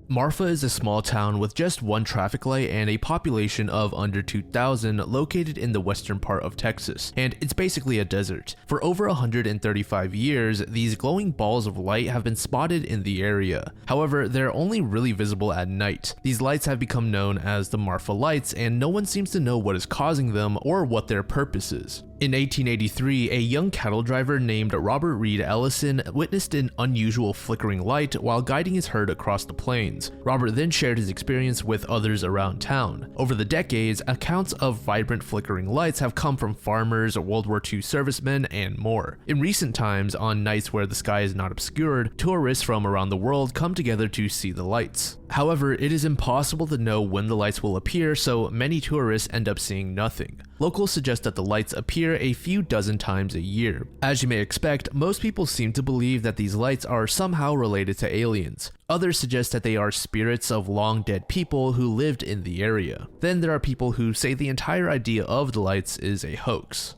Marfa is a small town with just one traffic light and a population of under 2,000 located in the western part of Texas, and it's basically a desert. For over 135 years, these glowing balls of light have been spotted in the area. However, they're only really visible at night. These lights have become known as the Marfa Lights, and no one seems to know what is causing them or what their purpose is. In 1883, a young cattle driver named Robert Reed Ellison witnessed an unusual flickering light while guiding his herd across the plains. Robert then shared his experience with others around town. Over the decades, accounts of vibrant flickering lights have come from farmers, World War II servicemen, and more. In recent times, on nights where the sky is not obscured, tourists from around the world come together to see the lights. However, it is impossible to know when the lights will appear, so many tourists end up seeing nothing. Locals suggest that the lights appear a few dozen times a year. As you may expect, most people seem to believe that these lights are somehow related to aliens. Others suggest that they are spirits of long dead people who lived in the area. Then there are people who say the entire idea of the lights is a hoax.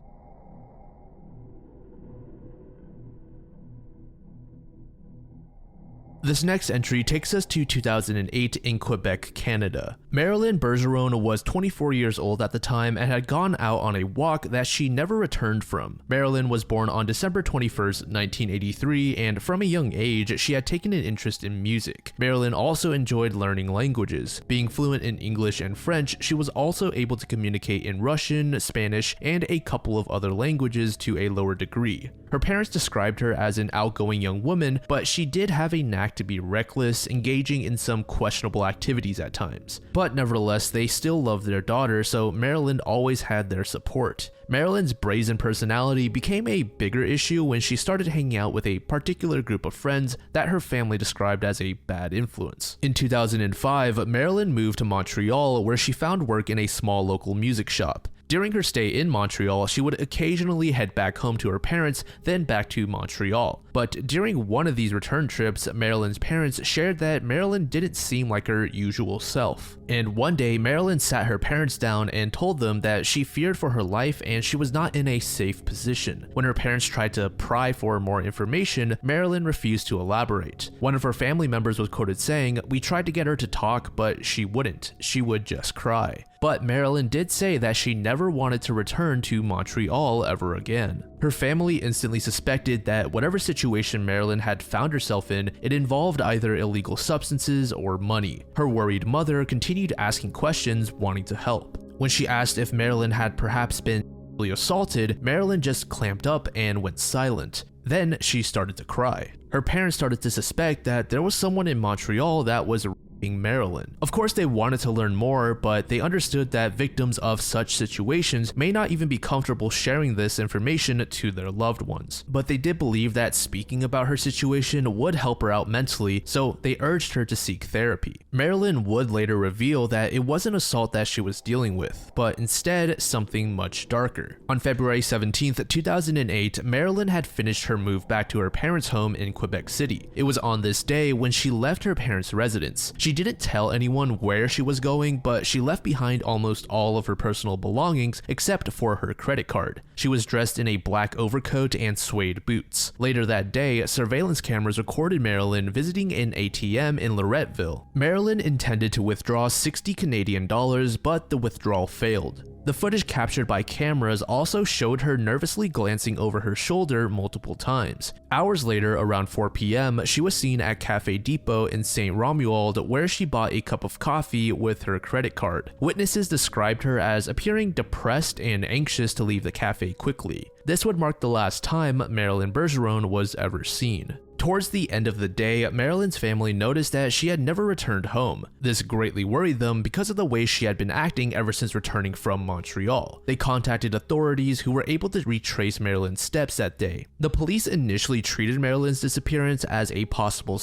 This next entry takes us to 2008 in Quebec, Canada. Marilyn Bergeron was 24 years old at the time and had gone out on a walk that she never returned from. Marilyn was born on December 21st, 1983, and from a young age, she had taken an interest in music. Marilyn also enjoyed learning languages. Being fluent in English and French, she was also able to communicate in Russian, Spanish, and a couple of other languages to a lower degree. Her parents described her as an outgoing young woman, but she did have a knack to be reckless, engaging in some questionable activities at times. But nevertheless, they still loved their daughter, so Marilyn always had their support. Marilyn's brazen personality became a bigger issue when she started hanging out with a particular group of friends that her family described as a bad influence. In 2005, Marilyn moved to Montreal, where she found work in a small local music shop. During her stay in Montreal, she would occasionally head back home to her parents, then back to Montreal. But during one of these return trips, Marilyn's parents shared that Marilyn didn't seem like her usual self. And one day, Marilyn sat her parents down and told them that she feared for her life and she was not in a safe position. When her parents tried to pry for more information, Marilyn refused to elaborate. One of her family members was quoted saying, "We tried to get her to talk, but she wouldn't. She would just cry." But Marilyn did say that she never wanted to return to Montreal ever again. Her family instantly suspected that whatever situation Marilyn had found herself in, it involved either illegal substances or money. Her worried mother continued asking questions, wanting to help. When she asked if Marilyn had perhaps been assaulted, Marilyn just clamped up and went silent. Then she started to cry. Her parents started to suspect that there was someone in Montreal that was Marilyn. Of course, they wanted to learn more, but they understood that victims of such situations may not even be comfortable sharing this information to their loved ones. But they did believe that speaking about her situation would help her out mentally, so they urged her to seek therapy. Marilyn would later reveal that it wasn't assault that she was dealing with, but instead something much darker. On February 17th, 2008, Marilyn had finished her move back to her parents' home in Quebec City. It was on this day when she left her parents' residence. She didn't tell anyone where she was going, but she left behind almost all of her personal belongings except for her credit card. She was dressed in a black overcoat and suede boots. Later that day, surveillance cameras recorded Marilyn visiting an ATM in Loretteville. Marilyn intended to withdraw $60 Canadian, but the withdrawal failed. The footage captured by cameras also showed her nervously glancing over her shoulder multiple times. Hours later, around 4 p.m., she was seen at Cafe Depot in St. Romuald, where she bought a cup of coffee with her credit card. Witnesses described her as appearing depressed and anxious to leave the cafe quickly. This would mark the last time Marilyn Bergeron was ever seen. Towards the end of the day, Marilyn's family noticed that she had never returned home. This greatly worried them because of the way she had been acting ever since returning from Montreal. They contacted authorities who were able to retrace Marilyn's steps that day. The police initially treated Marilyn's disappearance as a possible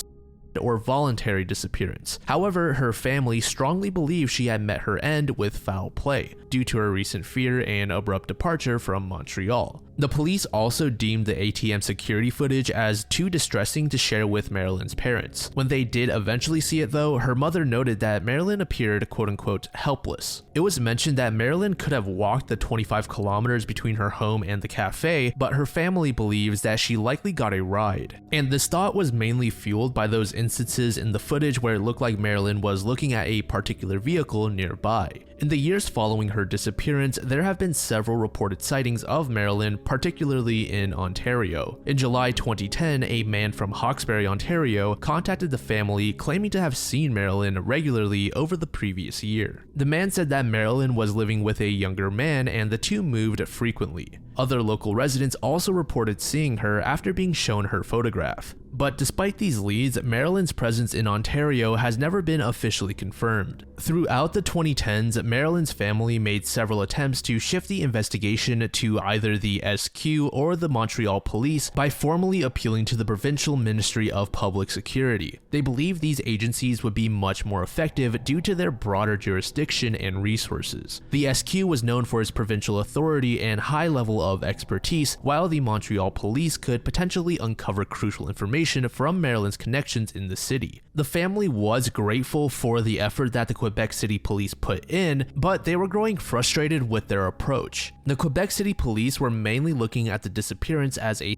or voluntary disappearance. However, her family strongly believed she had met her end with foul play, due to her recent fear and abrupt departure from Montreal. The police also deemed the ATM security footage as too distressing to share with Marilyn's parents. When they did eventually see it though, her mother noted that Marilyn appeared quote-unquote helpless. It was mentioned that Marilyn could have walked the 25 kilometers between her home and the cafe, but her family believes that she likely got a ride. And this thought was mainly fueled by those instances in the footage where it looked like Marilyn was looking at a particular vehicle nearby. In the years following her disappearance, there have been several reported sightings of Marilyn, particularly in Ontario. In July 2010, a man from Hawkesbury, Ontario, contacted the family claiming to have seen Marilyn regularly over the previous year. The man said that Marilyn was living with a younger man and the two moved frequently. Other local residents also reported seeing her after being shown her photograph. But despite these leads, Marilyn's presence in Ontario has never been officially confirmed. Throughout the 2010s, Marilyn's family made several attempts to shift the investigation to either the SQ or the Montreal Police by formally appealing to the Provincial Ministry of Public Security. They believed these agencies would be much more effective due to their broader jurisdiction and resources. The SQ was known for its provincial authority and high level of expertise, while the Montreal Police could potentially uncover crucial information from Marilyn's connections in the city. The family was grateful for the effort that the Quebec City Police put in, but they were growing frustrated with their approach. The Quebec City Police were mainly looking at the disappearance as a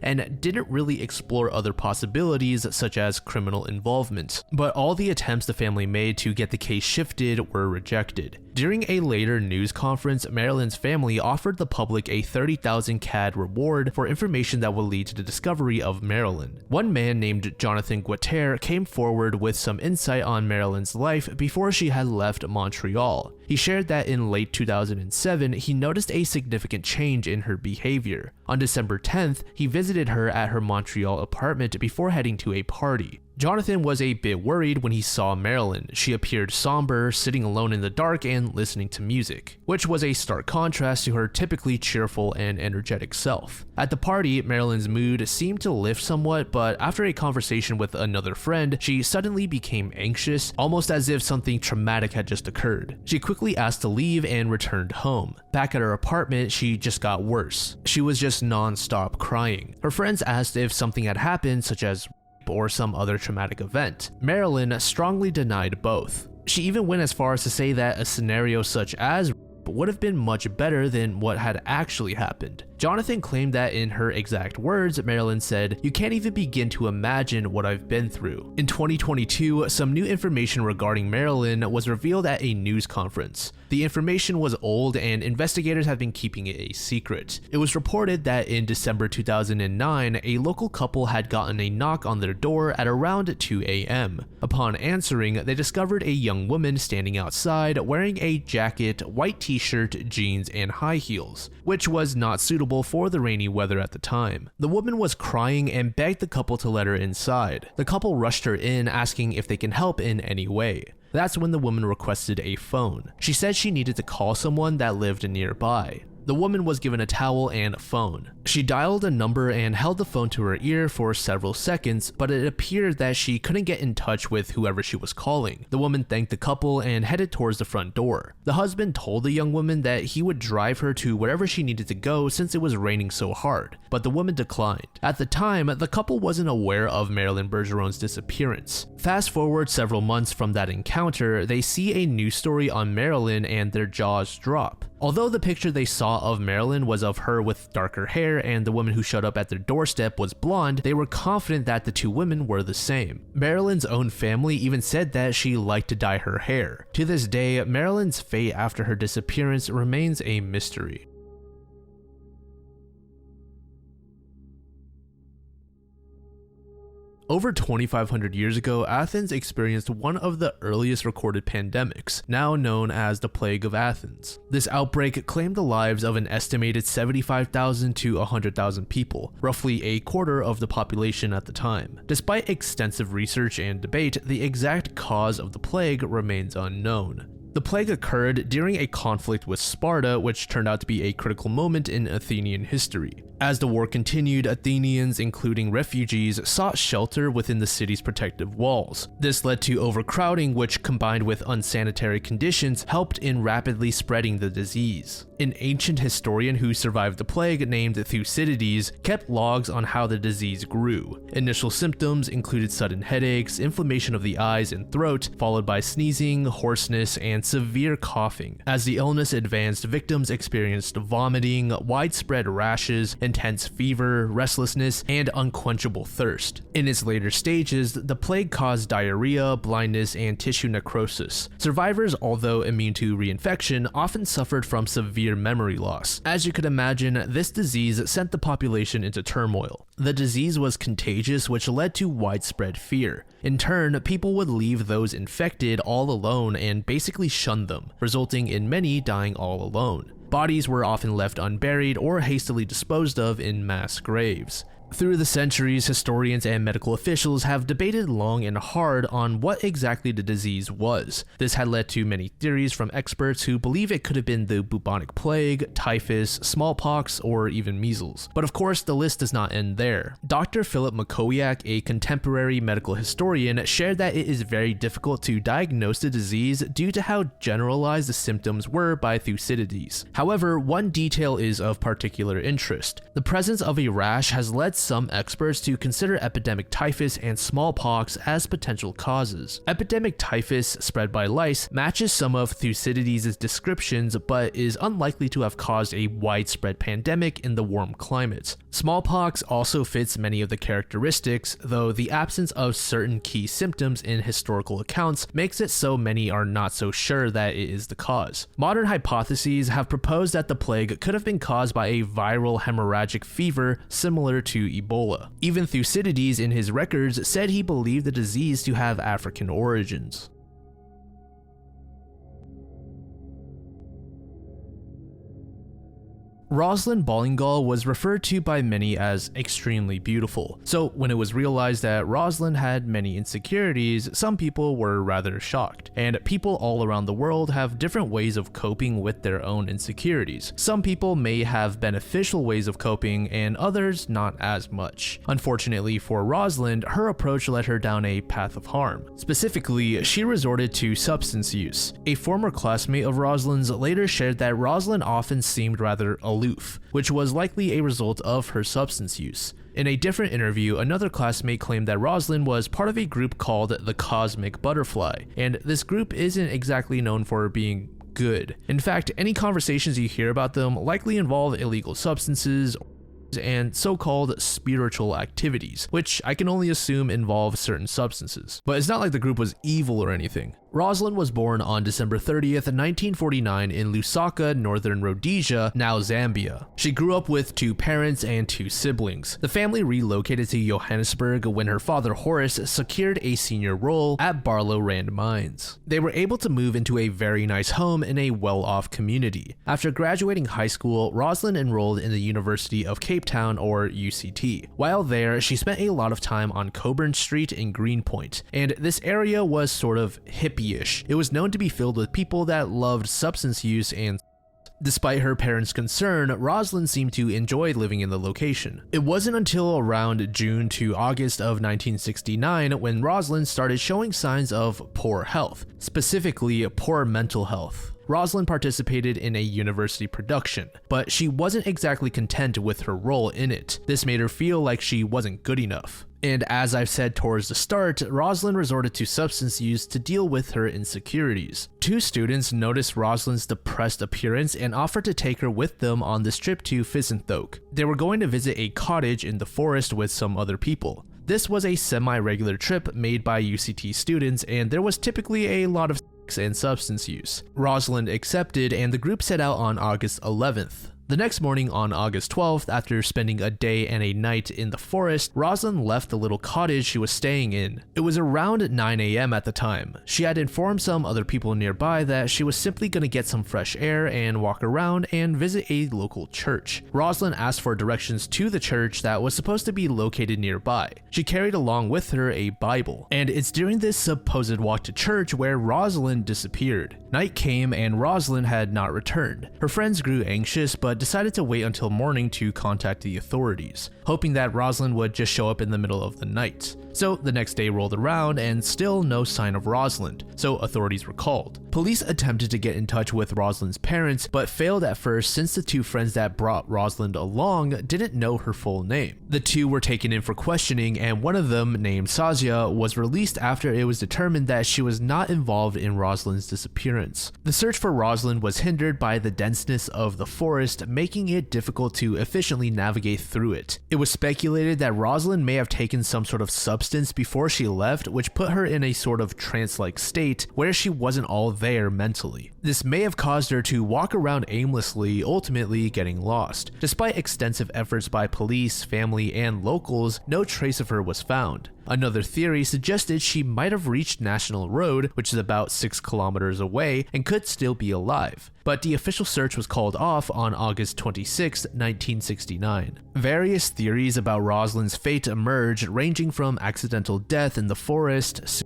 and didn't really explore other possibilities such as criminal involvement. But all the attempts the family made to get the case shifted were rejected. During a later news conference, Marilyn's family offered the public a 30,000 CAD reward for information that would lead to the discovery of Marilyn. One man named Jonathan Guater came forward with some insight on Marilyn's life before she had left Montreal. He shared that in late 2007, he noticed a significant change in her behavior. On December 10th, he visited her at her Montreal apartment before heading to a party. Jonathan was a bit worried when he saw Marilyn. She appeared somber, sitting alone in the dark and listening to music, which was a stark contrast to her typically cheerful and energetic self. At the party, Marilyn's mood seemed to lift somewhat, but after a conversation with another friend, she suddenly became anxious, almost as if something traumatic had just occurred. She quickly asked to leave and returned home. Back at her apartment, she just got worse. She was just non-stop crying. Her friends asked if something had happened, such as or some other traumatic event. Marilyn strongly denied both. She even went as far as to say that a scenario such as would have been much better than what had actually happened. Jonathan claimed that in her exact words, Marilyn said, "You can't even begin to imagine what I've been through." In 2022, some new information regarding Marilyn was revealed at a news conference. The information was old and investigators have been keeping it a secret. It was reported that in December 2009, a local couple had gotten a knock on their door at around 2 a.m. Upon answering, they discovered a young woman standing outside wearing a jacket, white t-shirt, jeans, and high heels, which was not suitable for the rainy weather at the time. The woman was crying and begged the couple to let her inside. The couple rushed her in, asking if they can help in any way. That's when the woman requested a phone. She said she needed to call someone that lived nearby. The woman was given a towel and a phone. She dialed a number and held the phone to her ear for several seconds, but it appeared that she couldn't get in touch with whoever she was calling. The woman thanked the couple and headed towards the front door. The husband told the young woman that he would drive her to wherever she needed to go since it was raining so hard, but the woman declined. At the time, the couple wasn't aware of Marilyn Bergeron's disappearance. Fast forward several months from that encounter, they see a news story on Marilyn and their jaws drop. Although the picture they saw of Marilyn was of her with darker hair and the woman who showed up at their doorstep was blonde, they were confident that the two women were the same. Marilyn's own family even said that she liked to dye her hair. To this day, Marilyn's fate after her disappearance remains a mystery. Over 2,500 years ago, Athens experienced one of the earliest recorded pandemics, now known as the Plague of Athens. This outbreak claimed the lives of an estimated 75,000 to 100,000 people, roughly a quarter of the population at the time. Despite extensive research and debate, the exact cause of the plague remains unknown. The plague occurred during a conflict with Sparta, which turned out to be a critical moment in Athenian history. As the war continued, Athenians, including refugees, sought shelter within the city's protective walls. This led to overcrowding, which combined with unsanitary conditions helped in rapidly spreading the disease. An ancient historian who survived the plague named Thucydides kept logs on how the disease grew. Initial symptoms included sudden headaches, inflammation of the eyes and throat, followed by sneezing, hoarseness, and severe coughing. As the illness advanced, victims experienced vomiting, widespread rashes, intense fever, restlessness, and unquenchable thirst. In its later stages, the plague caused diarrhea, blindness, and tissue necrosis. Survivors, although immune to reinfection, often suffered from severe memory loss. As you could imagine, this disease sent the population into turmoil. The disease was contagious, which led to widespread fear. In turn, people would leave those infected all alone and basically shun them, resulting in many dying all alone. Bodies were often left unburied or hastily disposed of in mass graves. Through the centuries, historians and medical officials have debated long and hard on what exactly the disease was. This had led to many theories from experts who believe it could have been the bubonic plague, typhus, smallpox, or even measles. But of course, the list does not end there. Dr. Philip Makowiak, a contemporary medical historian, shared that it is very difficult to diagnose the disease due to how generalized the symptoms were by Thucydides. However, one detail is of particular interest. The presence of a rash has led some experts to consider epidemic typhus and smallpox as potential causes. Epidemic typhus, spread by lice, matches some of Thucydides' descriptions, but is unlikely to have caused a widespread pandemic in the warm climates. Smallpox also fits many of the characteristics, though the absence of certain key symptoms in historical accounts makes it so many are not so sure that it is the cause. Modern hypotheses have proposed that the plague could have been caused by a viral hemorrhagic fever similar to Ebola. Even Thucydides in his records said he believed the disease to have African origins. Rosalind Ballingall was referred to by many as extremely beautiful, so when it was realized that Rosalind had many insecurities, some people were rather shocked. And people all around the world have different ways of coping with their own insecurities. Some people may have beneficial ways of coping and others not as much. Unfortunately for Rosalind, her approach led her down a path of harm. Specifically, she resorted to substance use. A former classmate of Rosalind's later shared that Rosalind often seemed rather aloof, which was likely a result of her substance use. In a different interview, another classmate claimed that Rosalind was part of a group called the Cosmic Butterfly, and this group isn't exactly known for being good. In fact, any conversations you hear about them likely involve illegal substances and so-called spiritual activities, which I can only assume involve certain substances. But it's not like the group was evil or anything. Rosalind was born on December 30th, 1949 in Lusaka, Northern Rhodesia, now Zambia. She grew up with two parents and two siblings. The family relocated to Johannesburg when her father Horace secured a senior role at Barlow Rand Mines. They were able to move into a very nice home in a well-off community. After graduating high school, Rosalind enrolled in the University of Cape Town, or UCT. While there, she spent a lot of time on Coburn Street in Greenpoint, and this area was sort of hippie-ish. It was known to be filled with people that loved substance use, and despite her parents' concern, Rosalind seemed to enjoy living in the location. It wasn't until around June to August of 1969 when Rosalind started showing signs of poor health, specifically poor mental health. Rosalind participated in a university production, but she wasn't exactly content with her role in it. This made her feel like she wasn't good enough. And as I've said towards the start, Rosalind resorted to substance use to deal with her insecurities. Two students noticed Rosalind's depressed appearance and offered to take her with them on this trip to Vissenthok. They were going to visit a cottage in the forest with some other people. This was a semi-regular trip made by UCT students, and there was typically a lot of and substance use. Rosalind accepted, and the group set out on August 11th. The next morning on August 12th, after spending a day and a night in the forest, Rosalind left the little cottage she was staying in. It was around 9 a.m. at the time. She had informed some other people nearby that she was simply going to get some fresh air and walk around and visit a local church. Rosalind asked for directions to the church that was supposed to be located nearby. She carried along with her a Bible, and it's during this supposed walk to church where Rosalind disappeared. Night came and Rosalind had not returned. Her friends grew anxious but decided to wait until morning to contact the authorities, hoping that Rosalind would just show up in the middle of the night. So the next day rolled around and still no sign of Rosalind, so authorities were called. Police attempted to get in touch with Rosalind's parents but failed at first since the two friends that brought Rosalind along didn't know her full name. The two were taken in for questioning and one of them, named Sazia, was released after it was determined that she was not involved in Rosalind's disappearance. The search for Rosalind was hindered by the denseness of the forest, making it difficult to efficiently navigate through it. It was speculated that Rosalind may have taken some sort of substance before she left, which put her in a sort of trance-like state where she wasn't all there mentally. This may have caused her to walk around aimlessly, ultimately getting lost. Despite extensive efforts by police, family, and locals, no trace of her was found. Another theory suggested she might have reached National Road, which is about 6 kilometers away, and could still be alive. But the official search was called off on August 26, 1969. Various theories about Rosalind's fate emerged, ranging from accidental death in the forest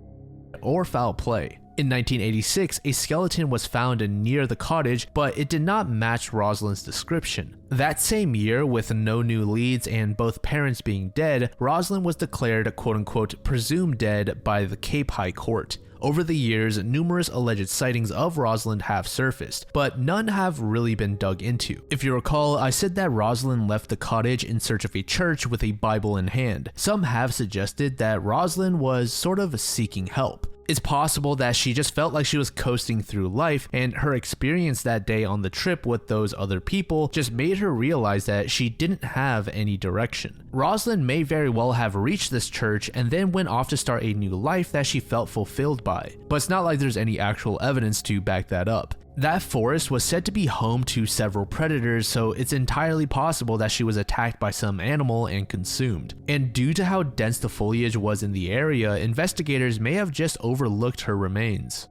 or foul play. In 1986, a skeleton was found near the cottage, but it did not match Rosalind's description. That same year, with no new leads and both parents being dead, Rosalind was declared quote-unquote presumed dead by the Cape High Court. Over the years, numerous alleged sightings of Rosalind have surfaced, but none have really been dug into. If you recall, I said that Rosalind left the cottage in search of a church with a Bible in hand. Some have suggested that Rosalind was sort of seeking help. It's possible that she just felt like she was coasting through life, and her experience that day on the trip with those other people just made her realize that she didn't have any direction. Rosalind may very well have reached this church and then went off to start a new life that she felt fulfilled by, but it's not like there's any actual evidence to back that up. That forest was said to be home to several predators, so it's entirely possible that she was attacked by some animal and consumed. And due to how dense the foliage was in the area, investigators may have just overlooked her remains.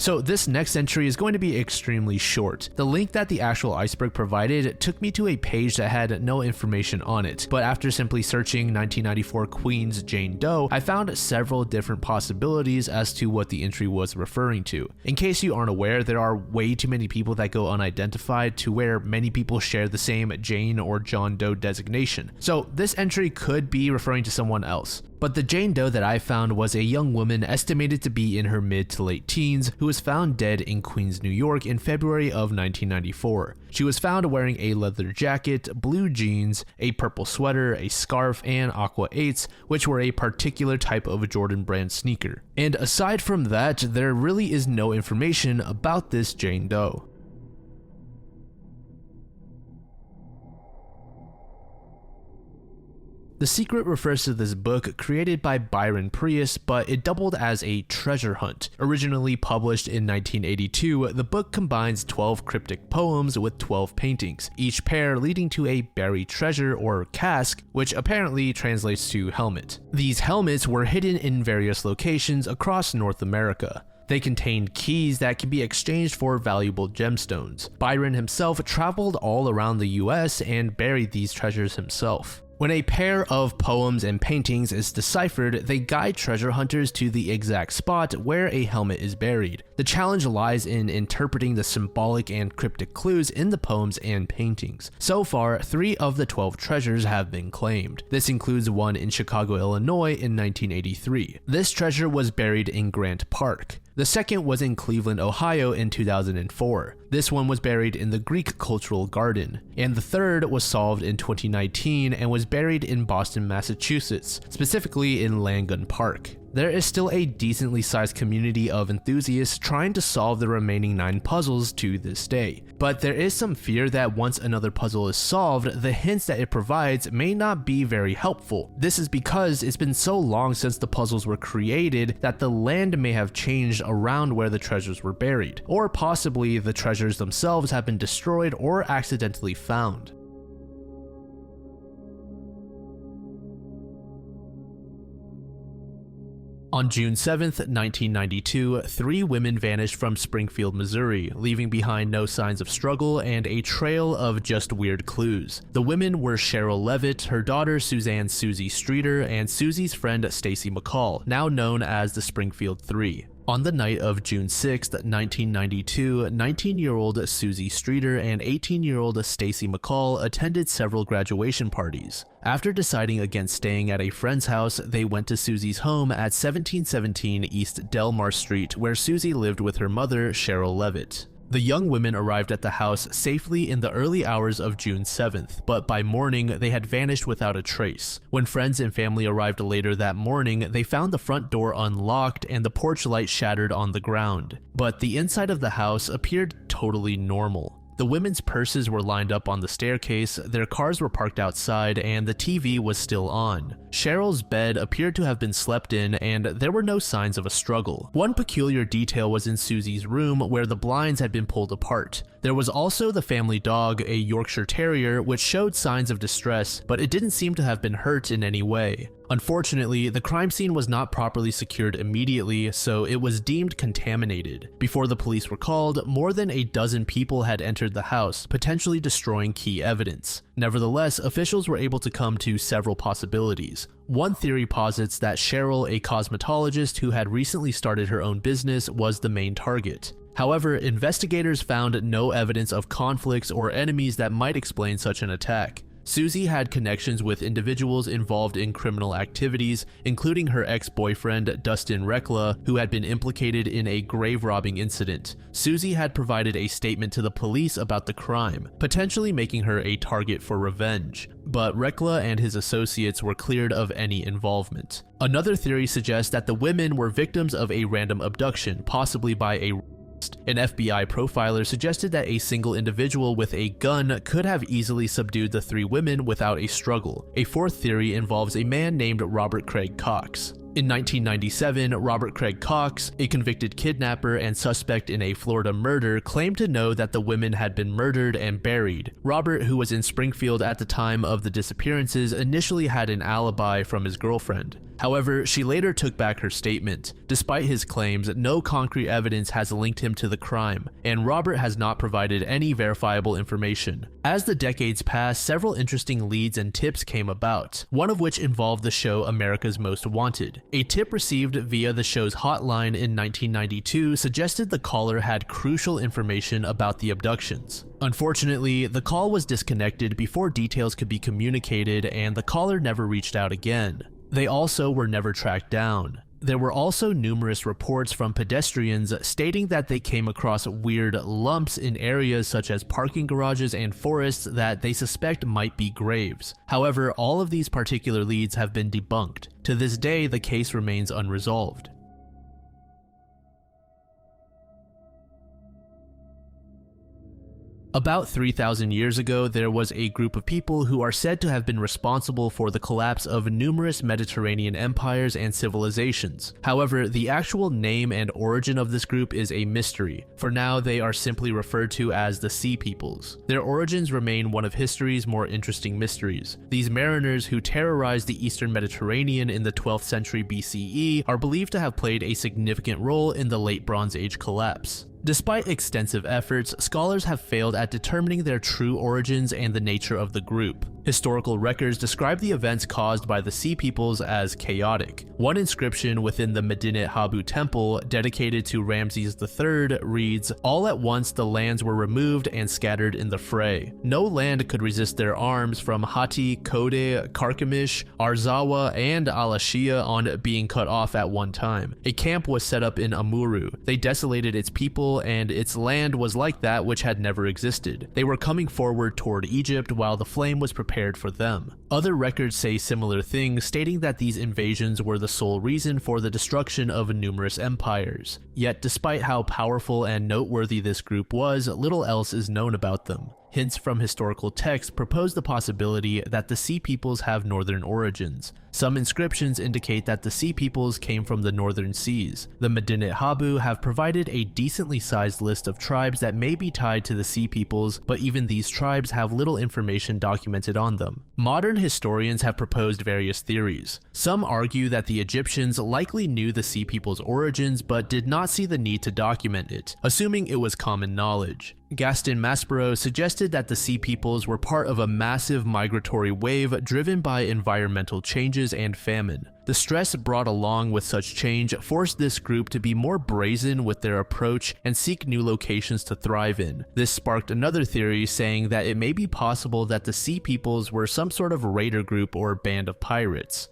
So this next entry is going to be extremely short. The link that the actual iceberg provided took me to a page that had no information on it, but after simply searching 1994 Queens Jane Doe, I found several different possibilities as to what the entry was referring to. In case you aren't aware, there are way too many people that go unidentified to where many people share the same Jane or John Doe designation. So this entry could be referring to someone else. But the Jane Doe that I found was a young woman estimated to be in her mid to late teens who was found dead in Queens, New York in February of 1994. She was found wearing a leather jacket, blue jeans, a purple sweater, a scarf, and Aqua 8s, which were a particular type of Jordan brand sneaker. And aside from that, there really is no information about this Jane Doe. The Secret refers to this book created by Byron Prius, but it doubled as a treasure hunt. Originally published in 1982, the book combines 12 cryptic poems with 12 paintings, each pair leading to a buried treasure or casque, which apparently translates to helmet. These helmets were hidden in various locations across North America. They contained keys that can be exchanged for valuable gemstones. Byron himself traveled all around the US and buried these treasures himself. When a pair of poems and paintings is deciphered, they guide treasure hunters to the exact spot where a helmet is buried. The challenge lies in interpreting the symbolic and cryptic clues in the poems and paintings. So far, 3 of the 12 treasures have been claimed. This includes one in Chicago, Illinois in 1983. This treasure was buried in Grant Park. The second was in Cleveland, Ohio in 2004. This one was buried in the Greek Cultural Garden. And the third was solved in 2019 and was buried in Boston, Massachusetts, specifically in Langon Park. There is still a decently sized community of enthusiasts trying to solve the remaining 9 puzzles to this day. But there is some fear that once another puzzle is solved, the hints that it provides may not be very helpful. This is because it's been so long since the puzzles were created that the land may have changed around where the treasures were buried, or possibly the treasures themselves have been destroyed or accidentally found. On June 7th, 1992, 3 women vanished from Springfield, Missouri, leaving behind no signs of struggle and a trail of just weird clues. The women were Cheryl Levitt, her daughter Suzanne Susie Streeter, and Susie's friend Stacy McCall, now known as the Springfield Three. On the night of June 6, 1992, 19-year-old Susie Streeter and 18-year-old Stacy McCall attended several graduation parties. After deciding against staying at a friend's house, they went to Susie's home at 1717 East Delmar Street, where Susie lived with her mother, Cheryl Levitt. The young women arrived at the house safely in the early hours of June 7th, but by morning they had vanished without a trace. When friends and family arrived later that morning, they found the front door unlocked and the porch light shattered on the ground. But the inside of the house appeared totally normal. The women's purses were lined up on the staircase, their cars were parked outside, and the TV was still on. Cheryl's bed appeared to have been slept in, and there were no signs of a struggle. One peculiar detail was in Susie's room, where the blinds had been pulled apart. There was also the family dog, a Yorkshire Terrier, which showed signs of distress, but it didn't seem to have been hurt in any way. Unfortunately, the crime scene was not properly secured immediately, so it was deemed contaminated. Before the police were called, more than a dozen people had entered the house, potentially destroying key evidence. Nevertheless, officials were able to come to several possibilities. One theory posits that Cheryl, a cosmetologist who had recently started her own business, was the main target. However, investigators found no evidence of conflicts or enemies that might explain such an attack. Susie had connections with individuals involved in criminal activities, including her ex-boyfriend Dustin Rekla, who had been implicated in a grave robbing incident. Susie had provided a statement to the police about the crime, potentially making her a target for revenge. But Rekla and his associates were cleared of any involvement. Another theory suggests that the women were victims of a random abduction, possibly by a An FBI profiler suggested that a single individual with a gun could have easily subdued the 3 women without a struggle. A fourth theory involves a man named Robert Craig Cox. In 1997, Robert Craig Cox, a convicted kidnapper and suspect in a Florida murder, claimed to know that the women had been murdered and buried. Robert, who was in Springfield at the time of the disappearances, initially had an alibi from his girlfriend. However, she later took back her statement. Despite his claims, no concrete evidence has linked him to the crime, and Robert has not provided any verifiable information. As the decades passed, several interesting leads and tips came about, one of which involved the show America's Most Wanted. A tip received via the show's hotline in 1992 suggested the caller had crucial information about the abductions. Unfortunately, the call was disconnected before details could be communicated, and the caller never reached out again. They also were never tracked down. There were also numerous reports from pedestrians stating that they came across weird lumps in areas such as parking garages and forests that they suspect might be graves. However, all of these particular leads have been debunked. To this day, the case remains unresolved. About 3,000 years ago, there was a group of people who are said to have been responsible for the collapse of numerous Mediterranean empires and civilizations. However, the actual name and origin of this group is a mystery. For now, they are simply referred to as the Sea Peoples. Their origins remain one of history's more interesting mysteries. These mariners who terrorized the Eastern Mediterranean in the 12th century BCE are believed to have played a significant role in the Late Bronze Age collapse. Despite extensive efforts, scholars have failed at determining their true origins and the nature of the group. Historical records describe the events caused by the Sea Peoples as chaotic. One inscription within the Medinet Habu temple, dedicated to Ramses III, reads, "All at once the lands were removed and scattered in the fray. No land could resist their arms, from Hatti, Kode, Karkemish, Arzawa, and Alashia on being cut off at one time. A camp was set up in Amuru. They desolated its people, and its land was like that which had never existed. They were coming forward toward Egypt while the flame was prepared for them." Other records say similar things, stating that these invasions were the sole reason for the destruction of numerous empires. Yet despite how powerful and noteworthy this group was, little else is known about them. Hints from historical texts propose the possibility that the Sea Peoples have northern origins. Some inscriptions indicate that the Sea Peoples came from the northern seas. The Medinet Habu have provided a decently sized list of tribes that may be tied to the Sea Peoples, but even these tribes have little information documented on them. Modern historians have proposed various theories. Some argue that the Egyptians likely knew the Sea Peoples' origins but did not see the need to document it, assuming it was common knowledge. Gaston Maspero suggested that the Sea Peoples were part of a massive migratory wave driven by environmental changes and famine. The stress brought along with such change forced this group to be more brazen with their approach and seek new locations to thrive in. This sparked another theory saying that it may be possible that the Sea Peoples were some sort of raider group or band of pirates.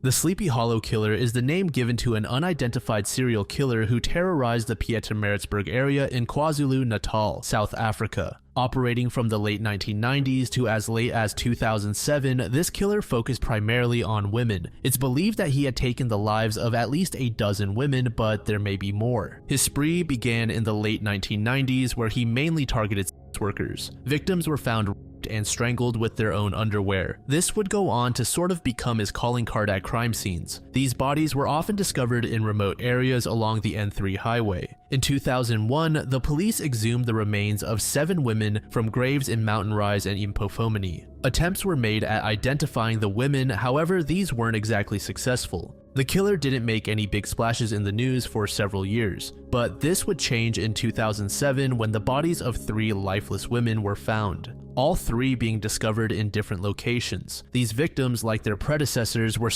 The Sleepy Hollow Killer is the name given to an unidentified serial killer who terrorized the Pietermaritzburg area in KwaZulu-Natal, South Africa. Operating from the late 1990s to as late as 2007, this killer focused primarily on women. It's believed that he had taken the lives of at least a dozen women, but there may be more. His spree began in the late 1990s, where he mainly targeted sex workers. Victims were found and strangled with their own underwear. This would go on to sort of become his calling card at crime scenes. These bodies were often discovered in remote areas along the N3 highway. In 2001, the police exhumed the remains of 7 women from graves in Mountain Rise and Impofomini. Attempts were made at identifying the women, however, these weren't exactly successful. The killer didn't make any big splashes in the news for several years, but this would change in 2007 when the bodies of 3 lifeless women were found. All 3 being discovered in different locations. These victims, like their predecessors, were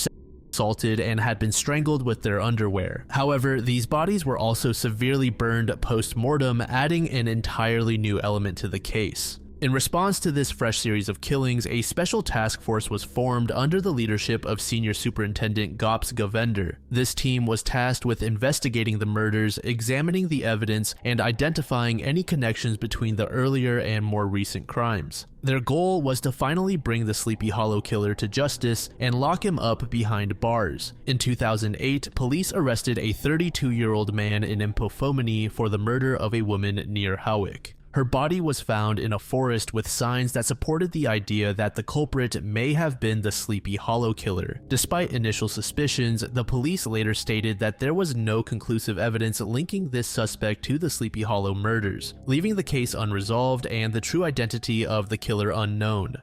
assaulted and had been strangled with their underwear. However, these bodies were also severely burned post-mortem, adding an entirely new element to the case. In response to this fresh series of killings, a special task force was formed under the leadership of Senior Superintendent Gops Govender. This team was tasked with investigating the murders, examining the evidence, and identifying any connections between the earlier and more recent crimes. Their goal was to finally bring the Sleepy Hollow Killer to justice and lock him up behind bars. In 2008, police arrested a 32-year-old man in Impofomini for the murder of a woman near Howick. Her body was found in a forest with signs that supported the idea that the culprit may have been the Sleepy Hollow Killer. Despite initial suspicions, the police later stated that there was no conclusive evidence linking this suspect to the Sleepy Hollow murders, leaving the case unresolved and the true identity of the killer unknown.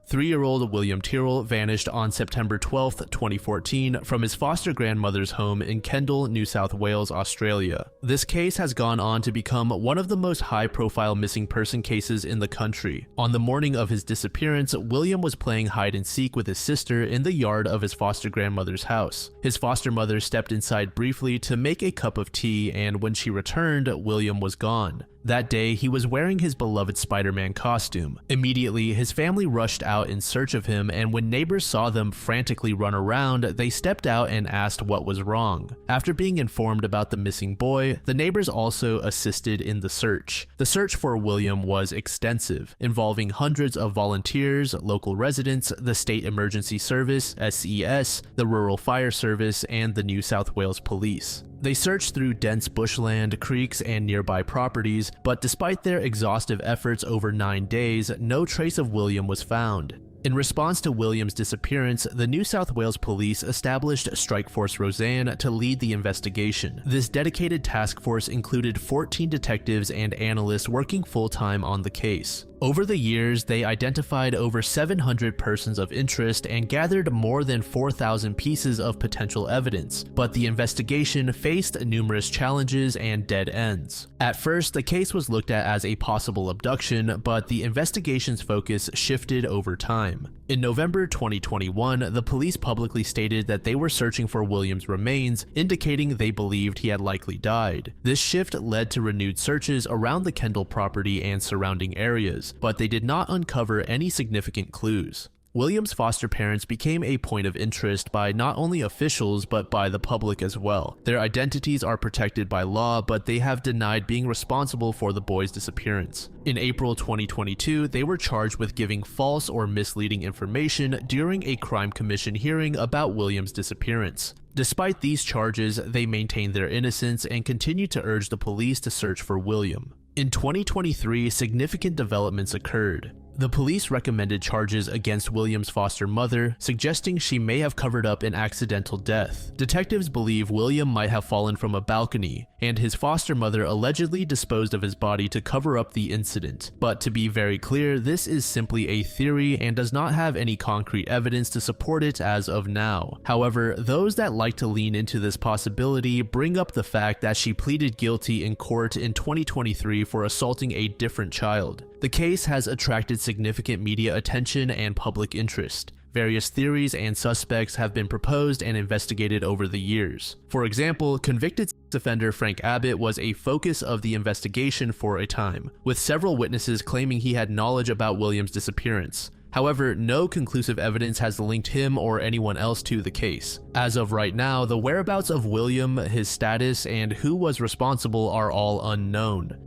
3-year-old William Tyrrell vanished on September 12, 2014 from his foster grandmother's home in Kendal, New South Wales, Australia. This case has gone on to become one of the most high-profile missing person cases in the country. On the morning of his disappearance, William was playing hide-and-seek with his sister in the yard of his foster grandmother's house. His foster mother stepped inside briefly to make a cup of tea, and when she returned, William was gone. That day, he was wearing his beloved Spider-Man costume. Immediately, his family rushed out in search of him, and when neighbors saw them frantically run around, they stepped out and asked what was wrong. After being informed about the missing boy, the neighbors also assisted in the search. The search for William was extensive, involving hundreds of volunteers, local residents, the State Emergency Service, SES, the Rural Fire Service, and the New South Wales Police. They searched through dense bushland, creeks, and nearby properties, but despite their exhaustive efforts over 9 days, no trace of William was found. In response to William's disappearance, the New South Wales Police established Strike Force Roseanne to lead the investigation. This dedicated task force included 14 detectives and analysts working full-time on the case. Over the years, they identified over 700 persons of interest and gathered more than 4,000 pieces of potential evidence, but the investigation faced numerous challenges and dead ends. At first, the case was looked at as a possible abduction, but the investigation's focus shifted over time. In November 2021, the police publicly stated that they were searching for William's remains, indicating they believed he had likely died. This shift led to renewed searches around the Kendal property and surrounding areas, but they did not uncover any significant clues. William's foster parents became a point of interest by not only officials but by the public as well. Their identities are protected by law, but they have denied being responsible for the boy's disappearance. In April 2022, they were charged with giving false or misleading information during a crime commission hearing about William's disappearance. Despite these charges, they maintained their innocence and continued to urge the police to search for William. In 2023, significant developments occurred. The police recommended charges against William's foster mother, suggesting she may have covered up an accidental death. Detectives believe William might have fallen from a balcony, and his foster mother allegedly disposed of his body to cover up the incident. But to be very clear, this is simply a theory and does not have any concrete evidence to support it as of now. However, those that like to lean into this possibility bring up the fact that she pleaded guilty in court in 2023 for assaulting a different child. The case has attracted significant media attention and public interest. Various theories and suspects have been proposed and investigated over the years. For example, convicted sex offender Frank Abbott was a focus of the investigation for a time, with several witnesses claiming he had knowledge about William's disappearance. However, no conclusive evidence has linked him or anyone else to the case. As of right now, the whereabouts of William, his status, and who was responsible are all unknown.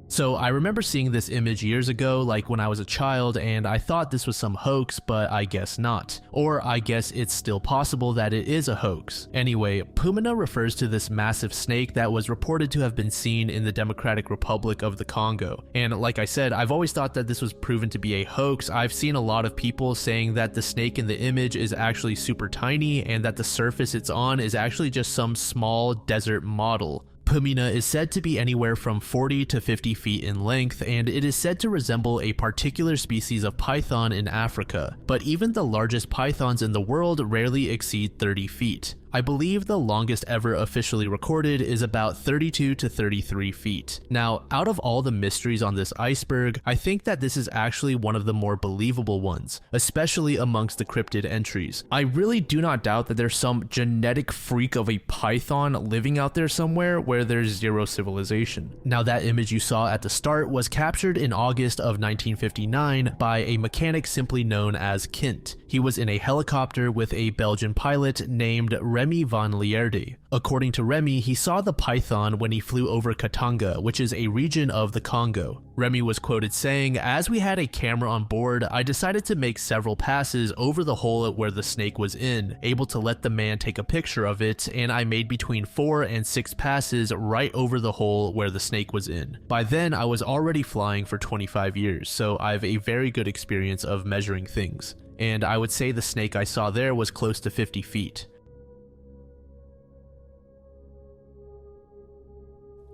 So I remember seeing this image years ago, like when I was a child, and I thought this was some hoax, but I guess not. Or I guess it's still possible that it is a hoax. Anyway, Pumina refers to this massive snake that was reported to have been seen in the Democratic Republic of the Congo. And like I said, I've always thought that this was proven to be a hoax. I've seen a lot of people saying that the snake in the image is actually super tiny and that the surface it's on is actually just some small desert model. Pumina is said to be anywhere from 40 to 50 feet in length, and it is said to resemble a particular species of python in Africa, but even the largest pythons in the world rarely exceed 30 feet. I believe the longest ever officially recorded is about 32 to 33 feet. Now, out of all the mysteries on this iceberg, I think that this is actually one of the more believable ones, especially amongst the cryptid entries. I really do not doubt that there's some genetic freak of a python living out there somewhere where there's zero civilization. Now, that image you saw at the start was captured in August of 1959 by a mechanic simply known as Kint. He was in a helicopter with a Belgian pilot named Remy van Lierde. According to Remy, he saw the python when he flew over Katanga, which is a region of the Congo. Remy was quoted saying, "As we had a camera on board, I decided to make several passes over the hole where the snake was in, able to let the man take a picture of it, and I made between 4 and 6 passes right over the hole where the snake was in. By then, I was already flying for 25 years, so I have a very good experience of measuring things. And I would say the snake I saw there was close to 50 feet.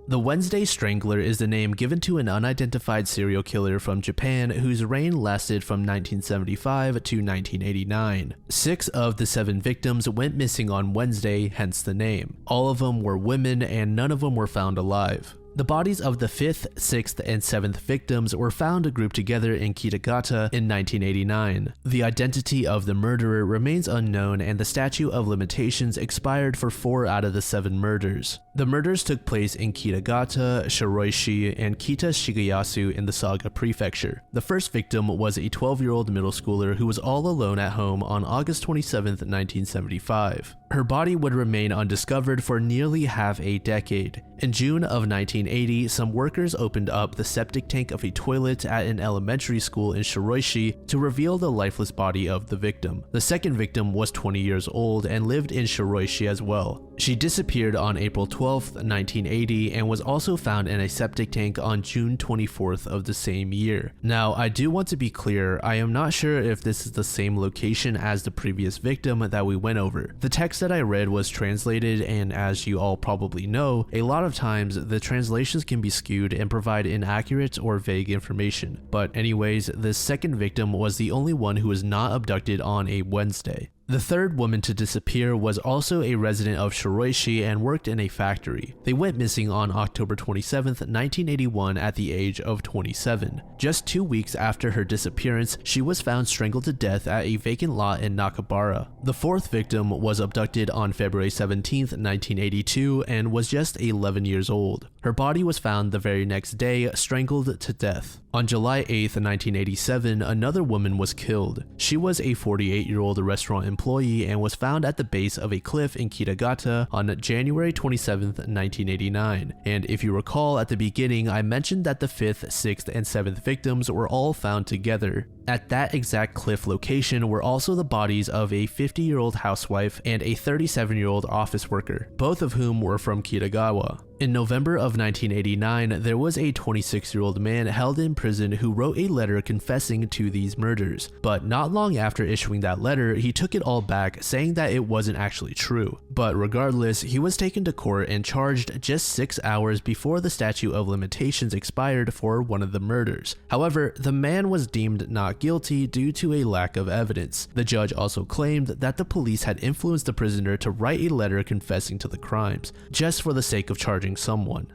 The Wednesday Strangler is the name given to an unidentified serial killer from Japan whose reign lasted from 1975 to 1989. 6 of the 7 victims went missing on Wednesday, hence the name. All of them were women and none of them were found alive. The bodies of the 5th, 6th, and 7th victims were found grouped together in Kitagata in 1989. The identity of the murderer remains unknown and the statute of limitations expired for 4 out of the 7 murders. The murders took place in Kitagata, Shiroishi, and Kita Shigeyasu in the Saga Prefecture. The first victim was a 12-year-old middle schooler who was all alone at home on August 27, 1975. Her body would remain undiscovered for nearly half a decade. In June of 1980, some workers opened up the septic tank of a toilet at an elementary school in Shiroishi to reveal the lifeless body of the victim. The second victim was 20 years old and lived in Shiroishi as well. She disappeared on April 12, 1980 and was also found in a septic tank on June 24th of the same year. Now, I do want to be clear, I am not sure if this is the same location as the previous victim that we went over. The text that I read was translated, and as you all probably know, a lot of times the translations can be skewed and provide inaccurate or vague information. But anyways, this second victim was the only one who was not abducted on a Wednesday. The third woman to disappear was also a resident of Shiroishi and worked in a factory. They went missing on October 27, 1981 at the age of 27. Just 2 weeks after her disappearance, she was found strangled to death at a vacant lot in Nakabara. The fourth victim was abducted on February 17, 1982 and was just 11 years old. Her body was found the very next day, strangled to death. On July 8, 1987, another woman was killed. She was a 48-year-old restaurant employee and was found at the base of a cliff in Kitagata on January 27, 1989. And if you recall at the beginning, I mentioned that the 5th, 6th, and 7th victims were all found together. At that exact cliff location were also the bodies of a 50-year-old housewife and a 37-year-old office worker, both of whom were from Kitagawa. In November of 1989, there was a 26-year-old man held in prison who wrote a letter confessing to these murders, but not long after issuing that letter, he took it all back, saying that it wasn't actually true. But regardless, he was taken to court and charged just 6 hours before the statute of limitations expired for one of the murders. However, the man was deemed not guilty due to a lack of evidence. The judge also claimed that the police had influenced the prisoner to write a letter confessing to the crimes, just for the sake of charging someone.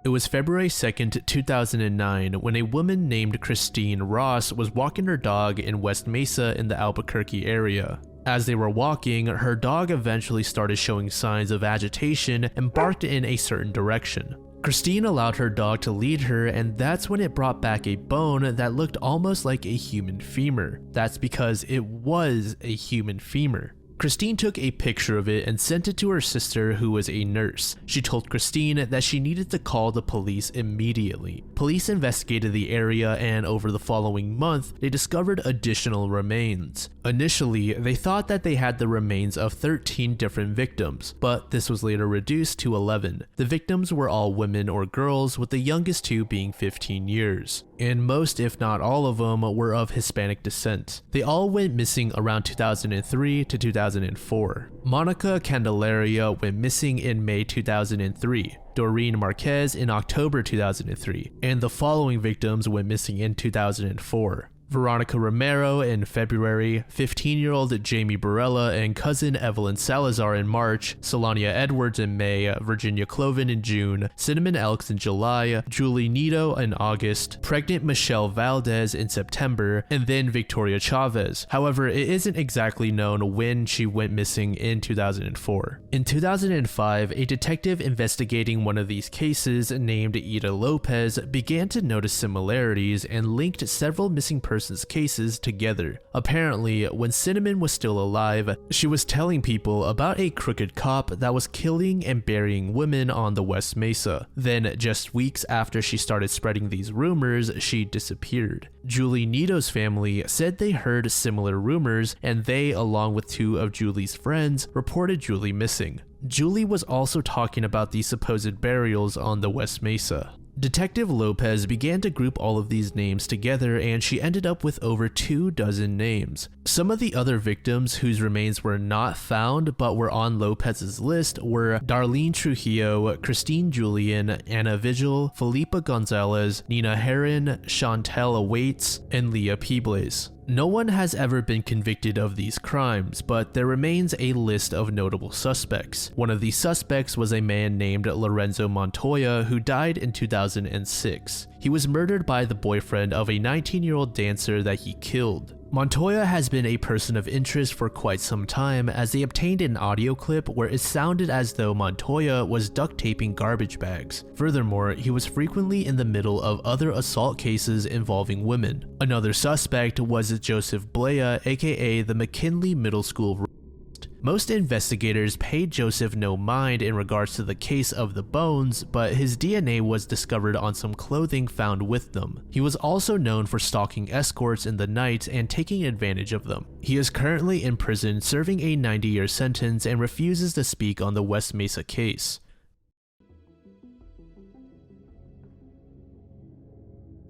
It was February 2nd, 2009, when a woman named Christine Ross was walking her dog in West Mesa in the Albuquerque area. As they were walking, her dog eventually started showing signs of agitation and barked in a certain direction. Christine allowed her dog to lead her, and that's when it brought back a bone that looked almost like a human femur. That's because it was a human femur. Christine took a picture of it and sent it to her sister, who was a nurse. She told Christine that she needed to call the police immediately. Police investigated the area, and over the following month, they discovered additional remains. Initially, they thought that they had the remains of 13 different victims, but this was later reduced to 11. The victims were all women or girls, with the youngest two being 15 years. And most, if not all of them, were of Hispanic descent. They all went missing around 2003 to 2004. Monica Candelaria went missing in May 2003. Doreen Marquez in October 2003, and the following victims went missing in 2004. Veronica Romero in February, 15-year-old Jamie Barella and cousin Evelyn Salazar in March, Solania Edwards in May, Virginia Cloven in June, Cinnamon Elks in July, Julie Nito in August, pregnant Michelle Valdez in September, and then Victoria Chavez. However, it isn't exactly known when she went missing in 2004. In 2005, a detective investigating one of these cases named Ida Lopez began to notice similarities and linked several missing persons cases together. Apparently, when Cinnamon was still alive, she was telling people about a crooked cop that was killing and burying women on the West Mesa. Then, just weeks after she started spreading these rumors, she disappeared. Julie Nito's family said they heard similar rumors, and they, along with two of Julie's friends, reported Julie missing. Julie was also talking about the supposed burials on the West Mesa. Detective Lopez began to group all of these names together, and she ended up with over 24 names. Some of the other victims whose remains were not found but were on Lopez's list were Darlene Trujillo, Christine Julian, Anna Vigil, Felipa Gonzalez, Nina Herron, Chantel Waits, and Leah Peebles. No one has ever been convicted of these crimes, but there remains a list of notable suspects. One of these suspects was a man named Lorenzo Montoya, who died in 2006. He was murdered by the boyfriend of a 19-year-old dancer that he killed. Montoya has been a person of interest for quite some time, as they obtained an audio clip where it sounded as though Montoya was duct taping garbage bags. Furthermore, he was frequently in the middle of other assault cases involving women. Another suspect was Joseph Blea, aka the McKinley Middle School. Most investigators paid Joseph no mind in regards to the case of the bones, but his DNA was discovered on some clothing found with them. He was also known for stalking escorts in the night and taking advantage of them. He is currently in prison serving a 90-year sentence and refuses to speak on the West Mesa case.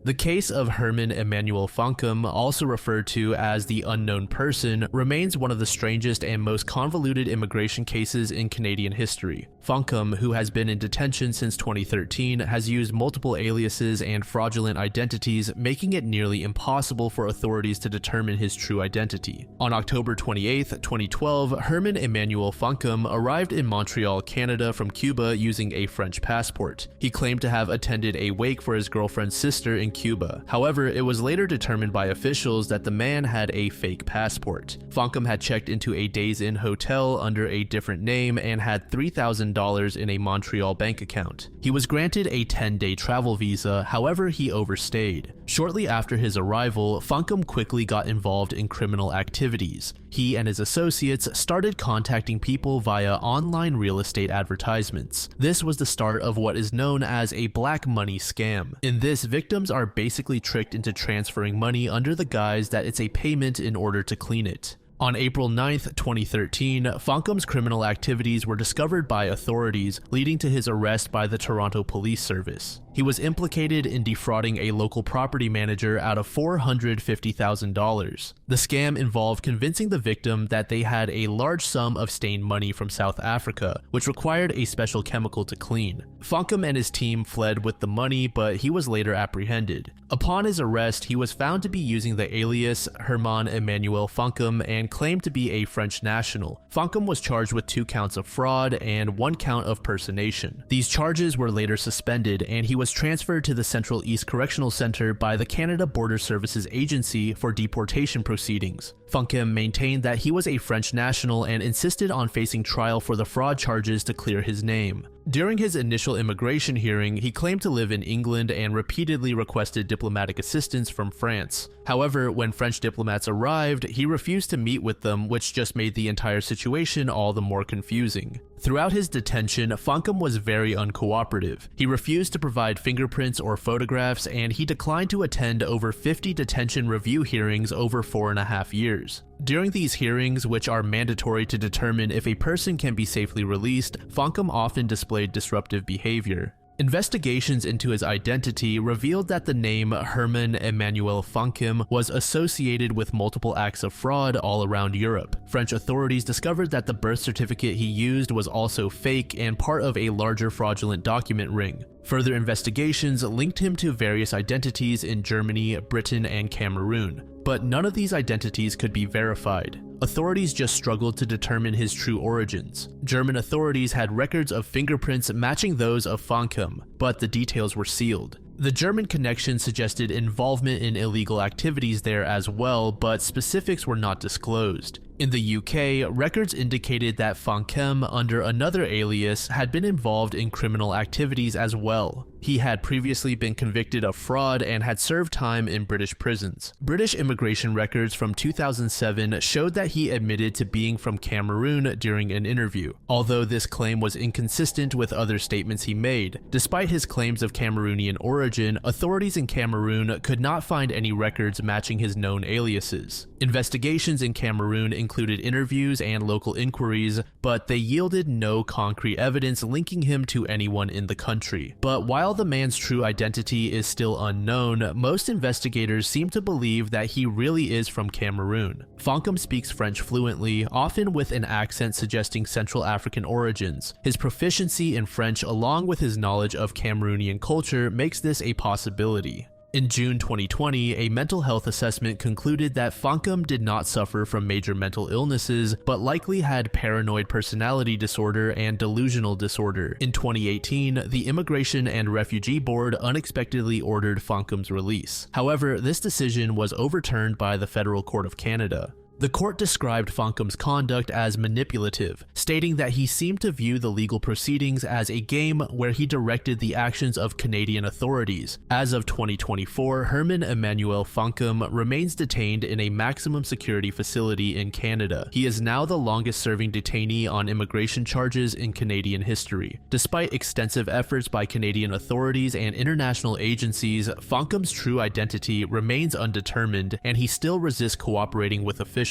The case of Herman Emanuel Fonkum, also referred to as the unknown person, remains one of the strangest and most convoluted immigration cases in Canadian history. Funkum, who has been in detention since 2013, has used multiple aliases and fraudulent identities, making it nearly impossible for authorities to determine his true identity. On October 28, 2012, Herman Emmanuel Funkum arrived in Montreal, Canada from Cuba using a French passport. He claimed to have attended a wake for his girlfriend's sister in Cuba. However, it was later determined by officials that the man had a fake passport. Funkum had checked into a Days Inn hotel under a different name and had $3,000 in a Montreal bank account. He was granted a 10-day travel visa, however he overstayed. Shortly after his arrival, Funkum quickly got involved in criminal activities. He and his associates started contacting people via online real estate advertisements. This was the start of what is known as a black money scam. In this, victims are basically tricked into transferring money under the guise that it's a payment in order to clean it. On April 9, 2013, Funkum's criminal activities were discovered by authorities, leading to his arrest by the Toronto Police Service. He was implicated in defrauding a local property manager out of $450,000. The scam involved convincing the victim that they had a large sum of stained money from South Africa, which required a special chemical to clean. Funkum and his team fled with the money, but he was later apprehended. Upon his arrest, he was found to be using the alias Herman Emmanuel Funkum and claimed to be a French national. Funkum was charged with 2 counts of fraud and 1 count of personation. These charges were later suspended, and he was transferred to the Central East Correctional Center by the Canada Border Services Agency for deportation proceedings. Funkum maintained that he was a French national and insisted on facing trial for the fraud charges to clear his name. During his initial immigration hearing, he claimed to live in England and repeatedly requested diplomatic assistance from France. However, when French diplomats arrived, he refused to meet with them, which just made the entire situation all the more confusing. Throughout his detention, Funkum was very uncooperative. He refused to provide fingerprints or photographs, and he declined to attend over 50 detention review hearings over 4.5 years. During these hearings, which are mandatory to determine if a person can be safely released, Funkum often displayed disruptive behavior. Investigations into his identity revealed that the name Herman Emmanuel Funkum was associated with multiple acts of fraud all around Europe. French authorities discovered that the birth certificate he used was also fake and part of a larger fraudulent document ring. Further investigations linked him to various identities in Germany, Britain, and Cameroon, but none of these identities could be verified. Authorities just struggled to determine his true origins. German authorities had records of fingerprints matching those of Funkum, but the details were sealed. The German connection suggested involvement in illegal activities there as well, but specifics were not disclosed. In the UK, records indicated that Funkum, under another alias, had been involved in criminal activities as well. He had previously been convicted of fraud and had served time in British prisons. British immigration records from 2007 showed that he admitted to being from Cameroon during an interview, although this claim was inconsistent with other statements he made. Despite his claims of Cameroonian origin, authorities in Cameroon could not find any records matching his known aliases. Investigations in Cameroon included interviews and local inquiries, but they yielded no concrete evidence linking him to anyone in the country. But while the man's true identity is still unknown, most investigators seem to believe that he really is from Cameroon. Funkum speaks French fluently, often with an accent suggesting Central African origins. His proficiency in French, along with his knowledge of Cameroonian culture, makes this a possibility. In June 2020, a mental health assessment concluded that Funkum did not suffer from major mental illnesses, but likely had paranoid personality disorder and delusional disorder. In 2018, the Immigration and Refugee Board unexpectedly ordered Funkum's release. However, this decision was overturned by the Federal Court of Canada. The court described Funkum's conduct as manipulative, stating that he seemed to view the legal proceedings as a game where he directed the actions of Canadian authorities. As of 2024, Herman Emmanuel Funkum remains detained in a maximum security facility in Canada. He is now the longest-serving detainee on immigration charges in Canadian history. Despite extensive efforts by Canadian authorities and international agencies, Funkum's true identity remains undetermined, and he still resists cooperating with officials.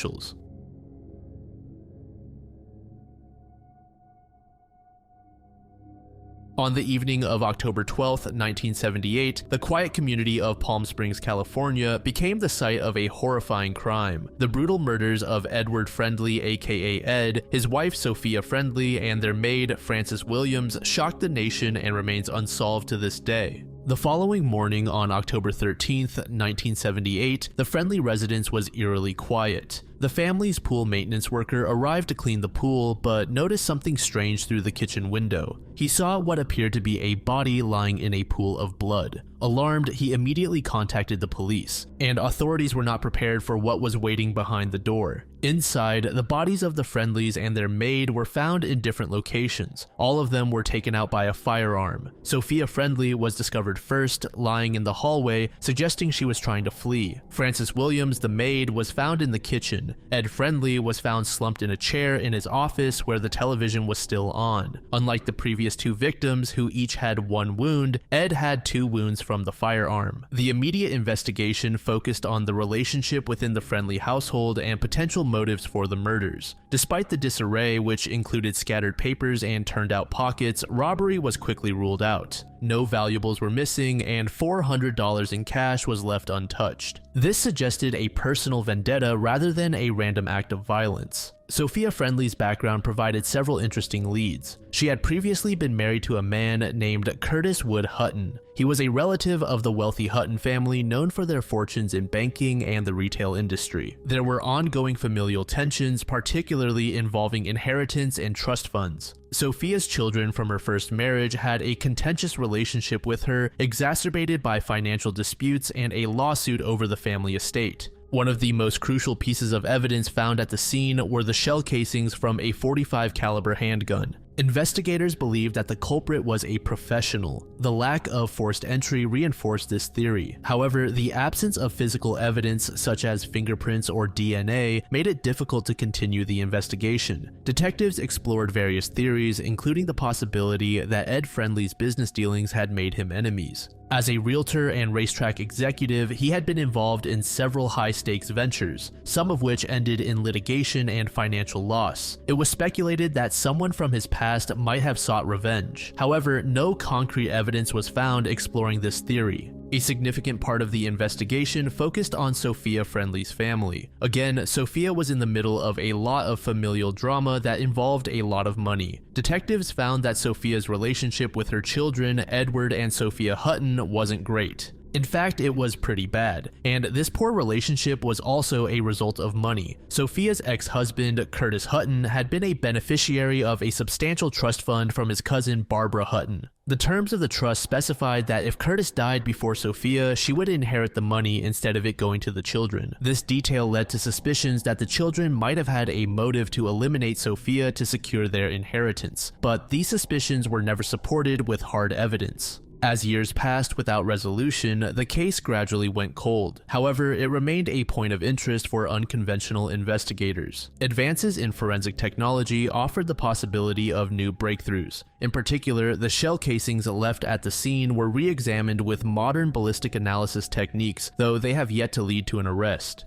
On the evening of October 12, 1978, the quiet community of Palm Springs, California became the site of a horrifying crime. The brutal murders of Edward Friendly, aka Ed, his wife Sophia Friendly, and their maid Frances Williams shocked the nation and remains unsolved to this day. The following morning on October 13, 1978, the Friendly residence was eerily quiet. The family's pool maintenance worker arrived to clean the pool, but noticed something strange through the kitchen window. He saw what appeared to be a body lying in a pool of blood. Alarmed, he immediately contacted the police, and authorities were not prepared for what was waiting behind the door. Inside, the bodies of the Friendlies and their maid were found in different locations. All of them were taken out by a firearm. Sophia Friendly was discovered first, lying in the hallway, suggesting she was trying to flee. Frances Williams, the maid, was found in the kitchen. Ed Friendly was found slumped in a chair in his office where the television was still on. Unlike the previous two victims, who each had one wound, Ed had 2 wounds from the firearm. The immediate investigation focused on the relationship within the Friendly household and potential motives for the murders. Despite the disarray, which included scattered papers and turned out pockets, robbery was quickly ruled out. No valuables were missing, and $400 in cash was left untouched. This suggested a personal vendetta rather than a random act of violence. Sophia Friendly's background provided several interesting leads. She had previously been married to a man named Curtis Wood Hutton. He was a relative of the wealthy Hutton family known for their fortunes in banking and the retail industry. There were ongoing familial tensions, particularly involving inheritance and trust funds. Sophia's children from her first marriage had a contentious relationship with her, exacerbated by financial disputes and a lawsuit over the family estate. One of the most crucial pieces of evidence found at the scene were the shell casings from a .45 caliber handgun. Investigators believed that the culprit was a professional. The lack of forced entry reinforced this theory. However, the absence of physical evidence such as fingerprints or DNA made it difficult to continue the investigation. Detectives explored various theories, including the possibility that Ed Friendly's business dealings had made him enemies. As a realtor and racetrack executive, he had been involved in several high-stakes ventures, some of which ended in litigation and financial loss. It was speculated that someone from his past might have sought revenge. However, no concrete evidence was found exploring this theory. A significant part of the investigation focused on Sophia Friendly's family. Again, Sophia was in the middle of a lot of familial drama that involved a lot of money. Detectives found that Sophia's relationship with her children, Edward and Sophia Hutton, wasn't great. In fact, it was pretty bad, and this poor relationship was also a result of money. Sophia's ex-husband, Curtis Hutton, had been a beneficiary of a substantial trust fund from his cousin Barbara Hutton. The terms of the trust specified that if Curtis died before Sophia, she would inherit the money instead of it going to the children. This detail led to suspicions that the children might have had a motive to eliminate Sophia to secure their inheritance, but these suspicions were never supported with hard evidence. As years passed without resolution, the case gradually went cold. However, it remained a point of interest for unconventional investigators. Advances in forensic technology offered the possibility of new breakthroughs. In particular, the shell casings left at the scene were re-examined with modern ballistic analysis techniques, though they have yet to lead to an arrest.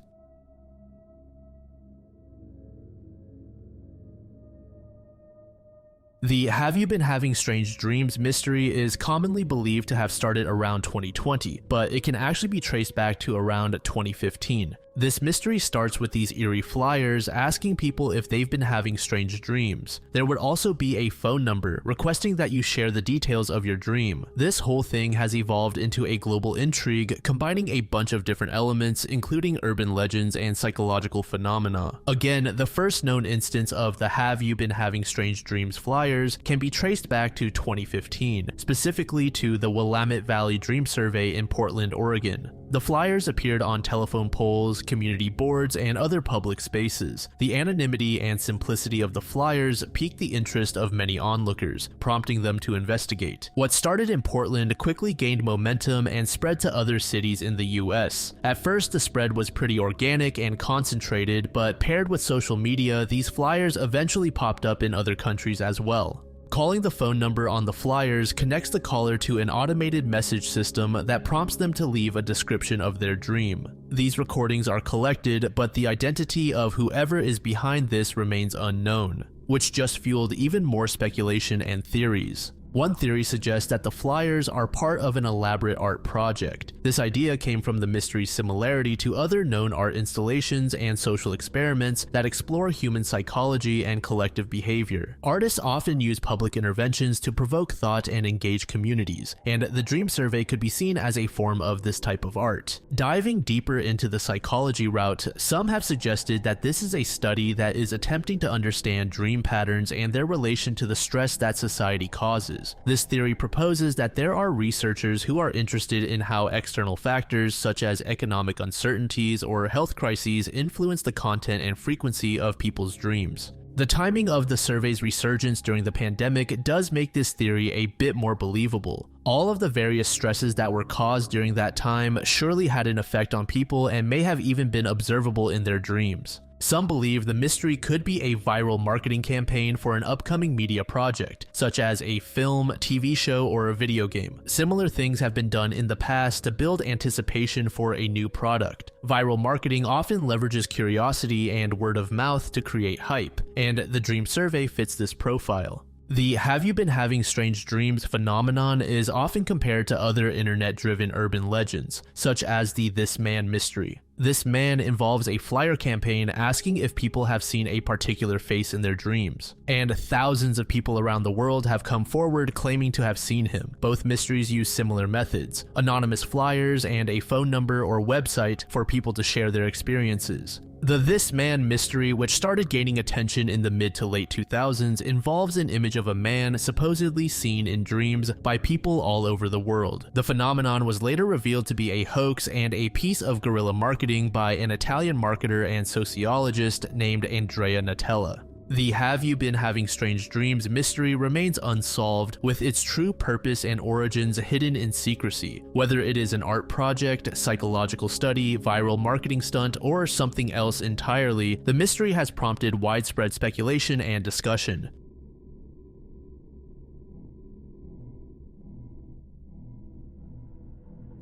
The "Have you been having strange dreams" mystery is commonly believed to have started around 2020, but it can actually be traced back to around 2015. This mystery starts with these eerie flyers asking people if they've been having strange dreams. There would also be a phone number requesting that you share the details of your dream. This whole thing has evolved into a global intrigue, combining a bunch of different elements, including urban legends and psychological phenomena. Again, the first known instance of the "Have you been having strange dreams" flyers can be traced back to 2015, specifically to the Willamette Valley Dream Survey in Portland, Oregon. The flyers appeared on telephone poles, community boards, and other public spaces. The anonymity and simplicity of the flyers piqued the interest of many onlookers, prompting them to investigate. What started in Portland quickly gained momentum and spread to other cities in the US. At first, the spread was pretty organic and concentrated, but paired with social media, these flyers eventually popped up in other countries as well. Calling the phone number on the flyers connects the caller to an automated message system that prompts them to leave a description of their dream. These recordings are collected, but the identity of whoever is behind this remains unknown, which just fueled even more speculation and theories. One theory suggests that the flyers are part of an elaborate art project. This idea came from the mystery's similarity to other known art installations and social experiments that explore human psychology and collective behavior. Artists often use public interventions to provoke thought and engage communities, and the Dream Survey could be seen as a form of this type of art. Diving deeper into the psychology route, some have suggested that this is a study that is attempting to understand dream patterns and their relation to the stress that society causes. This theory proposes that there are researchers who are interested in how external factors such as economic uncertainties or health crises influence the content and frequency of people's dreams. The timing of the survey's resurgence during the pandemic does make this theory a bit more believable. All of the various stresses that were caused during that time surely had an effect on people and may have even been observable in their dreams. Some believe the mystery could be a viral marketing campaign for an upcoming media project, such as a film, TV show, or a video game. Similar things have been done in the past to build anticipation for a new product. Viral marketing often leverages curiosity and word of mouth to create hype, and the Dream Survey fits this profile. The "have you been having strange dreams" phenomenon is often compared to other internet-driven urban legends, such as the This Man mystery. This Man involves a flyer campaign asking if people have seen a particular face in their dreams, and thousands of people around the world have come forward claiming to have seen him. Both mysteries use similar methods: anonymous flyers and a phone number or website for people to share their experiences. The This Man mystery, which started gaining attention in the mid to late 2000s, involves an image of a man supposedly seen in dreams by people all over the world. The phenomenon was later revealed to be a hoax and a piece of guerrilla marketing by an Italian marketer and sociologist named Andrea Natella. The "have you been having strange dreams" mystery remains unsolved, with its true purpose and origins hidden in secrecy. Whether it is an art project, psychological study, viral marketing stunt, or something else entirely, the mystery has prompted widespread speculation and discussion.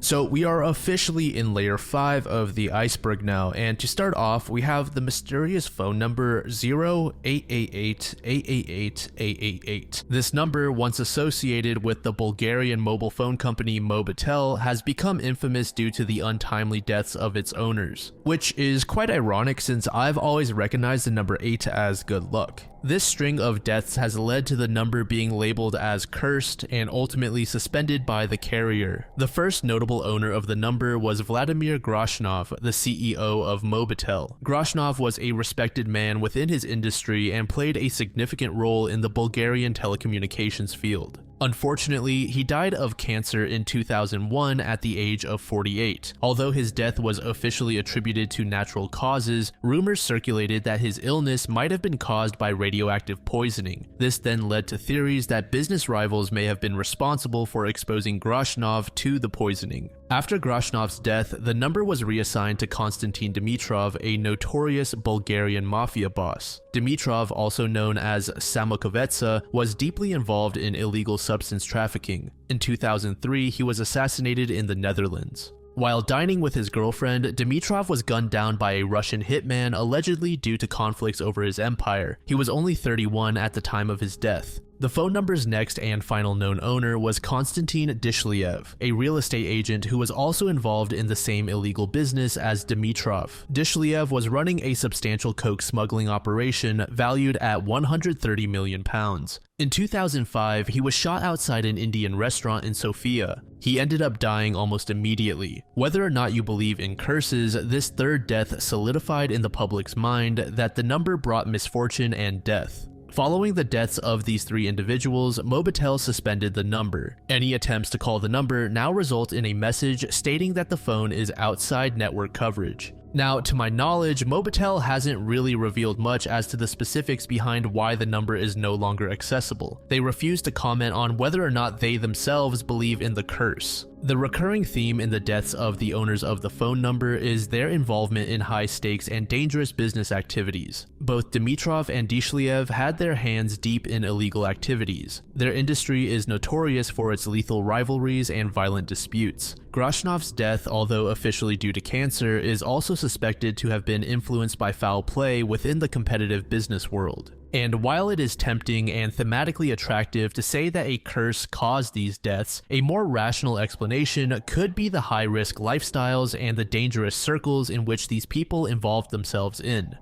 So we are officially in layer 5 of the iceberg now, and to start off, we have the mysterious phone number 088888888. This number, once associated with the Bulgarian mobile phone company Mobitel, has become infamous due to the untimely deaths of its owners, which is quite ironic since I've always recognized the number 8 as good luck. This string of deaths has led to the number being labeled as cursed and ultimately suspended by the carrier. The first notable owner of the number was Vladimir Groshnov, the CEO of Mobitel. Groshnov was a respected man within his industry and played a significant role in the Bulgarian telecommunications field. Unfortunately, he died of cancer in 2001 at the age of 48. Although his death was officially attributed to natural causes, rumors circulated that his illness might have been caused by radioactive poisoning. This then led to theories that business rivals may have been responsible for exposing Groshnov to the poisoning. After Groshnov's death, the number was reassigned to Konstantin Dimitrov, a notorious Bulgarian mafia boss. Dimitrov, also known as Samokovetsa, was deeply involved in illegal substance trafficking. In 2003, he was assassinated in the Netherlands. While dining with his girlfriend, Dimitrov was gunned down by a Russian hitman allegedly due to conflicts over his empire. He was only 31 at the time of his death. The phone number's next and final known owner was Konstantin Dishlyev, a real estate agent who was also involved in the same illegal business as Dimitrov. Dishlyev was running a substantial coke smuggling operation valued at £130 million. In 2005, he was shot outside an Indian restaurant in Sofia. He ended up dying almost immediately. Whether or not you believe in curses, this third death solidified in the public's mind that the number brought misfortune and death. Following the deaths of these three individuals, Mobitel suspended the number. Any attempts to call the number now result in a message stating that the phone is outside network coverage. Now, to my knowledge, Mobitel hasn't really revealed much as to the specifics behind why the number is no longer accessible. They refuse to comment on whether or not they themselves believe in the curse. The recurring theme in the deaths of the owners of the phone number is their involvement in high-stakes and dangerous business activities. Both Dimitrov and Dishlyev had their hands deep in illegal activities. Their industry is notorious for its lethal rivalries and violent disputes. Groshnov's death, although officially due to cancer, is also suspected to have been influenced by foul play within the competitive business world. And while it is tempting and thematically attractive to say that a curse caused these deaths, a more rational explanation could be the high-risk lifestyles and the dangerous circles in which these people involved themselves in.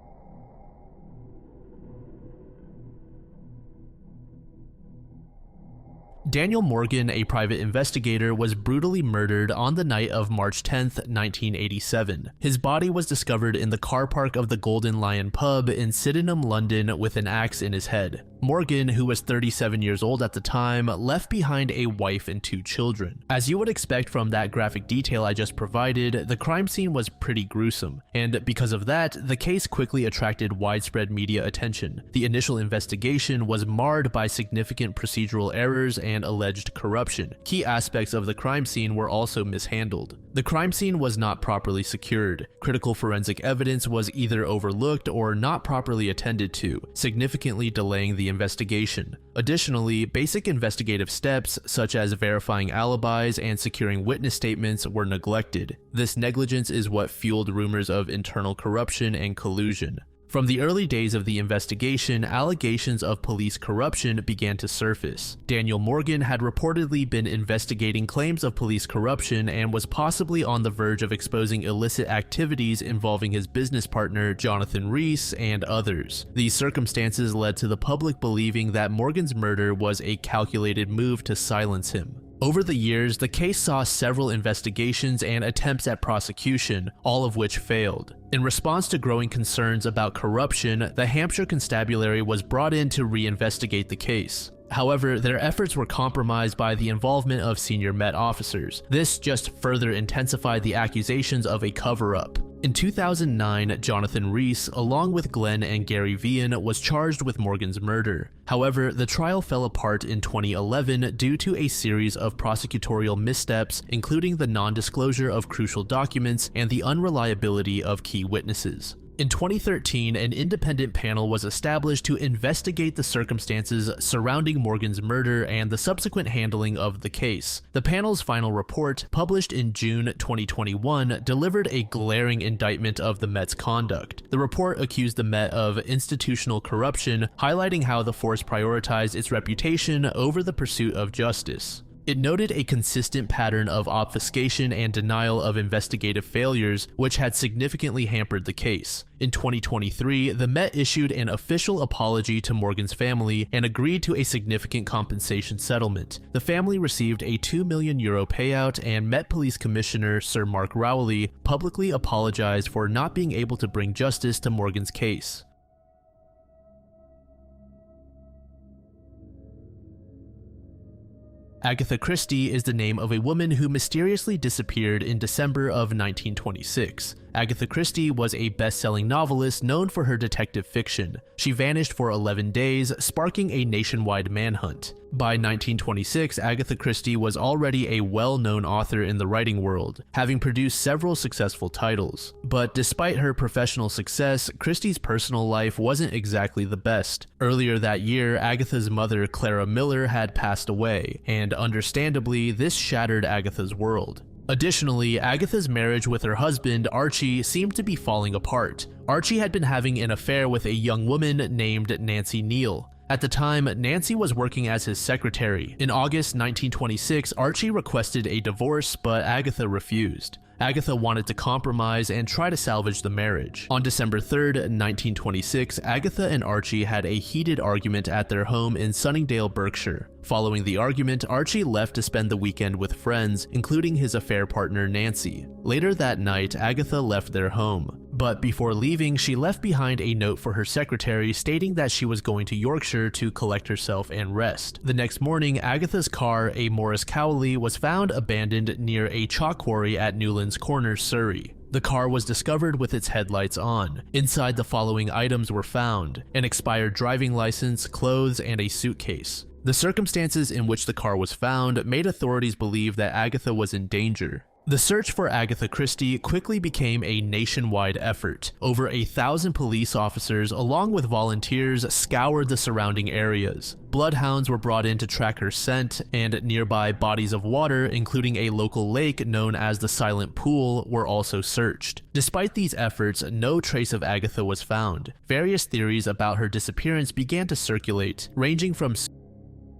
Daniel Morgan, a private investigator, was brutally murdered on the night of March 10, 1987. His body was discovered in the car park of the Golden Lion pub in Sydenham, London, with an axe in his head. Morgan, who was 37 years old at the time, left behind a wife and 2 children. As you would expect from that graphic detail I just provided, the crime scene was pretty gruesome, and because of that, the case quickly attracted widespread media attention. The initial investigation was marred by significant procedural errors and alleged corruption. Key aspects of the crime scene were also mishandled. The crime scene was not properly secured. Critical forensic evidence was either overlooked or not properly attended to, significantly delaying the investigation. Additionally, basic investigative steps such as verifying alibis and securing witness statements were neglected. This negligence is what fueled rumors of internal corruption and collusion. From the early days of the investigation, allegations of police corruption began to surface. Daniel Morgan had reportedly been investigating claims of police corruption and was possibly on the verge of exposing illicit activities involving his business partner Jonathan Rees and others. These circumstances led to the public believing that Morgan's murder was a calculated move to silence him. Over the years, the case saw several investigations and attempts at prosecution, all of which failed. In response to growing concerns about corruption, the Hampshire Constabulary was brought in to reinvestigate the case. However, their efforts were compromised by the involvement of senior Met officers. This just further intensified the accusations of a cover-up. In 2009, Jonathan Rees, along with Glenn and Gary Vian, was charged with Morgan's murder. However, the trial fell apart in 2011 due to a series of prosecutorial missteps, including the non-disclosure of crucial documents and the unreliability of key witnesses. In 2013, an independent panel was established to investigate the circumstances surrounding Morgan's murder and the subsequent handling of the case. The panel's final report, published in June 2021, delivered a glaring indictment of the Met's conduct. The report accused the Met of institutional corruption, highlighting how the force prioritized its reputation over the pursuit of justice. It noted a consistent pattern of obfuscation and denial of investigative failures, which had significantly hampered the case. In 2023, the Met issued an official apology to Morgan's family and agreed to a significant compensation settlement. The family received a €2 million payout, and Met Police Commissioner Sir Mark Rowley publicly apologized for not being able to bring justice to Morgan's case. Agatha Christie is the name of a woman who mysteriously disappeared in December of 1926. Agatha Christie was a best-selling novelist known for her detective fiction. She vanished for 11 days, sparking a nationwide manhunt. By 1926, Agatha Christie was already a well-known author in the writing world, having produced several successful titles. But despite her professional success, Christie's personal life wasn't exactly the best. Earlier that year, Agatha's mother, Clara Miller, had passed away, and understandably, this shattered Agatha's world. Additionally, Agatha's marriage with her husband, Archie, seemed to be falling apart. Archie had been having an affair with a young woman named Nancy Neal. At the time, Nancy was working as his secretary. In August 1926, Archie requested a divorce, but Agatha refused. Agatha wanted to compromise and try to salvage the marriage. On December 3rd, 1926, Agatha and Archie had a heated argument at their home in Sunningdale, Berkshire. Following the argument, Archie left to spend the weekend with friends, including his affair partner Nancy. Later that night, Agatha left their home. But before leaving, she left behind a note for her secretary stating that she was going to Yorkshire to collect herself and rest. The next morning, Agatha's car, a Morris Cowley, was found abandoned near a chalk quarry at Newlands Corners, Surrey. The car was discovered with its headlights on. Inside, the following items were found: an expired driving license, clothes, and a suitcase. The circumstances in which the car was found made authorities believe that Agatha was in danger. The search for Agatha Christie quickly became a nationwide effort. Over 1,000 police officers, along with volunteers, scoured the surrounding areas. Bloodhounds were brought in to track her scent, and nearby bodies of water, including a local lake known as the Silent Pool, were also searched. Despite these efforts, no trace of Agatha was found. Various theories about her disappearance began to circulate, ranging from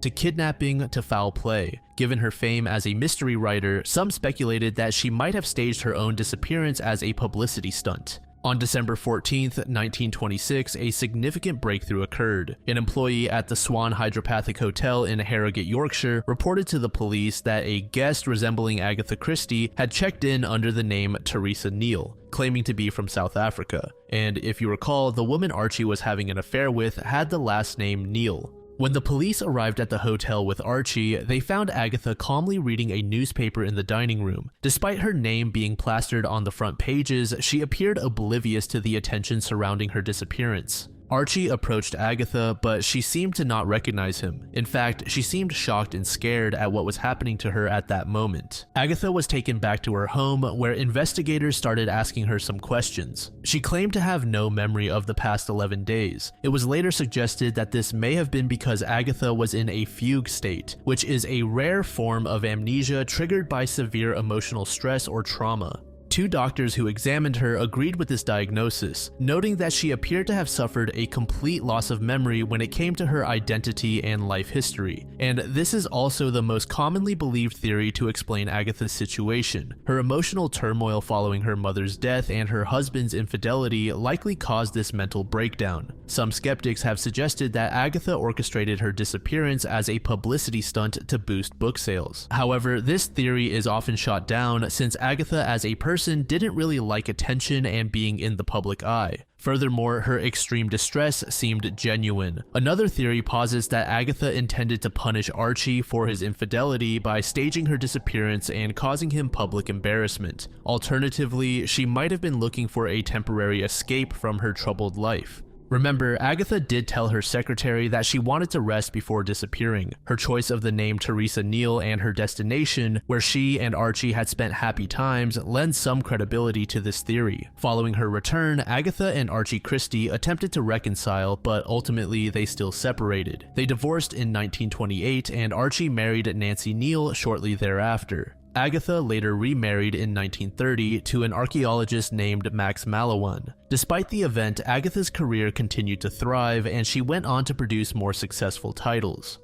to kidnapping to foul play. Given her fame as a mystery writer, some speculated that she might have staged her own disappearance as a publicity stunt. On December 14, 1926, a significant breakthrough occurred. An employee at the Swan Hydropathic Hotel in Harrogate, Yorkshire, reported to the police that a guest resembling Agatha Christie had checked in under the name Teresa Neal, claiming to be from South Africa. And if you recall, the woman Archie was having an affair with had the last name Neal. When the police arrived at the hotel with Archie, they found Agatha calmly reading a newspaper in the dining room. Despite her name being plastered on the front pages, she appeared oblivious to the attention surrounding her disappearance. Archie approached Agatha, but she seemed to not recognize him. In fact, she seemed shocked and scared at what was happening to her at that moment. Agatha was taken back to her home, where investigators started asking her some questions. She claimed to have no memory of the past 11 days. It was later suggested that this may have been because Agatha was in a fugue state, which is a rare form of amnesia triggered by severe emotional stress or trauma. Two doctors who examined her agreed with this diagnosis, noting that she appeared to have suffered a complete loss of memory when it came to her identity and life history. And this is also the most commonly believed theory to explain Agatha's situation. Her emotional turmoil following her mother's death and her husband's infidelity likely caused this mental breakdown. Some skeptics have suggested that Agatha orchestrated her disappearance as a publicity stunt to boost book sales. However, this theory is often shot down since Agatha as a person didn't really like attention and being in the public eye. Furthermore, her extreme distress seemed genuine. Another theory posits that Agatha intended to punish Archie for his infidelity by staging her disappearance and causing him public embarrassment. Alternatively, she might have been looking for a temporary escape from her troubled life. Remember, Agatha did tell her secretary that she wanted to rest before disappearing. Her choice of the name Teresa Neal and her destination, where she and Archie had spent happy times, lends some credibility to this theory. Following her return, Agatha and Archie Christie attempted to reconcile, but ultimately they still separated. They divorced in 1928, and Archie married Nancy Neal shortly thereafter. Agatha later remarried in 1930 to an archaeologist named Max Malawan. Despite the event, Agatha's career continued to thrive, and she went on to produce more successful titles.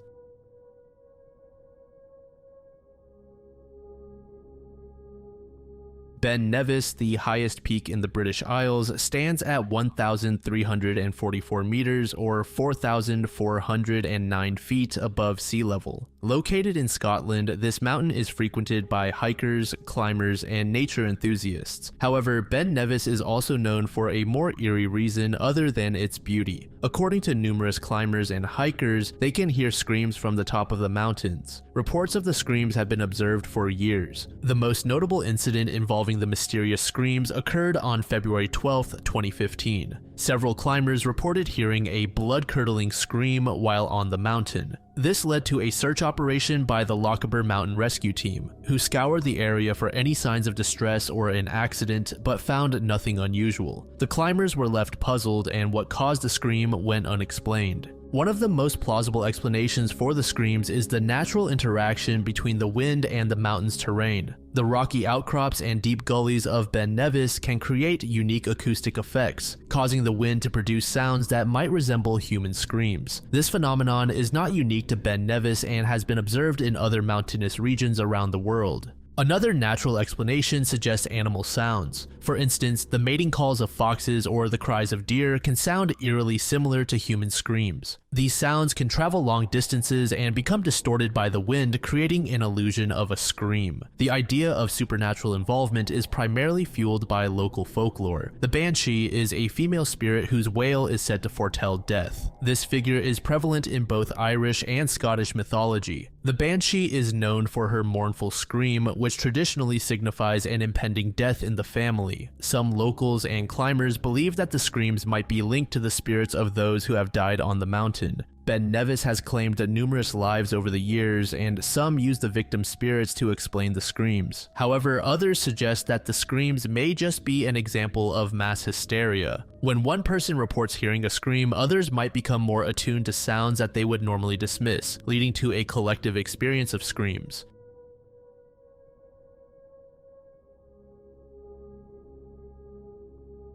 Ben Nevis, the highest peak in the British Isles, stands at 1,344 meters or 4,409 feet above sea level. Located in Scotland, this mountain is frequented by hikers, climbers, and nature enthusiasts. However, Ben Nevis is also known for a more eerie reason other than its beauty. According to numerous climbers and hikers, they can hear screams from the top of the mountains. Reports of the screams have been observed for years. The most notable incident involving the mysterious screams occurred on February 12, 2015. Several climbers reported hearing a blood-curdling scream while on the mountain. This led to a search operation by the Lochaber Mountain Rescue Team, who scoured the area for any signs of distress or an accident, but found nothing unusual. The climbers were left puzzled, and what caused the scream went unexplained. One of the most plausible explanations for the screams is the natural interaction between the wind and the mountain's terrain. The rocky outcrops and deep gullies of Ben Nevis can create unique acoustic effects, causing the wind to produce sounds that might resemble human screams. This phenomenon is not unique to Ben Nevis and has been observed in other mountainous regions around the world. Another natural explanation suggests animal sounds. For instance, the mating calls of foxes or the cries of deer can sound eerily similar to human screams. These sounds can travel long distances and become distorted by the wind, creating an illusion of a scream. The idea of supernatural involvement is primarily fueled by local folklore. The banshee is a female spirit whose wail is said to foretell death. This figure is prevalent in both Irish and Scottish mythology. The banshee is known for her mournful scream, which traditionally signifies an impending death in the family. Some locals and climbers believe that the screams might be linked to the spirits of those who have died on the mountain. Ben Nevis has claimed numerous lives over the years, and some use the victims' spirits to explain the screams. However, others suggest that the screams may just be an example of mass hysteria. When one person reports hearing a scream, others might become more attuned to sounds that they would normally dismiss, leading to a collective experience of screams.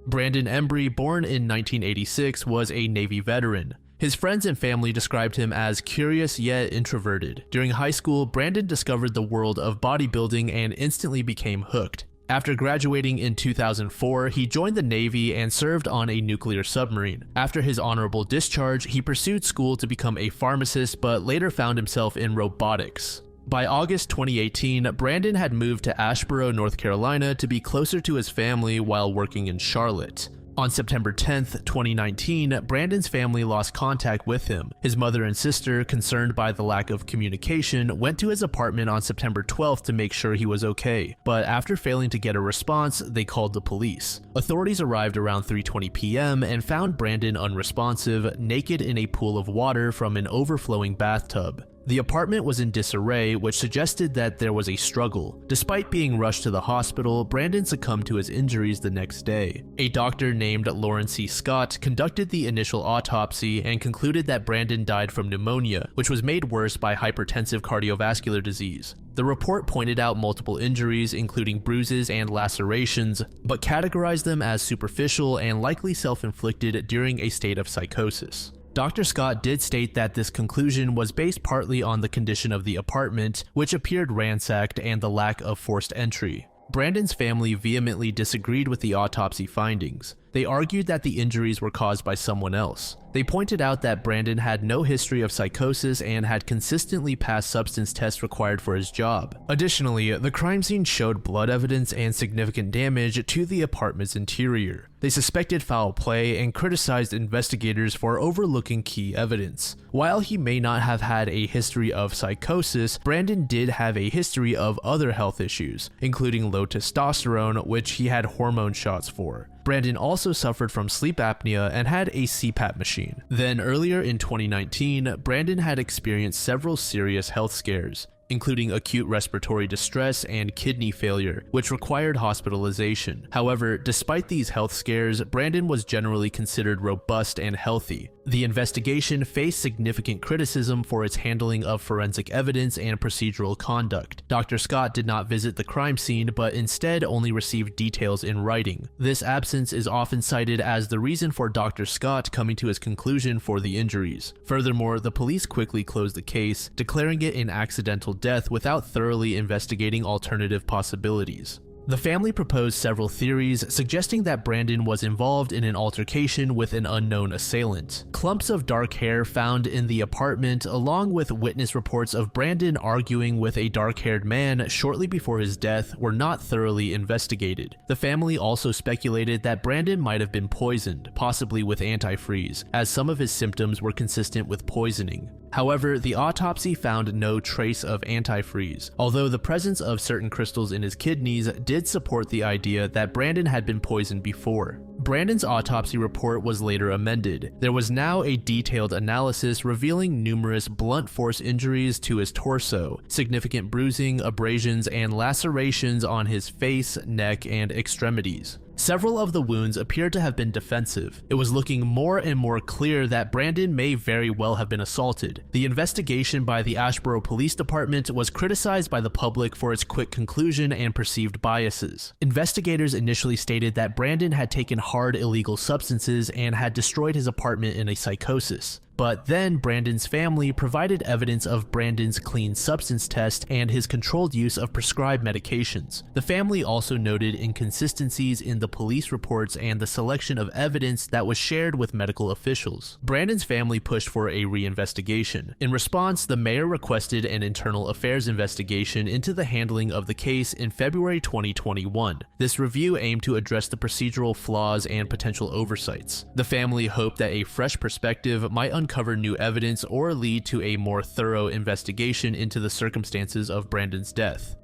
Brandon Embry, born in 1986, was a Navy veteran. His friends and family described him as curious yet introverted. During high school, Brandon discovered the world of bodybuilding and instantly became hooked. After graduating in 2004, he joined the Navy and served on a nuclear submarine. After his honorable discharge, he pursued school to become a pharmacist, but later found himself in robotics. By August 2018, Brandon had moved to Asheboro, North Carolina to be closer to his family while working in Charlotte. On September 10th, 2019, Brandon's family lost contact with him. His mother and sister, concerned by the lack of communication, went to his apartment on September 12th to make sure he was okay, but after failing to get a response, they called the police. Authorities arrived around 3:20 p.m. and found Brandon unresponsive, naked in a pool of water from an overflowing bathtub. The apartment was in disarray, which suggested that there was a struggle. Despite being rushed to the hospital, Brandon succumbed to his injuries the next day. A doctor named Lauren C. Scott conducted the initial autopsy and concluded that Brandon died from pneumonia, which was made worse by hypertensive cardiovascular disease. The report pointed out multiple injuries, including bruises and lacerations, but categorized them as superficial and likely self-inflicted during a state of psychosis. Dr. Scott did state that this conclusion was based partly on the condition of the apartment, which appeared ransacked, and the lack of forced entry. Brandon's family vehemently disagreed with the autopsy findings. They argued that the injuries were caused by someone else. They pointed out that Brandon had no history of psychosis and had consistently passed substance tests required for his job. Additionally, the crime scene showed blood evidence and significant damage to the apartment's interior. They suspected foul play and criticized investigators for overlooking key evidence. While he may not have had a history of psychosis, Brandon did have a history of other health issues, including low testosterone, which he had hormone shots for. Brandon also suffered from sleep apnea and had a CPAP machine. Then earlier in 2019, Brandon had experienced several serious health scares, including acute respiratory distress and kidney failure, which required hospitalization. However, despite these health scares, Brandon was generally considered robust and healthy. The investigation faced significant criticism for its handling of forensic evidence and procedural conduct. Dr. Scott did not visit the crime scene, but instead only received details in writing. This absence is often cited as the reason for Dr. Scott coming to his conclusion for the injuries. Furthermore, the police quickly closed the case, declaring it an accidental death without thoroughly investigating alternative possibilities. The family proposed several theories suggesting that Brandon was involved in an altercation with an unknown assailant. Clumps of dark hair found in the apartment, along with witness reports of Brandon arguing with a dark-haired man shortly before his death, were not thoroughly investigated. The family also speculated that Brandon might have been poisoned, possibly with antifreeze, as some of his symptoms were consistent with poisoning. However, the autopsy found no trace of antifreeze, although the presence of certain crystals in his kidneys did support the idea that Brandon had been poisoned before. Brandon's autopsy report was later amended. There was now a detailed analysis revealing numerous blunt force injuries to his torso, significant bruising, abrasions, and lacerations on his face, neck, and extremities. Several of the wounds appeared to have been defensive. It was looking more and more clear that Brandon may very well have been assaulted. The investigation by the Asheboro Police Department was criticized by the public for its quick conclusion and perceived biases. Investigators initially stated that Brandon had taken hard illegal substances and had destroyed his apartment in a psychosis. But then Brandon's family provided evidence of Brandon's clean substance test and his controlled use of prescribed medications. The family also noted inconsistencies in the police reports and the selection of evidence that was shared with medical officials. Brandon's family pushed for a reinvestigation. In response, the mayor requested an internal affairs investigation into the handling of the case in February 2021. This review aimed to address the procedural flaws and potential oversights. The family hoped that a fresh perspective might uncover new evidence or lead to a more thorough investigation into the circumstances of Brandon's death.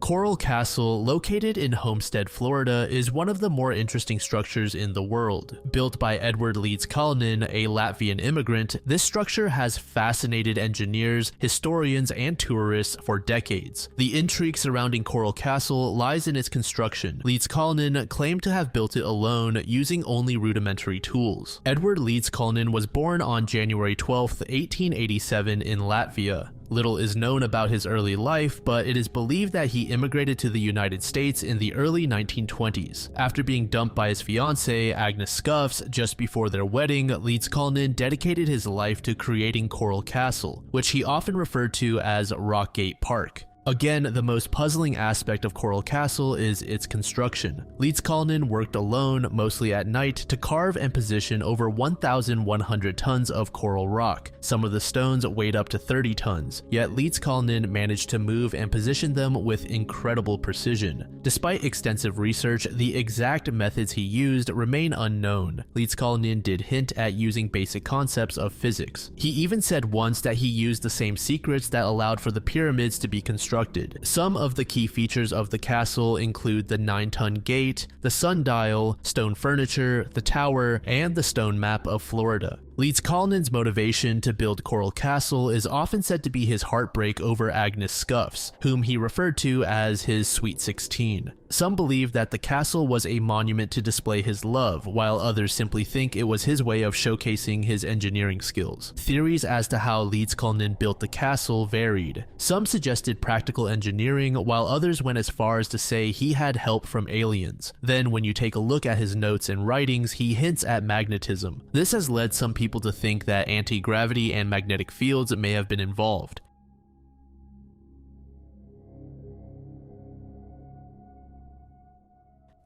Coral Castle, located in Homestead, Florida, is one of the more interesting structures in the world. Built by Edward Leeds Kalnin, a Latvian immigrant, this structure has fascinated engineers, historians, and tourists for decades. The intrigue surrounding Coral Castle lies in its construction. Leeds Kalnin claimed to have built it alone using only rudimentary tools. Edward Leeds Kalnin was born on January 12, 1887 in Latvia. Little is known about his early life, but it is believed that he immigrated to the United States in the early 1920s. After being dumped by his fiancée, Agnes Scuffs, just before their wedding, Leeds Kalnin dedicated his life to creating Coral Castle, which he often referred to as Rockgate Park. Again, the most puzzling aspect of Coral Castle is its construction. Leeds Kalnin worked alone, mostly at night, to carve and position over 1,100 tons of coral rock. Some of the stones weighed up to 30 tons, yet Leeds Kalnin managed to move and position them with incredible precision. Despite extensive research, the exact methods he used remain unknown. Leeds Kalnin did hint at using basic concepts of physics. He even said once that he used the same secrets that allowed for the pyramids to be constructed. Some of the key features of the castle include the 9-ton gate, the sundial, stone furniture, the tower, and the stone map of Florida. Leeds Kalnin's motivation to build Coral Castle is often said to be his heartbreak over Agnes Scuffs, whom he referred to as his Sweet 16. Some believe that the castle was a monument to display his love, while others simply think it was his way of showcasing his engineering skills. Theories as to how Leeds Kalnin built the castle varied. Some suggested practical engineering, while others went as far as to say he had help from aliens. Then when you take a look at his notes and writings, he hints at magnetism. This has led some people to think that anti-gravity and magnetic fields may have been involved.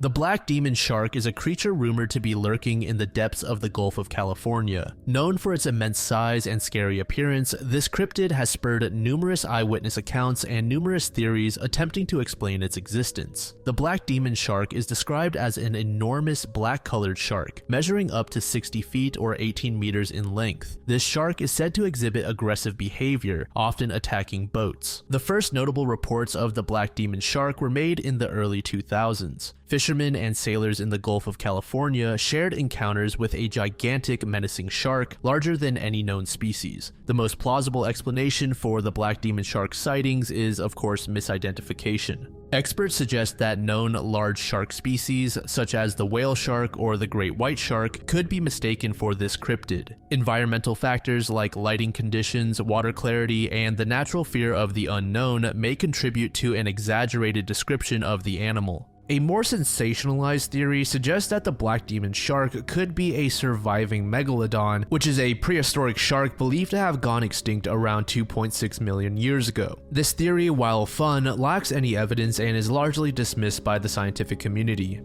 The black demon shark is a creature rumored to be lurking in the depths of the Gulf of California. Known for its immense size and scary appearance, this cryptid has spurred numerous eyewitness accounts and numerous theories attempting to explain its existence. The black demon shark is described as an enormous black-colored shark, measuring up to 60 feet or 18 meters in length. This shark is said to exhibit aggressive behavior, often attacking boats. The first notable reports of the black demon shark were made in the early 2000s. Fishermen and sailors in the Gulf of California shared encounters with a gigantic menacing shark larger than any known species. The most plausible explanation for the black demon shark sightings is, of course, misidentification. Experts suggest that known large shark species, such as the whale shark or the great white shark, could be mistaken for this cryptid. Environmental factors like lighting conditions, water clarity, and the natural fear of the unknown may contribute to an exaggerated description of the animal. A more sensationalized theory suggests that the black demon shark could be a surviving megalodon, which is a prehistoric shark believed to have gone extinct around 2.6 million years ago. This theory, while fun, lacks any evidence and is largely dismissed by the scientific community.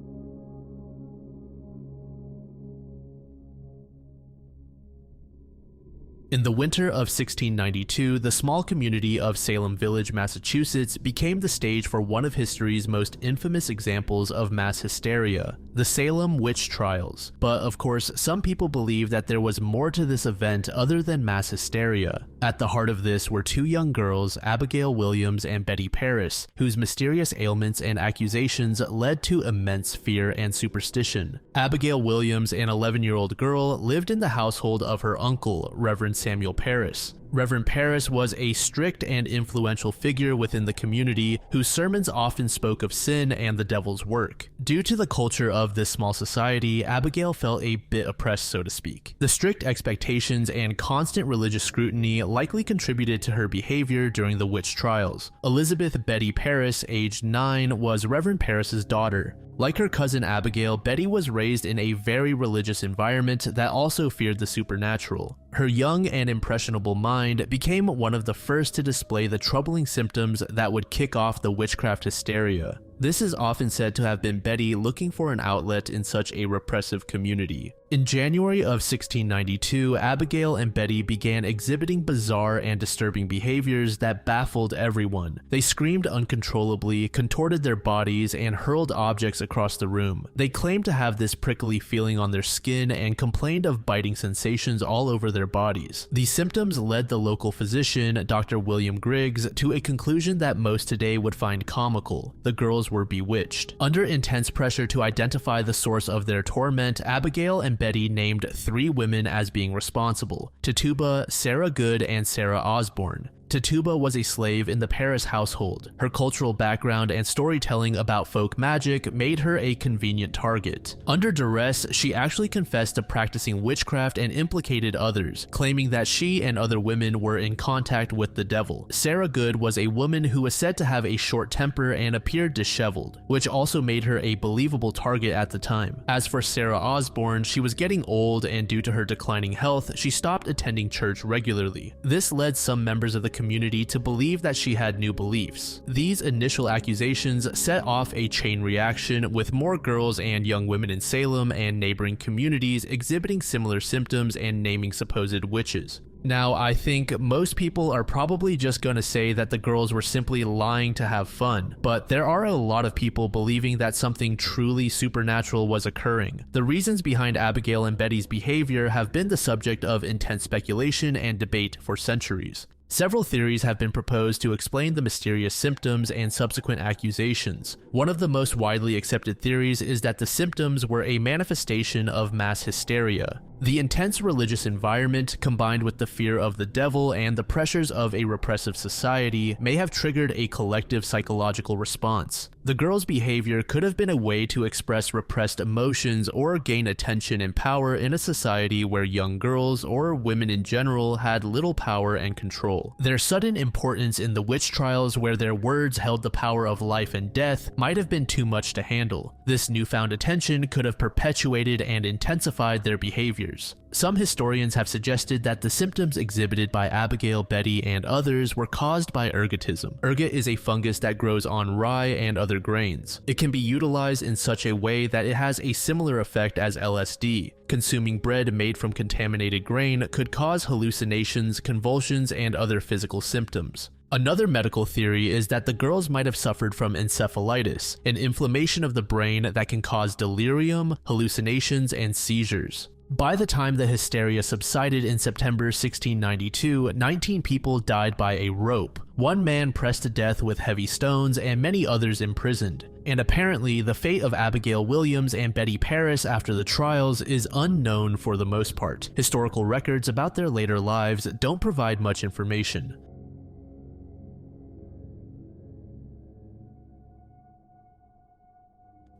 In the winter of 1692, the small community of Salem Village, Massachusetts became the stage for one of history's most infamous examples of mass hysteria, the Salem witch trials. But of course, some people believe that there was more to this event other than mass hysteria. At the heart of this were two young girls, Abigail Williams and Betty Paris, whose mysterious ailments and accusations led to immense fear and superstition. Abigail Williams, an 11-year-old girl, lived in the household of her uncle, Reverend Samuel Paris. Reverend Paris was a strict and influential figure within the community whose sermons often spoke of sin and the devil's work. Due to the culture of this small society, Abigail felt a bit oppressed, so to speak. The strict expectations and constant religious scrutiny likely contributed to her behavior during the witch trials. Elizabeth Betty Paris, aged 9, was Reverend Paris's daughter. Like her cousin Abigail, Betty was raised in a very religious environment that also feared the supernatural. Her young and impressionable mind became one of the first to display the troubling symptoms that would kick off the witchcraft hysteria. This is often said to have been Betty looking for an outlet in such a repressive community. In January of 1692, Abigail and Betty began exhibiting bizarre and disturbing behaviors that baffled everyone. They screamed uncontrollably, contorted their bodies, and hurled objects across the room. They claimed to have this prickly feeling on their skin and complained of biting sensations all over their bodies. These symptoms led the local physician, Dr. William Griggs, to a conclusion that most today would find comical. The girls were bewitched. Under intense pressure to identify the source of their torment, Abigail and Betty named 3 women as being responsible: Tituba, Sarah Good, and Sarah Osborne. Tituba was a slave in the Paris household. Her cultural background and storytelling about folk magic made her a convenient target. Under duress, she actually confessed to practicing witchcraft and implicated others, claiming that she and other women were in contact with the devil. Sarah Good was a woman who was said to have a short temper and appeared disheveled, which also made her a believable target at the time. As for Sarah Osborne, she was getting old, and due to her declining health, she stopped attending church regularly. This led some members of the community to believe that she had new beliefs. These initial accusations set off a chain reaction, with more girls and young women in Salem and neighboring communities exhibiting similar symptoms and naming supposed witches. Now, I think most people are probably just gonna say that the girls were simply lying to have fun, but there are a lot of people believing that something truly supernatural was occurring. The reasons behind Abigail and Betty's behavior have been the subject of intense speculation and debate for centuries. Several theories have been proposed to explain the mysterious symptoms and subsequent accusations. One of the most widely accepted theories is that the symptoms were a manifestation of mass hysteria. The intense religious environment, combined with the fear of the devil and the pressures of a repressive society, may have triggered a collective psychological response. The girls' behavior could have been a way to express repressed emotions or gain attention and power in a society where young girls, or women in general, had little power and control. Their sudden importance in the witch trials, where their words held the power of life and death, might have been too much to handle. This newfound attention could have perpetuated and intensified their behaviors. Some historians have suggested that the symptoms exhibited by Abigail, Betty, and others were caused by ergotism. Ergot is a fungus that grows on rye and other grains. It can be utilized in such a way that it has a similar effect as LSD. Consuming bread made from contaminated grain could cause hallucinations, convulsions, and other physical symptoms. Another medical theory is that the girls might have suffered from encephalitis, an inflammation of the brain that can cause delirium, hallucinations, and seizures. By the time the hysteria subsided in September 1692, 19 people died by a rope. One man pressed to death with heavy stones, and many others imprisoned. And apparently, the fate of Abigail Williams and Betty Paris after the trials is unknown for the most part. Historical records about their later lives don't provide much information.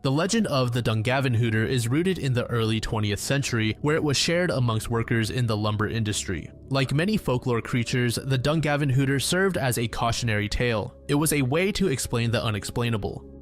The legend of the Dungavenhooter is rooted in the early 20th century, where it was shared amongst workers in the lumber industry. Like many folklore creatures, the Dungavenhooter served as a cautionary tale. It was a way to explain the unexplainable.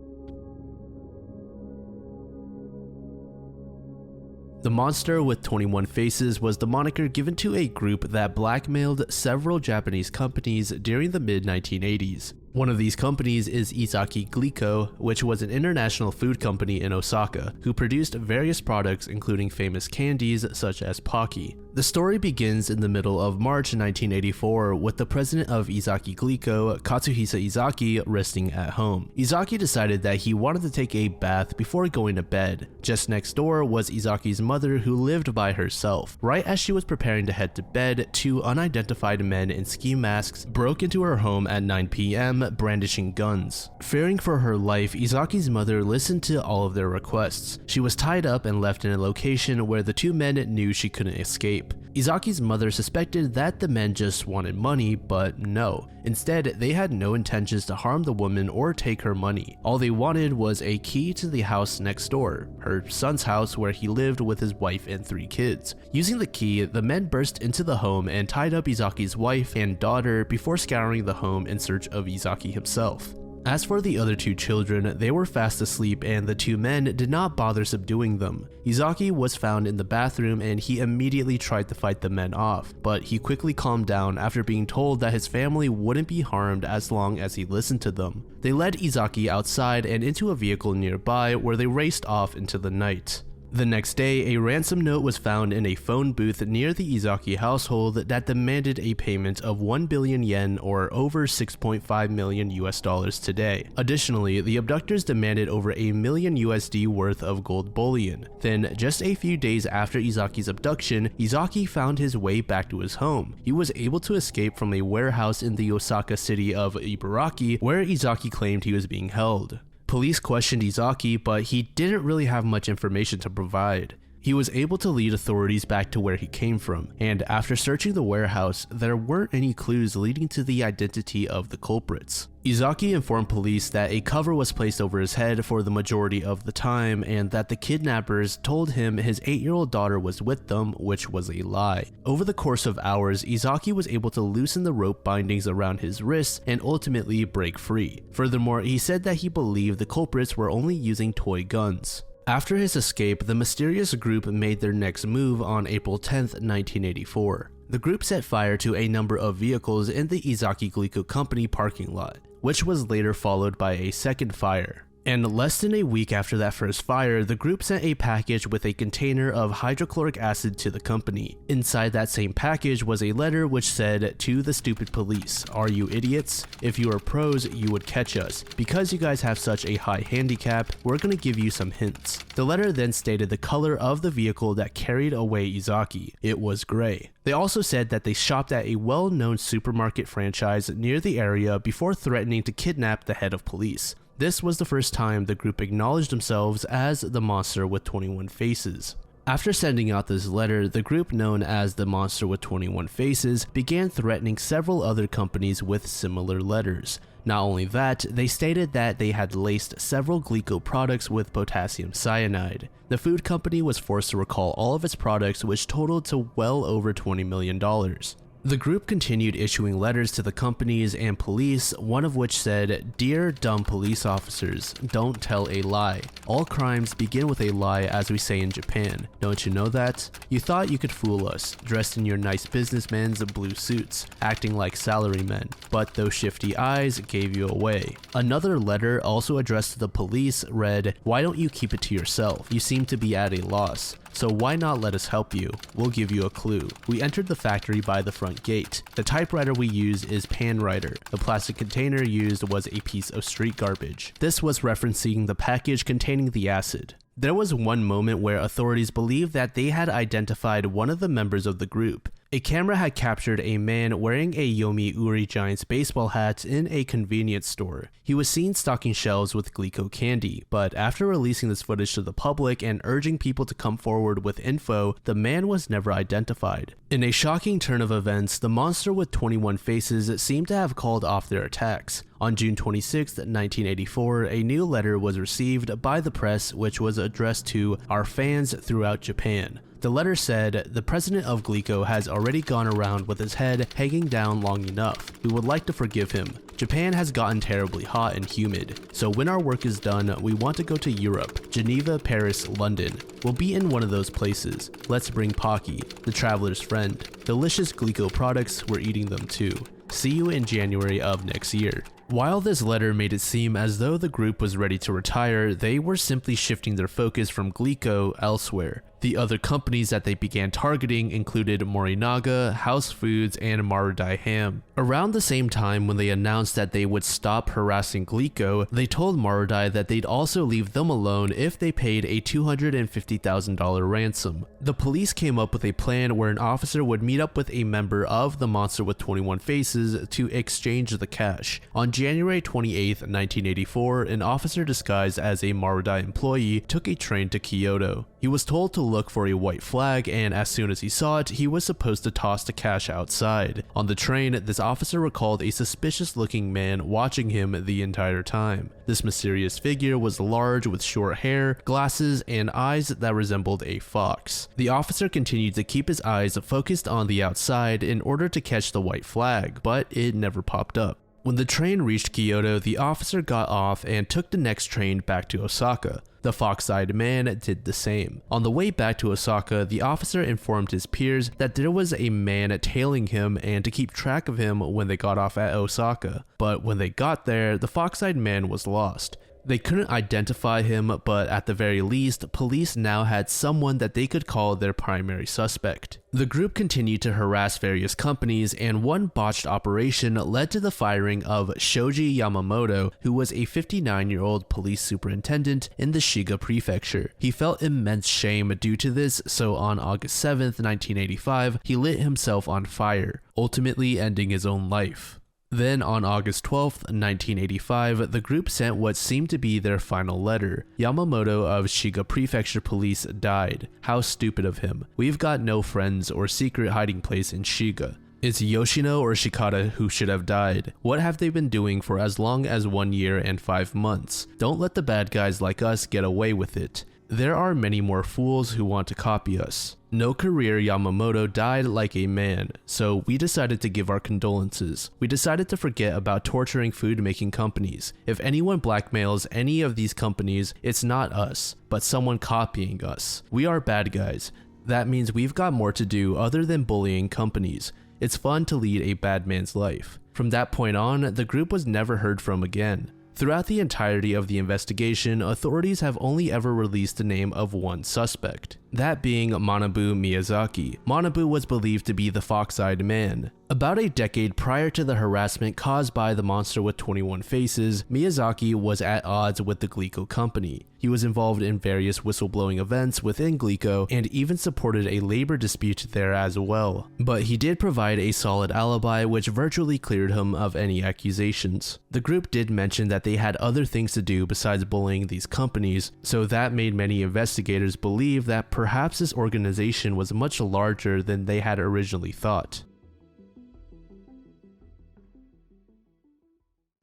The monster with 21 faces was the moniker given to a group that blackmailed several Japanese companies during the mid-1980s. One of these companies is Izaki Glico, which was an international food company in Osaka, who produced various products including famous candies such as Pocky. The story begins in the middle of March 1984 with the president of Izaki Glico, Katsuhisa Izaki, resting at home. Izaki decided that he wanted to take a bath before going to bed. Just next door was Izaki's mother, who lived by herself. Right as she was preparing to head to bed, 2 unidentified men in ski masks broke into her home at 9 p.m. brandishing guns. Fearing for her life, Izaki's mother listened to all of their requests. She was tied up and left in a location where the 2 men knew she couldn't escape. Izaki's mother suspected that the men just wanted money, but no. Instead, they had no intentions to harm the woman or take her money. All they wanted was a key to the house next door, her son's house, where he lived with his wife and 3 kids. Using the key, the men burst into the home and tied up Izaki's wife and daughter before scouring the home in search of Izaki himself. As for the other 2 children, they were fast asleep and the 2 men did not bother subduing them. Izaki was found in the bathroom and he immediately tried to fight the men off, but he quickly calmed down after being told that his family wouldn't be harmed as long as he listened to them. They led Izaki outside and into a vehicle nearby, where they raced off into the night. The next day, a ransom note was found in a phone booth near the Izaki household that demanded a payment of 1 billion yen or over 6.5 million US dollars today. Additionally, the abductors demanded over $1 million USD worth of gold bullion. Then, just a few days after Izaki's abduction, Izaki found his way back to his home. He was able to escape from a warehouse in the Osaka city of Ibaraki, where Izaki claimed he was being held. Police questioned Izaki, but he didn't really have much information to provide. He was able to lead authorities back to where he came from, and after searching the warehouse, there weren't any clues leading to the identity of the culprits. Izaki informed police that a cover was placed over his head for the majority of the time and that the kidnappers told him his 8-year-old daughter was with them, which was a lie. Over the course of hours, Izaki was able to loosen the rope bindings around his wrists and ultimately break free. Furthermore, he said that he believed the culprits were only using toy guns. After his escape, the mysterious group made their next move on April 10th, 1984. The group set fire to a number of vehicles in the Izaki Glico Company parking lot, which was later followed by a second fire. And less than a week after that first fire, the group sent a package with a container of hydrochloric acid to the company. Inside that same package was a letter which said, "To the stupid police, are you idiots? If you are pros, you would catch us. Because you guys have such a high handicap, we're gonna give you some hints." The letter then stated the color of the vehicle that carried away Izaki. It was gray. They also said that they shopped at a well-known supermarket franchise near the area before threatening to kidnap the head of police. This was the first time the group acknowledged themselves as the Monster with 21 Faces. After sending out this letter, the group known as the Monster with 21 Faces began threatening several other companies with similar letters. Not only that, they stated that they had laced several Glico products with potassium cyanide. The food company was forced to recall all of its products, which totaled to well over $20 million. The group continued issuing letters to the companies and police, one of which said, "Dear dumb police officers, don't tell a lie. All crimes begin with a lie, as we say in Japan. Don't you know that? You thought you could fool us, dressed in your nice businessmen's blue suits, acting like salarymen, but those shifty eyes gave you away." Another letter, also addressed to the police, read, "Why don't you keep it to yourself? You seem to be at a loss. So why not let us help you? We'll give you a clue. We entered the factory by the front gate. The typewriter we use is Panwriter. The plastic container used was a piece of street garbage." This was referencing the package containing the acid. There was one moment where authorities believed that they had identified one of the members of the group. A camera had captured a man wearing a Yomiuri Giants baseball hat in a convenience store. He was seen stocking shelves with Glico candy, but after releasing this footage to the public and urging people to come forward with info, the man was never identified. In a shocking turn of events, the Monster with 21 Faces seemed to have called off their attacks. On June 26, 1984, a new letter was received by the press which was addressed to "our fans throughout Japan." The letter said, "The president of Glico has already gone around with his head hanging down long enough. We would like to forgive him. Japan has gotten terribly hot and humid, so when our work is done, we want to go to Europe, Geneva, Paris, London. We'll be in one of those places. Let's bring Pocky, the traveler's friend. Delicious Glico products, we're eating them too. See you in January of next year." While this letter made it seem as though the group was ready to retire, they were simply shifting their focus from Glico elsewhere. The other companies that they began targeting included Morinaga, House Foods, and Marudai Ham. Around the same time when they announced that they would stop harassing Glico, they told Marudai that they'd also leave them alone if they paid a $250,000 ransom. The police came up with a plan where an officer would meet up with a member of the Monster with 21 Faces to exchange the cash. On January 28, 1984, an officer disguised as a Marudai employee took a train to Kyoto. He was told to look for a white flag, and as soon as he saw it, he was supposed to toss the cash outside. On the train, this officer recalled a suspicious-looking man watching him the entire time. This mysterious figure was large with short hair, glasses, and eyes that resembled a fox. The officer continued to keep his eyes focused on the outside in order to catch the white flag, but it never popped up. When the train reached Kyoto, the officer got off and took the next train back to Osaka. The fox-eyed man did the same. On the way back to Osaka, the officer informed his peers that there was a man tailing him and to keep track of him when they got off at Osaka. But when they got there, the fox-eyed man was lost. They couldn't identify him, but at the very least, police now had someone that they could call their primary suspect. The group continued to harass various companies, and one botched operation led to the firing of Shoji Yamamoto, who was a 59-year-old police superintendent in the Shiga prefecture. He felt immense shame due to this, so on August 7th, 1985, he lit himself on fire, ultimately ending his own life. Then on August 12th, 1985, the group sent what seemed to be their final letter. Yamamoto of Shiga Prefecture Police died. How stupid of him. We've got no friends or secret hiding place in Shiga. It's Yoshino or Shikata who should have died. What have they been doing for as long as 1 year and 5 months? Don't let the bad guys like us get away with it. There are many more fools who want to copy us. No career Yamamoto died like a man, so we decided to give our condolences. We decided to forget about torturing food-making companies. If anyone blackmails any of these companies, it's not us, but someone copying us. We are bad guys. That means we've got more to do other than bullying companies. It's fun to lead a bad man's life. From that point on, the group was never heard from again. Throughout the entirety of the investigation, authorities have only ever released the name of one suspect, that being Manabu Miyazaki. Manabu was believed to be the fox-eyed man. About a decade prior to the harassment caused by the monster with 21 faces, Miyazaki was at odds with the Glico company. He was involved in various whistleblowing events within Glico and even supported a labor dispute there as well. But he did provide a solid alibi which virtually cleared him of any accusations. The group did mention that they had other things to do besides bullying these companies, so that made many investigators believe that perhaps this organization was much larger than they had originally thought.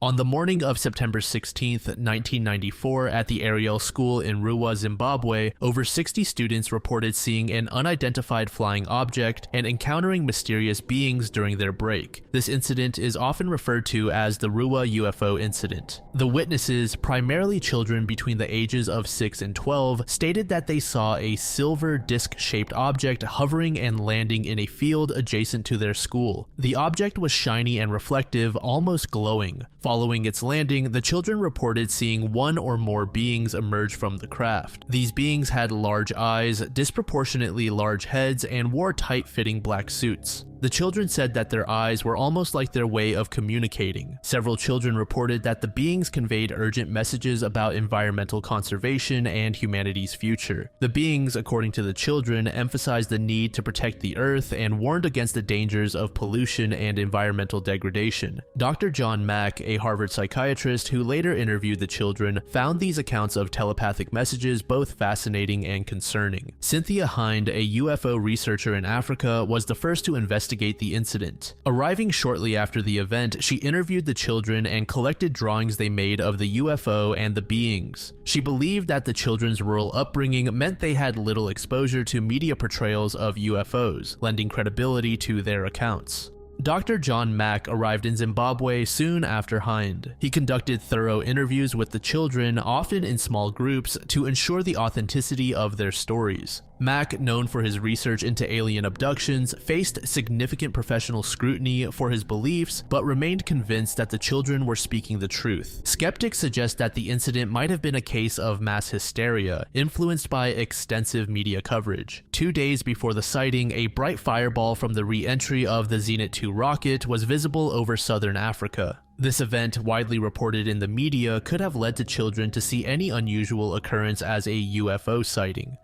On the morning of September 16th, 1994, at the Ariel School in Ruwa, Zimbabwe, over 60 students reported seeing an unidentified flying object and encountering mysterious beings during their break. This incident is often referred to as the Ruwa UFO incident. The witnesses, primarily children between the ages of 6 and 12, stated that they saw a silver disc-shaped object hovering and landing in a field adjacent to their school. The object was shiny and reflective, almost glowing. Following its landing, the children reported seeing one or more beings emerge from the craft. These beings had large eyes, disproportionately large heads, and wore tight-fitting black suits. The children said that their eyes were almost like their way of communicating. Several children reported that the beings conveyed urgent messages about environmental conservation and humanity's future. The beings, according to the children, emphasized the need to protect the earth and warned against the dangers of pollution and environmental degradation. Dr. John Mack, a Harvard psychiatrist who later interviewed the children, found these accounts of telepathic messages both fascinating and concerning. Cynthia Hind, a UFO researcher in Africa, was the first to investigate the incident. Arriving shortly after the event, she interviewed the children and collected drawings they made of the UFO and the beings. She believed that the children's rural upbringing meant they had little exposure to media portrayals of UFOs, lending credibility to their accounts. Dr. John Mack arrived in Zimbabwe soon after Hind. He conducted thorough interviews with the children, often in small groups, to ensure the authenticity of their stories. Mack, known for his research into alien abductions, faced significant professional scrutiny for his beliefs, but remained convinced that the children were speaking the truth. Skeptics suggest that the incident might have been a case of mass hysteria, influenced by extensive media coverage. 2 days before the sighting, a bright fireball from the re-entry of the Zenit 2 rocket was visible over southern Africa. This event, widely reported in the media, could have led to children to see any unusual occurrence as a UFO sighting.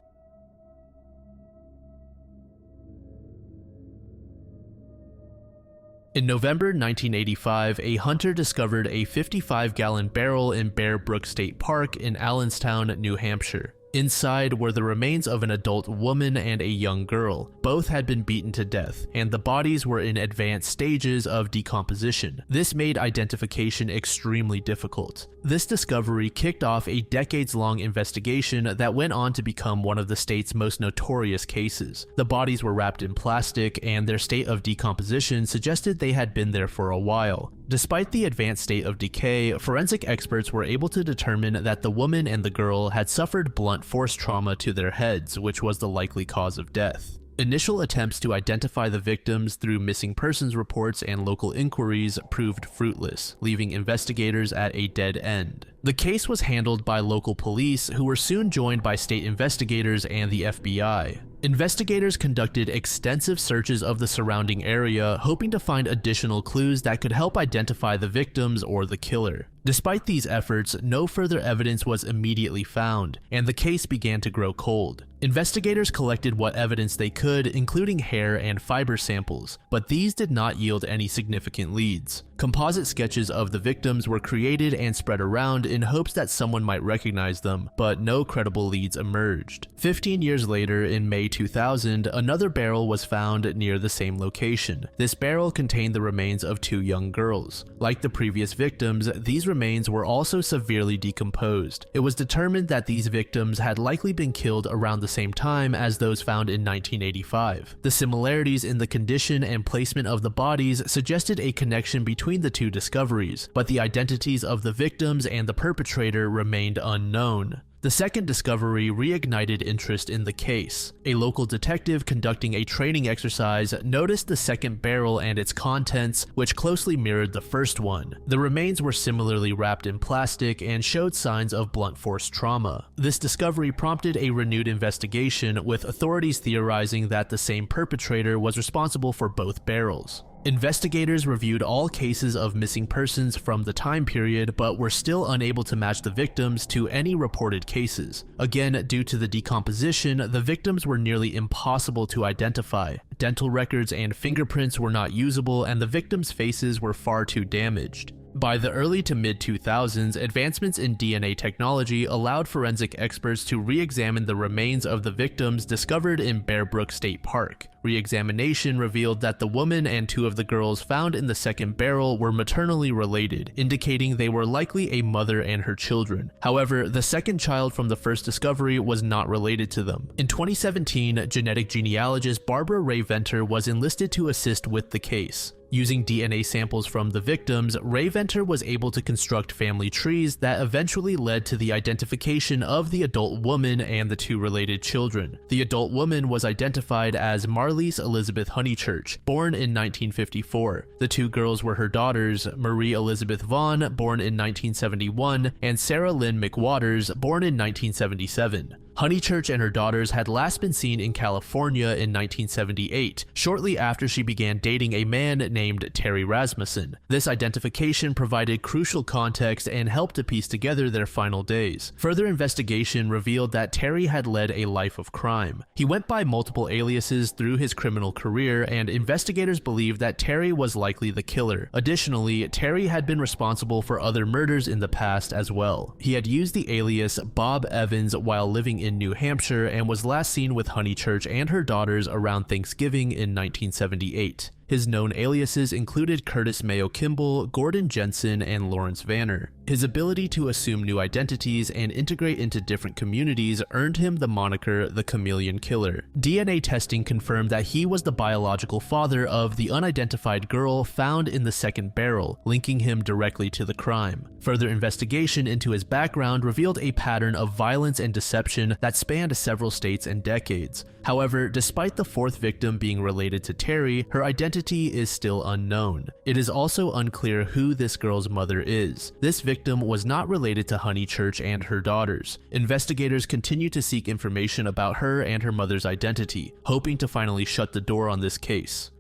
In November 1985, a hunter discovered a 55-gallon barrel in Bear Brook State Park in Allenstown, New Hampshire. Inside were the remains of an adult woman and a young girl. Both had been beaten to death, and the bodies were in advanced stages of decomposition. This made identification extremely difficult. This discovery kicked off a decades-long investigation that went on to become one of the state's most notorious cases. The bodies were wrapped in plastic, and their state of decomposition suggested they had been there for a while. Despite the advanced state of decay, forensic experts were able to determine that the woman and the girl had suffered blunt force trauma to their heads, which was the likely cause of death. Initial attempts to identify the victims through missing persons reports and local inquiries proved fruitless, leaving investigators at a dead end. The case was handled by local police, who were soon joined by state investigators and the FBI. Investigators conducted extensive searches of the surrounding area, hoping to find additional clues that could help identify the victims or the killer. Despite these efforts, no further evidence was immediately found, and the case began to grow cold. Investigators collected what evidence they could, including hair and fiber samples, but these did not yield any significant leads. Composite sketches of the victims were created and spread around in hopes that someone might recognize them, but no credible leads emerged. 15 years later, in May 2000, another barrel was found near the same location. This barrel contained the remains of 2 young girls. Like the previous victims, these remains were also severely decomposed. It was determined that these victims had likely been killed around the same time as those found in 1985. The similarities in the condition and placement of the bodies suggested a connection between the 2 discoveries, but the identities of the victims and the perpetrator remained unknown. The second discovery reignited interest in the case. A local detective conducting a training exercise noticed the second barrel and its contents, which closely mirrored the first one. The remains were similarly wrapped in plastic and showed signs of blunt force trauma. This discovery prompted a renewed investigation, with authorities theorizing that the same perpetrator was responsible for both barrels. Investigators reviewed all cases of missing persons from the time period, but were still unable to match the victims to any reported cases. Again, due to the decomposition, the victims were nearly impossible to identify. Dental records and fingerprints were not usable, and the victims' faces were far too damaged. By the early to mid-2000s, advancements in DNA technology allowed forensic experts to re-examine the remains of the victims discovered in Bear Brook State Park. Re-examination revealed that the woman and 2 of the girls found in the second barrel were maternally related, indicating they were likely a mother and her children. However, the second child from the first discovery was not related to them. In 2017, genetic genealogist Barbara Ray Venter was enlisted to assist with the case. Using DNA samples from the victims, Ray Venter was able to construct family trees that eventually led to the identification of the adult woman and the 2 related children. The adult woman was identified as Marlise Elizabeth Honeychurch, born in 1954. The 2 girls were her daughters, Marie Elizabeth Vaughn, born in 1971, and Sarah Lynn McWaters, born in 1977. Honeychurch and her daughters had last been seen in California in 1978, shortly after she began dating a man named Terry Rasmussen. This identification provided crucial context and helped to piece together their final days. Further investigation revealed that Terry had led a life of crime. He went by multiple aliases through his criminal career, and investigators believed that Terry was likely the killer. Additionally, Terry had been responsible for other murders in the past as well. He had used the alias Bob Evans while living in New Hampshire and was last seen with Honeychurch and her daughters around Thanksgiving in 1978. His known aliases included Curtis Mayo Kimball, Gordon Jensen, and Lawrence Vanner. His ability to assume new identities and integrate into different communities earned him the moniker the Chameleon Killer. DNA testing confirmed that he was the biological father of the unidentified girl found in the second barrel, linking him directly to the crime. Further investigation into his background revealed a pattern of violence and deception that spanned several states and decades. However, despite the 4th victim being related to Terry, her identity is still unknown. It is also unclear who this girl's mother is. This victim was not related to Honeychurch and her daughters. Investigators continue to seek information about her and her mother's identity, hoping to finally shut the door on this case.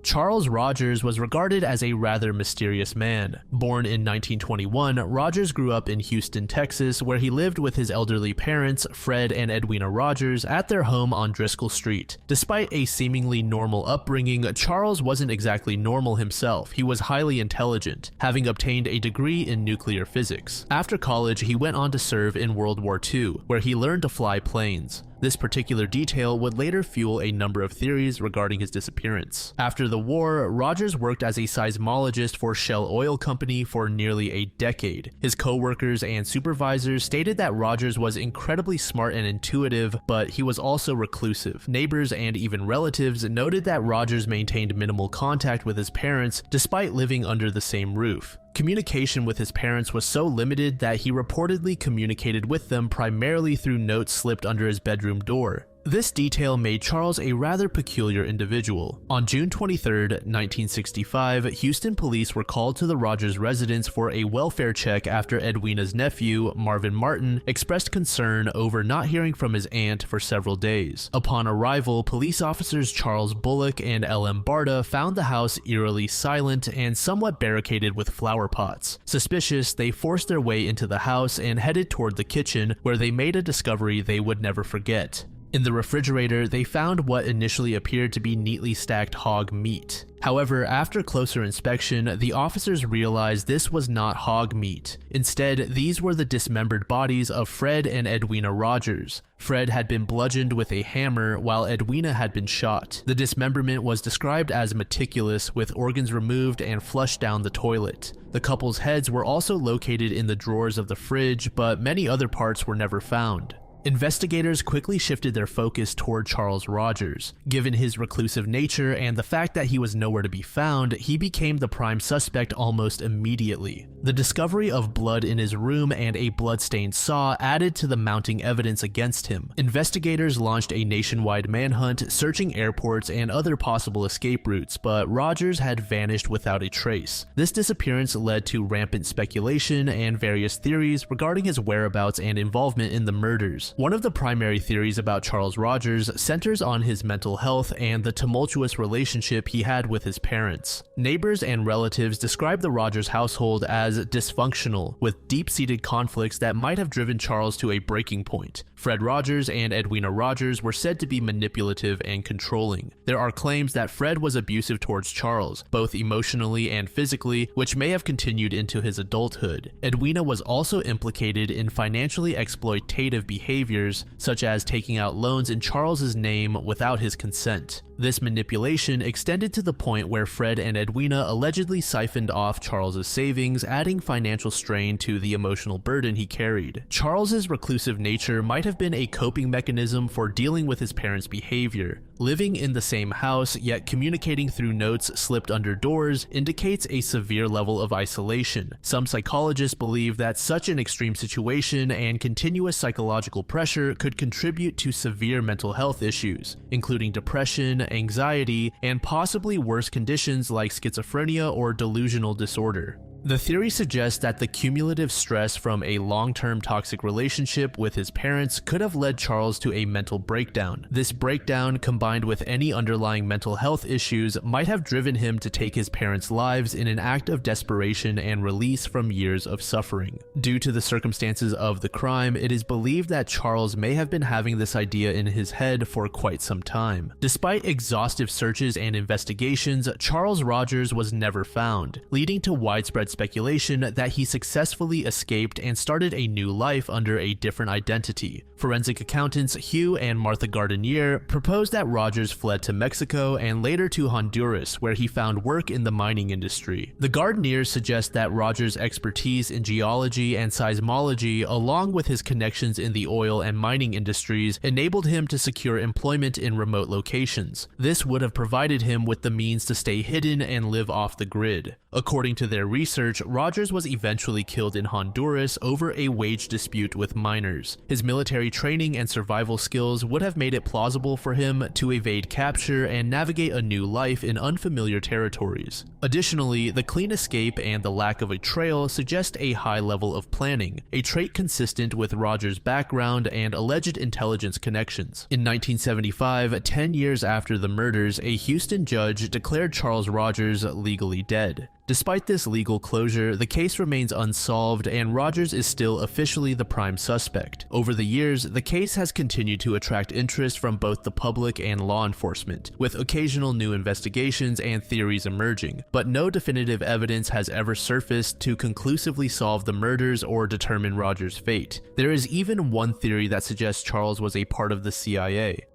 Charles Rogers was regarded as a rather mysterious man. Born in 1921, Rogers grew up in Houston, Texas, where he lived with his elderly parents, Fred and Edwina Rogers, at their home on Driscoll Street. Despite a seemingly normal upbringing, Charles wasn't exactly normal himself. He was highly intelligent, having obtained a degree in nuclear physics. After college, he went on to serve in World War II, where he learned to fly planes. This particular detail would later fuel a number of theories regarding his disappearance. After the war, Rogers worked as a seismologist for Shell Oil Company for nearly a decade. His co-workers and supervisors stated that Rogers was incredibly smart and intuitive, but he was also reclusive. Neighbors and even relatives noted that Rogers maintained minimal contact with his parents despite living under the same roof. Communication with his parents was so limited that he reportedly communicated with them primarily through notes slipped under his bedroom door. This detail made Charles a rather peculiar individual. On June 23, 1965, Houston police were called to the Rogers residence for a welfare check after Edwina's nephew, Marvin Martin, expressed concern over not hearing from his aunt for several days. Upon arrival, police officers Charles Bullock and L.M. Barta found the house eerily silent and somewhat barricaded with flower pots. Suspicious, they forced their way into the house and headed toward the kitchen, where they made a discovery they would never forget. In the refrigerator, they found what initially appeared to be neatly stacked hog meat. However, after closer inspection, the officers realized this was not hog meat. Instead, these were the dismembered bodies of Fred and Edwina Rogers. Fred had been bludgeoned with a hammer, while Edwina had been shot. The dismemberment was described as meticulous, with organs removed and flushed down the toilet. The couple's heads were also located in the drawers of the fridge, but many other parts were never found. Investigators quickly shifted their focus toward Charles Rogers. Given his reclusive nature and the fact that he was nowhere to be found, he became the prime suspect almost immediately. The discovery of blood in his room and a blood-stained saw added to the mounting evidence against him. Investigators launched a nationwide manhunt, searching airports and other possible escape routes, but Rogers had vanished without a trace. This disappearance led to rampant speculation and various theories regarding his whereabouts and involvement in the murders. One of the primary theories about Charles Rogers centers on his mental health and the tumultuous relationship he had with his parents. Neighbors and relatives describe the Rogers household as dysfunctional, with deep-seated conflicts that might have driven Charles to a breaking point. Fred Rogers and Edwina Rogers were said to be manipulative and controlling. There are claims that Fred was abusive towards Charles, both emotionally and physically, which may have continued into his adulthood. Edwina was also implicated in financially exploitative behaviors, such as taking out loans in Charles's name without his consent. This manipulation extended to the point where Fred and Edwina allegedly siphoned off Charles's savings, adding financial strain to the emotional burden he carried. Charles's reclusive nature might have been a coping mechanism for dealing with his parents' behavior. Living in the same house, yet communicating through notes slipped under doors, indicates a severe level of isolation. Some psychologists believe that such an extreme situation and continuous psychological pressure could contribute to severe mental health issues, including depression, anxiety, and possibly worse conditions like schizophrenia or delusional disorder. The theory suggests that the cumulative stress from a long-term toxic relationship with his parents could have led Charles to a mental breakdown. This breakdown, combined with any underlying mental health issues, might have driven him to take his parents' lives in an act of desperation and release from years of suffering. Due to the circumstances of the crime, it is believed that Charles may have been having this idea in his head for quite some time. Despite exhaustive searches and investigations, Charles Rogers was never found, leading to widespread speculation that he successfully escaped and started a new life under a different identity. Forensic accountants Hugh and Martha Gardenier proposed that Rogers fled to Mexico and later to Honduras, where he found work in the mining industry. The Gardeniers suggest that Rogers' expertise in geology and seismology, along with his connections in the oil and mining industries, enabled him to secure employment in remote locations. This would have provided him with the means to stay hidden and live off the grid. According to their research, Rogers was eventually killed in Honduras over a wage dispute with miners. His military training and survival skills would have made it plausible for him to evade capture and navigate a new life in unfamiliar territories. Additionally, the clean escape and the lack of a trail suggest a high level of planning, a trait consistent with Rogers' background and alleged intelligence connections. In 1975, 10 years after the murders, a Houston judge declared Charles Rogers legally dead. Despite this legal closure, the case remains unsolved and Rogers is still officially the prime suspect. Over the years, the case has continued to attract interest from both the public and law enforcement, with occasional new investigations and theories emerging, but no definitive evidence has ever surfaced to conclusively solve the murders or determine Rogers' fate. There is even one theory that suggests Charles was a part of the CIA.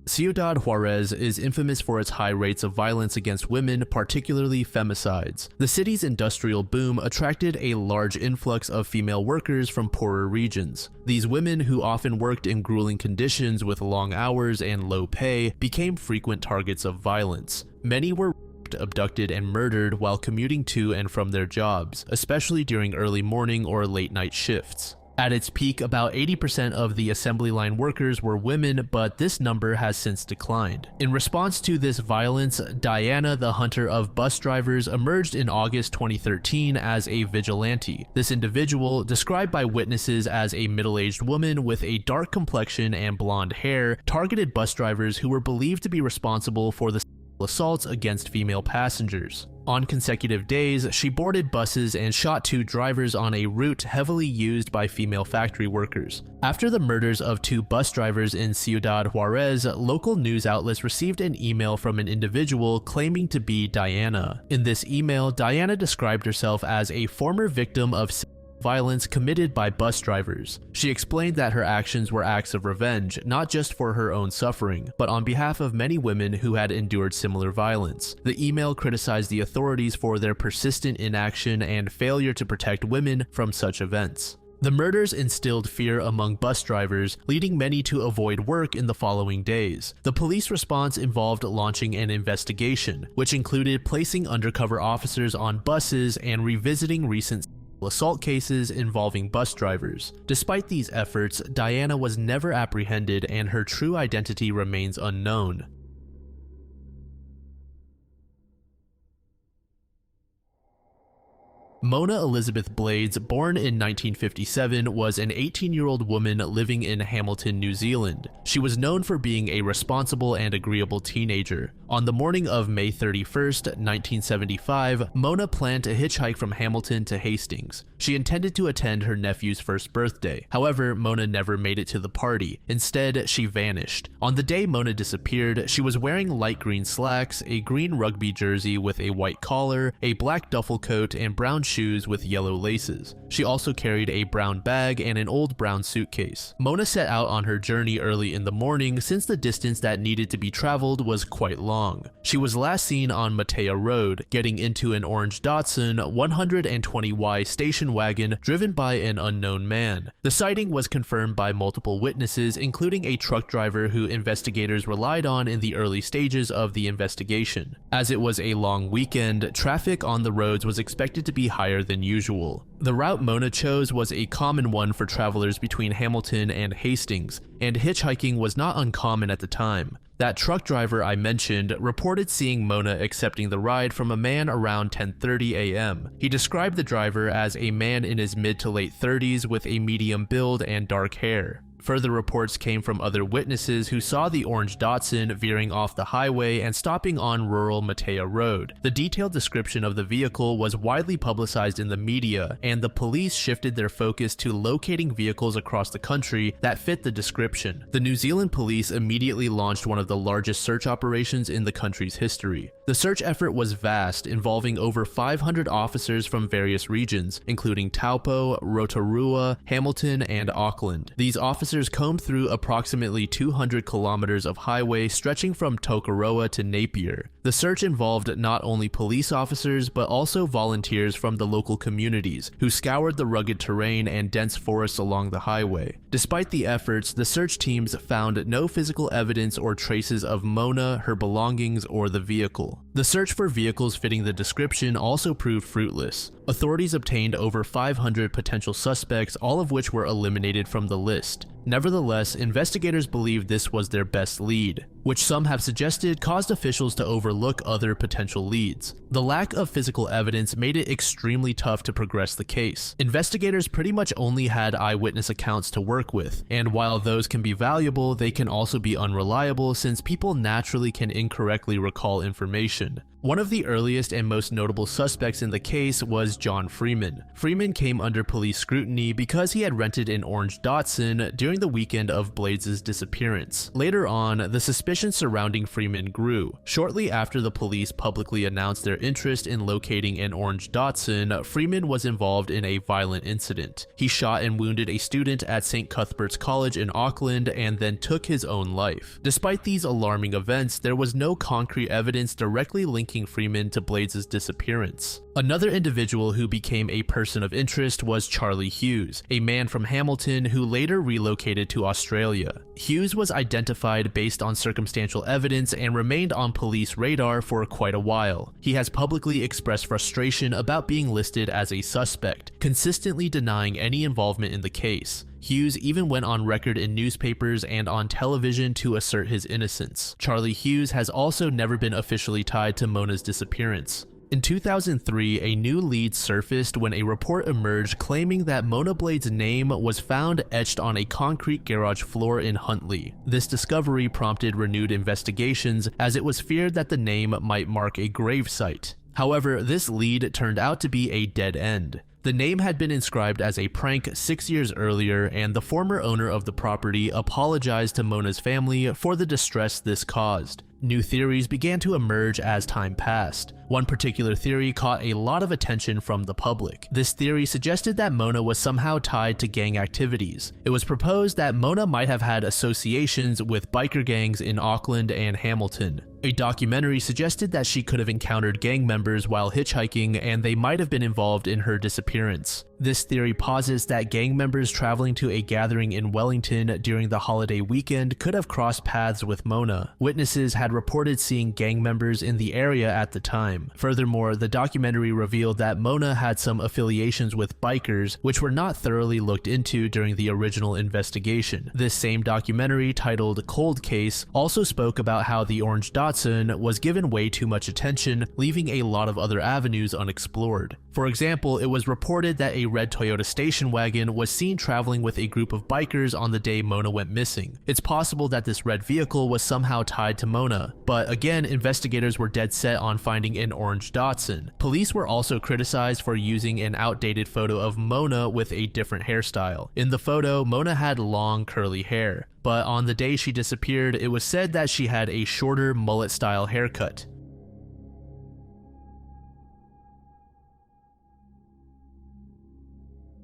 Ciudad Juarez is infamous for its high rates of violence against women, particularly femicides. The city's industrial boom attracted a large influx of female workers from poorer regions. These women, who often worked in grueling conditions with long hours and low pay, became frequent targets of violence. Many were raped, abducted, and murdered while commuting to and from their jobs, especially during early morning or late night shifts. At its peak, about 80% of the assembly line workers were women, but this number has since declined. In response to this violence, Diana, the hunter of bus drivers, emerged in August 2013 as a vigilante. This individual, described by witnesses as a middle-aged woman with a dark complexion and blonde hair, targeted bus drivers who were believed to be responsible for the assaults against female passengers. On consecutive days, she boarded buses and shot 2 drivers on a route heavily used by female factory workers. After the murders of 2 bus drivers in Ciudad Juarez, local news outlets received an email from an individual claiming to be Diana. In this email, Diana described herself as a former victim of violence committed by bus drivers. She explained that her actions were acts of revenge, not just for her own suffering, but on behalf of many women who had endured similar violence. The email criticized the authorities for their persistent inaction and failure to protect women from such events. The murders instilled fear among bus drivers, leading many to avoid work in the following days. The police response involved launching an investigation, which included placing undercover officers on buses and revisiting recent assault cases involving bus drivers. Despite these efforts, Diana was never apprehended and her true identity remains unknown. Mona Elizabeth Blades, born in 1957, was an 18-year-old woman living in Hamilton, New Zealand. She was known for being a responsible and agreeable teenager. On the morning of May 31st, 1975, Mona planned to hitchhike from Hamilton to Hastings. She intended to attend her nephew's first birthday. However, Mona never made it to the party. Instead, she vanished. On the day Mona disappeared, she was wearing light green slacks, a green rugby jersey with a white collar, a black duffel coat, and brown shoes with yellow laces. She also carried a brown bag and an old brown suitcase. Mona set out on her journey early in the morning since the distance that needed to be traveled was quite long. She was last seen on Matea Road, getting into an orange Datsun 120Y station wagon driven by an unknown man. The sighting was confirmed by multiple witnesses, including a truck driver who investigators relied on in the early stages of the investigation. As it was a long weekend, traffic on the roads was expected to be higher than usual. The route Mona chose was a common one for travelers between Hamilton and Hastings, and hitchhiking was not uncommon at the time. That truck driver I mentioned reported seeing Mona accepting the ride from a man around 10:30 a.m. He described the driver as a man in his mid to late 30s with a medium build and dark hair. Further reports came from other witnesses who saw the orange Datsun veering off the highway and stopping on rural Matea Road. The detailed description of the vehicle was widely publicized in the media, and the police shifted their focus to locating vehicles across the country that fit the description. The New Zealand police immediately launched one of the largest search operations in the country's history. The search effort was vast, involving over 500 officers from various regions, including Taupo, Rotorua, Hamilton, and Auckland. These officers combed through approximately 200 kilometers of highway stretching from Tokoroa to Napier. The search involved not only police officers but also volunteers from the local communities who scoured the rugged terrain and dense forests along the highway. Despite the efforts, the search teams found no physical evidence or traces of Mona, her belongings, or the vehicle. The search for vehicles fitting the description also proved fruitless. Authorities obtained over 500 potential suspects, all of which were eliminated from the list. Nevertheless, investigators believed this was their best lead, which some have suggested caused officials to overlook other potential leads. The lack of physical evidence made it extremely tough to progress the case. Investigators pretty much only had eyewitness accounts to work with, and while those can be valuable, they can also be unreliable since people naturally can incorrectly recall information. One of the earliest and most notable suspects in the case was John Freeman. Freeman came under police scrutiny because he had rented an orange Datsun during the weekend of Blades' disappearance. Later on, the suspicion surrounding Freeman grew. Shortly after the police publicly announced their interest in locating an orange Datsun, Freeman was involved in a violent incident. He shot and wounded a student at St. Cuthbert's College in Auckland and then took his own life. Despite these alarming events, there was no concrete evidence directly linking Freeman to Blades' disappearance. Another individual who became a person of interest was Charlie Hughes, a man from Hamilton who later relocated to Australia. Hughes was identified based on circumstantial evidence and remained on police radar for quite a while. He has publicly expressed frustration about being listed as a suspect, consistently denying any involvement in the case. Hughes even went on record in newspapers and on television to assert his innocence. Charlie Hughes has also never been officially tied to Mona's disappearance. In 2003, a new lead surfaced when a report emerged claiming that Mona Blades' name was found etched on a concrete garage floor in Huntley. This discovery prompted renewed investigations as it was feared that the name might mark a grave site. However, this lead turned out to be a dead end. The name had been inscribed as a prank 6 years earlier, and the former owner of the property apologized to Mona's family for the distress this caused. New theories began to emerge as time passed. One particular theory caught a lot of attention from the public. This theory suggested that Mona was somehow tied to gang activities. It was proposed that Mona might have had associations with biker gangs in Auckland and Hamilton. A documentary suggested that she could have encountered gang members while hitchhiking and they might have been involved in her disappearance. This theory posits that gang members traveling to a gathering in Wellington during the holiday weekend could have crossed paths with Mona. Witnesses had reported seeing gang members in the area at the time. Furthermore, the documentary revealed that Mona had some affiliations with bikers, which were not thoroughly looked into during the original investigation. This same documentary, titled Cold Case, also spoke about how the orange Datsun was given way too much attention, leaving a lot of other avenues unexplored. For example, it was reported that a red Toyota station wagon was seen traveling with a group of bikers on the day Mona went missing. It's possible that this red vehicle was somehow tied to Mona, but again, investigators were dead set on finding an orange Datsun. Police were also criticized for using an outdated photo of Mona with a different hairstyle. In the photo, Mona had long curly hair, but on the day she disappeared, it was said that she had a shorter mullet-style haircut.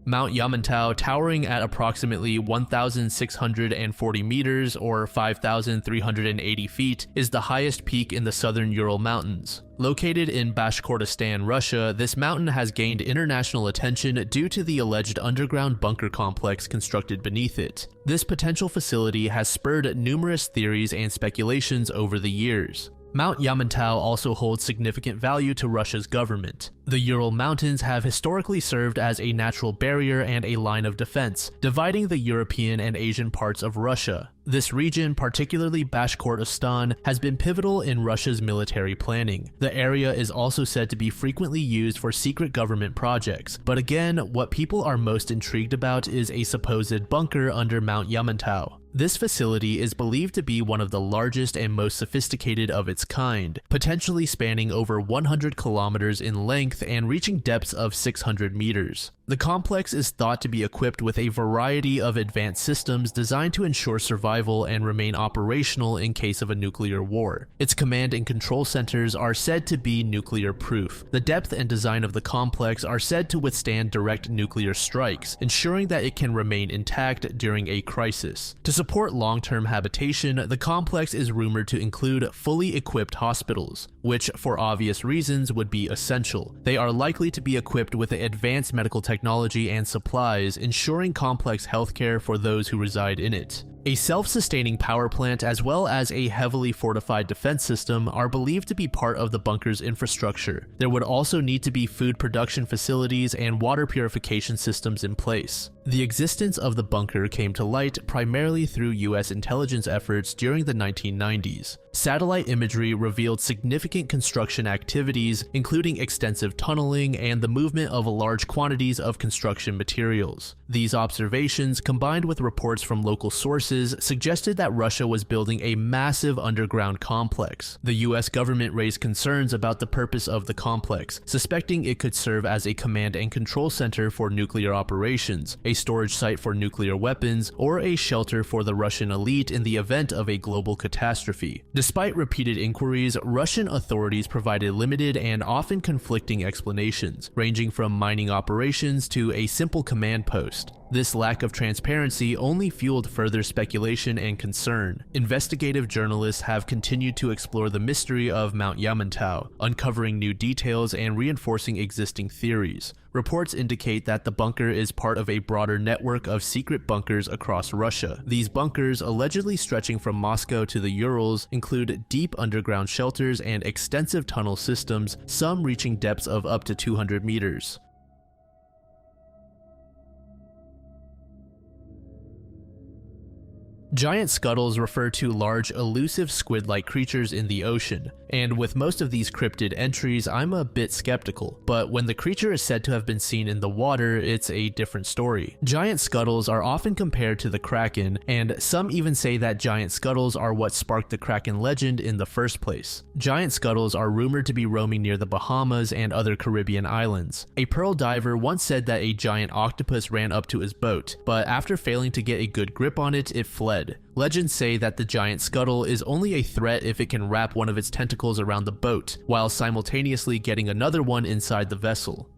Mount Yamantau, towering at approximately 1,640 meters or 5,380 feet, is the highest peak in the southern Ural Mountains. Located in Bashkortostan, Russia, this mountain has gained international attention due to the alleged underground bunker complex constructed beneath it. This potential facility has spurred numerous theories and speculations over the years. Mount Yamantau also holds significant value to Russia's government. The Ural Mountains have historically served as a natural barrier and a line of defense, dividing the European and Asian parts of Russia. This region, particularly Bashkortostan, has been pivotal in Russia's military planning. The area is also said to be frequently used for secret government projects, but again, what people are most intrigued about is a supposed bunker under Mount Yamantau. This facility is believed to be one of the largest and most sophisticated of its kind, potentially spanning over 100 kilometers in length and reaching depths of 600 meters. The complex is thought to be equipped with a variety of advanced systems designed to ensure survival and remain operational in case of a nuclear war. Its command and control centers are said to be nuclear-proof. The depth and design of the complex are said to withstand direct nuclear strikes, ensuring that it can remain intact during a crisis. To support long-term habitation, the complex is rumored to include fully equipped hospitals, which, for obvious reasons, would be essential. They are likely to be equipped with advanced medical technology and supplies, ensuring complex healthcare for those who reside in it. A self-sustaining power plant as well as a heavily fortified defense system are believed to be part of the bunker's infrastructure. There would also need to be food production facilities and water purification systems in place. The existence of the bunker came to light primarily through US intelligence efforts during the 1990s. Satellite imagery revealed significant construction activities, including extensive tunneling and the movement of large quantities of construction materials. These observations, combined with reports from local sources, suggested that Russia was building a massive underground complex. The US government raised concerns about the purpose of the complex, suspecting it could serve as a command and control center for nuclear operations, a storage site for nuclear weapons, or a shelter for the Russian elite in the event of a global catastrophe. Despite repeated inquiries, Russian authorities provided limited and often conflicting explanations, ranging from mining operations to a simple command post. This lack of transparency only fueled further speculation and concern. Investigative journalists have continued to explore the mystery of Mount Yamantau, uncovering new details and reinforcing existing theories. Reports indicate that the bunker is part of a broader network of secret bunkers across Russia. These bunkers, allegedly stretching from Moscow to the Urals, include deep underground shelters and extensive tunnel systems, some reaching depths of up to 200 meters. Giant scuttles refer to large, elusive squid-like creatures in the ocean, and with most of these cryptid entries, I'm a bit skeptical, but when the creature is said to have been seen in the water, it's a different story. Giant scuttles are often compared to the Kraken, and some even say that giant scuttles are what sparked the Kraken legend in the first place. Giant scuttles are rumored to be roaming near the Bahamas and other Caribbean islands. A pearl diver once said that a giant octopus ran up to his boat, but after failing to get a good grip on it, it fled. Legends say that the giant scuttle is only a threat if it can wrap one of its tentacles around the boat, while simultaneously getting another one inside the vessel.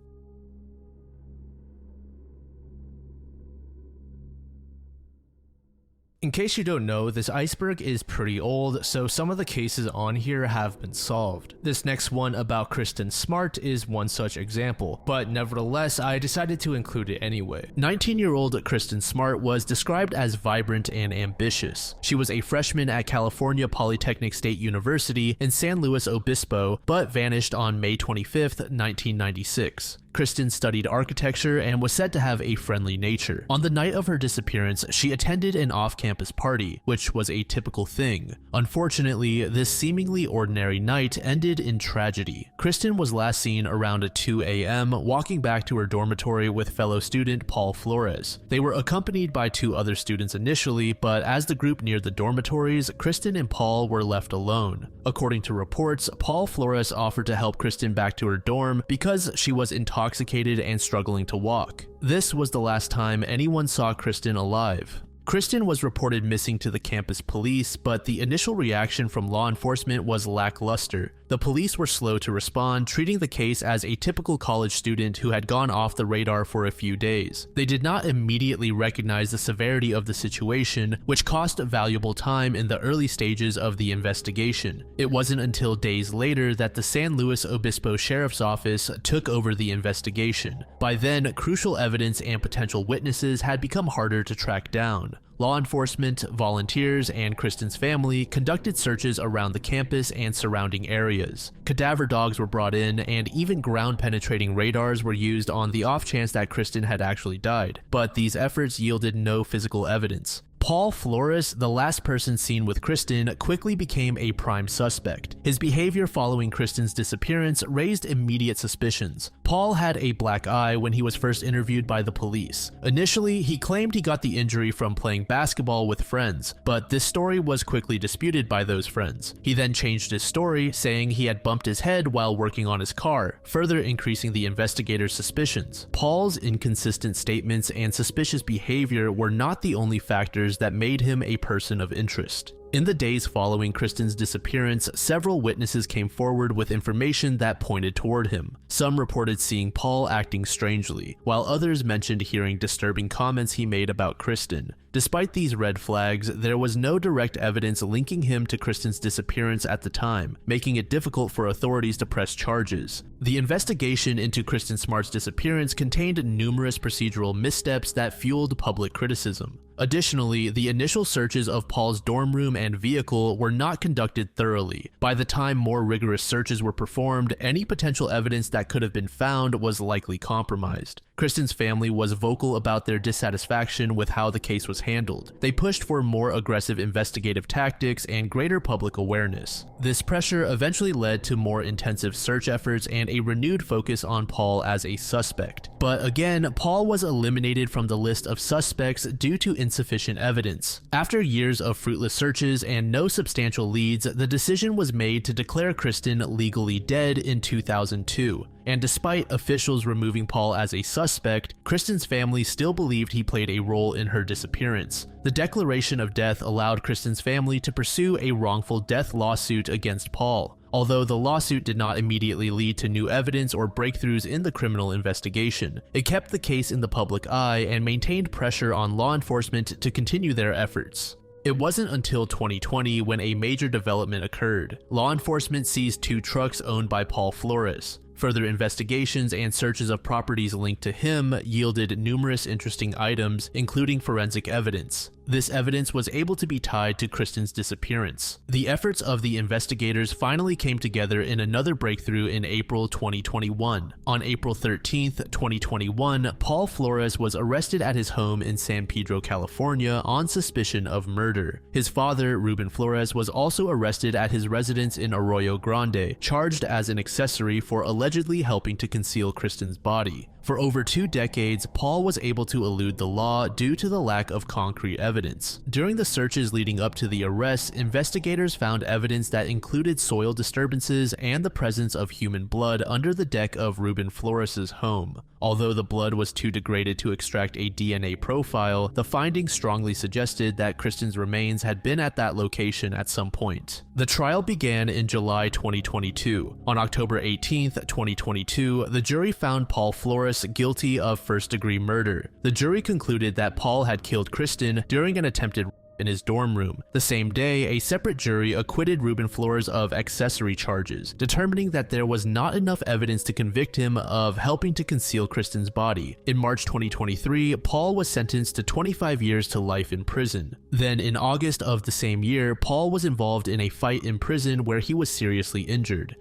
In case you don't know, this iceberg is pretty old, so some of the cases on here have been solved. This next one about Kristen Smart is one such example, but nevertheless, I decided to include it anyway. 19-year-old Kristen Smart was described as vibrant and ambitious. She was a freshman at California Polytechnic State University in San Luis Obispo, but vanished on May 25, 1996. Kristen studied architecture and was said to have a friendly nature. On the night of her disappearance, she attended an off-campus party, which was a typical thing. Unfortunately, this seemingly ordinary night ended in tragedy. Kristen was last seen around 2 a.m. walking back to her dormitory with fellow student Paul Flores. They were accompanied by 2 other students initially, but as the group neared the dormitories, Kristen and Paul were left alone. According to reports, Paul Flores offered to help Kristen back to her dorm because she was intoxicated and struggling to walk. This was the last time anyone saw Kristen alive. Kristen was reported missing to the campus police, but the initial reaction from law enforcement was lackluster. The police were slow to respond, treating the case as a typical college student who had gone off the radar for a few days. They did not immediately recognize the severity of the situation, which cost valuable time in the early stages of the investigation. It wasn't until days later that the San Luis Obispo Sheriff's Office took over the investigation. By then, crucial evidence and potential witnesses had become harder to track down. Law enforcement, volunteers, and Kristen's family conducted searches around the campus and surrounding areas. Cadaver dogs were brought in, and even ground-penetrating radars were used on the off chance that Kristen had actually died, but these efforts yielded no physical evidence. Paul Flores, the last person seen with Kristen, quickly became a prime suspect. His behavior following Kristen's disappearance raised immediate suspicions. Paul had a black eye when he was first interviewed by the police. Initially, he claimed he got the injury from playing basketball with friends, but this story was quickly disputed by those friends. He then changed his story, saying he had bumped his head while working on his car, further increasing the investigators' suspicions. Paul's inconsistent statements and suspicious behavior were not the only factors that made him a person of interest. In the days following Kristen's disappearance, several witnesses came forward with information that pointed toward him. Some reported seeing Paul acting strangely, while others mentioned hearing disturbing comments he made about Kristen. Despite these red flags, there was no direct evidence linking him to Kristen's disappearance at the time, making it difficult for authorities to press charges. The investigation into Kristen Smart's disappearance contained numerous procedural missteps that fueled public criticism. Additionally, the initial searches of Paul's dorm room and vehicle were not conducted thoroughly. By the time more rigorous searches were performed, any potential evidence that could have been found was likely compromised. Kristen's family was vocal about their dissatisfaction with how the case was handled. They pushed for more aggressive investigative tactics and greater public awareness. This pressure eventually led to more intensive search efforts and a renewed focus on Paul as a suspect. But again, Paul was eliminated from the list of suspects due to insufficient evidence. After years of fruitless searches and no substantial leads, the decision was made to declare Kristen legally dead in 2002. And despite officials removing Paul as a suspect, Kristen's family still believed he played a role in her disappearance. The declaration of death allowed Kristen's family to pursue a wrongful death lawsuit against Paul. Although the lawsuit did not immediately lead to new evidence or breakthroughs in the criminal investigation, it kept the case in the public eye and maintained pressure on law enforcement to continue their efforts. It wasn't until 2020 when a major development occurred. Law enforcement seized 2 trucks owned by Paul Flores. Further investigations and searches of properties linked to him yielded numerous interesting items, including forensic evidence. This evidence was able to be tied to Kristen's disappearance. The efforts of the investigators finally came together in another breakthrough in April 2021. On April 13th, 2021, Paul Flores was arrested at his home in San Pedro, California on suspicion of murder. His father, Ruben Flores, was also arrested at his residence in Arroyo Grande, charged as an accessory for allegedly helping to conceal Kristen's body. For over 2 decades, Paul was able to elude the law due to the lack of concrete evidence. During the searches leading up to the arrests, investigators found evidence that included soil disturbances and the presence of human blood under the deck of Ruben Flores' home. Although the blood was too degraded to extract a DNA profile, the findings strongly suggested that Kristen's remains had been at that location at some point. The trial began in July 2022. On October 18th, 2022, the jury found Paul Flores guilty of first-degree murder. The jury concluded that Paul had killed Kristen during an attempted in his dorm room. The same day, a separate jury acquitted Ruben Flores of accessory charges, determining that there was not enough evidence to convict him of helping to conceal Kristen's body. In March 2023, Paul was sentenced to 25 years to life in prison. Then in August of the same year, Paul was involved in a fight in prison where he was seriously injured.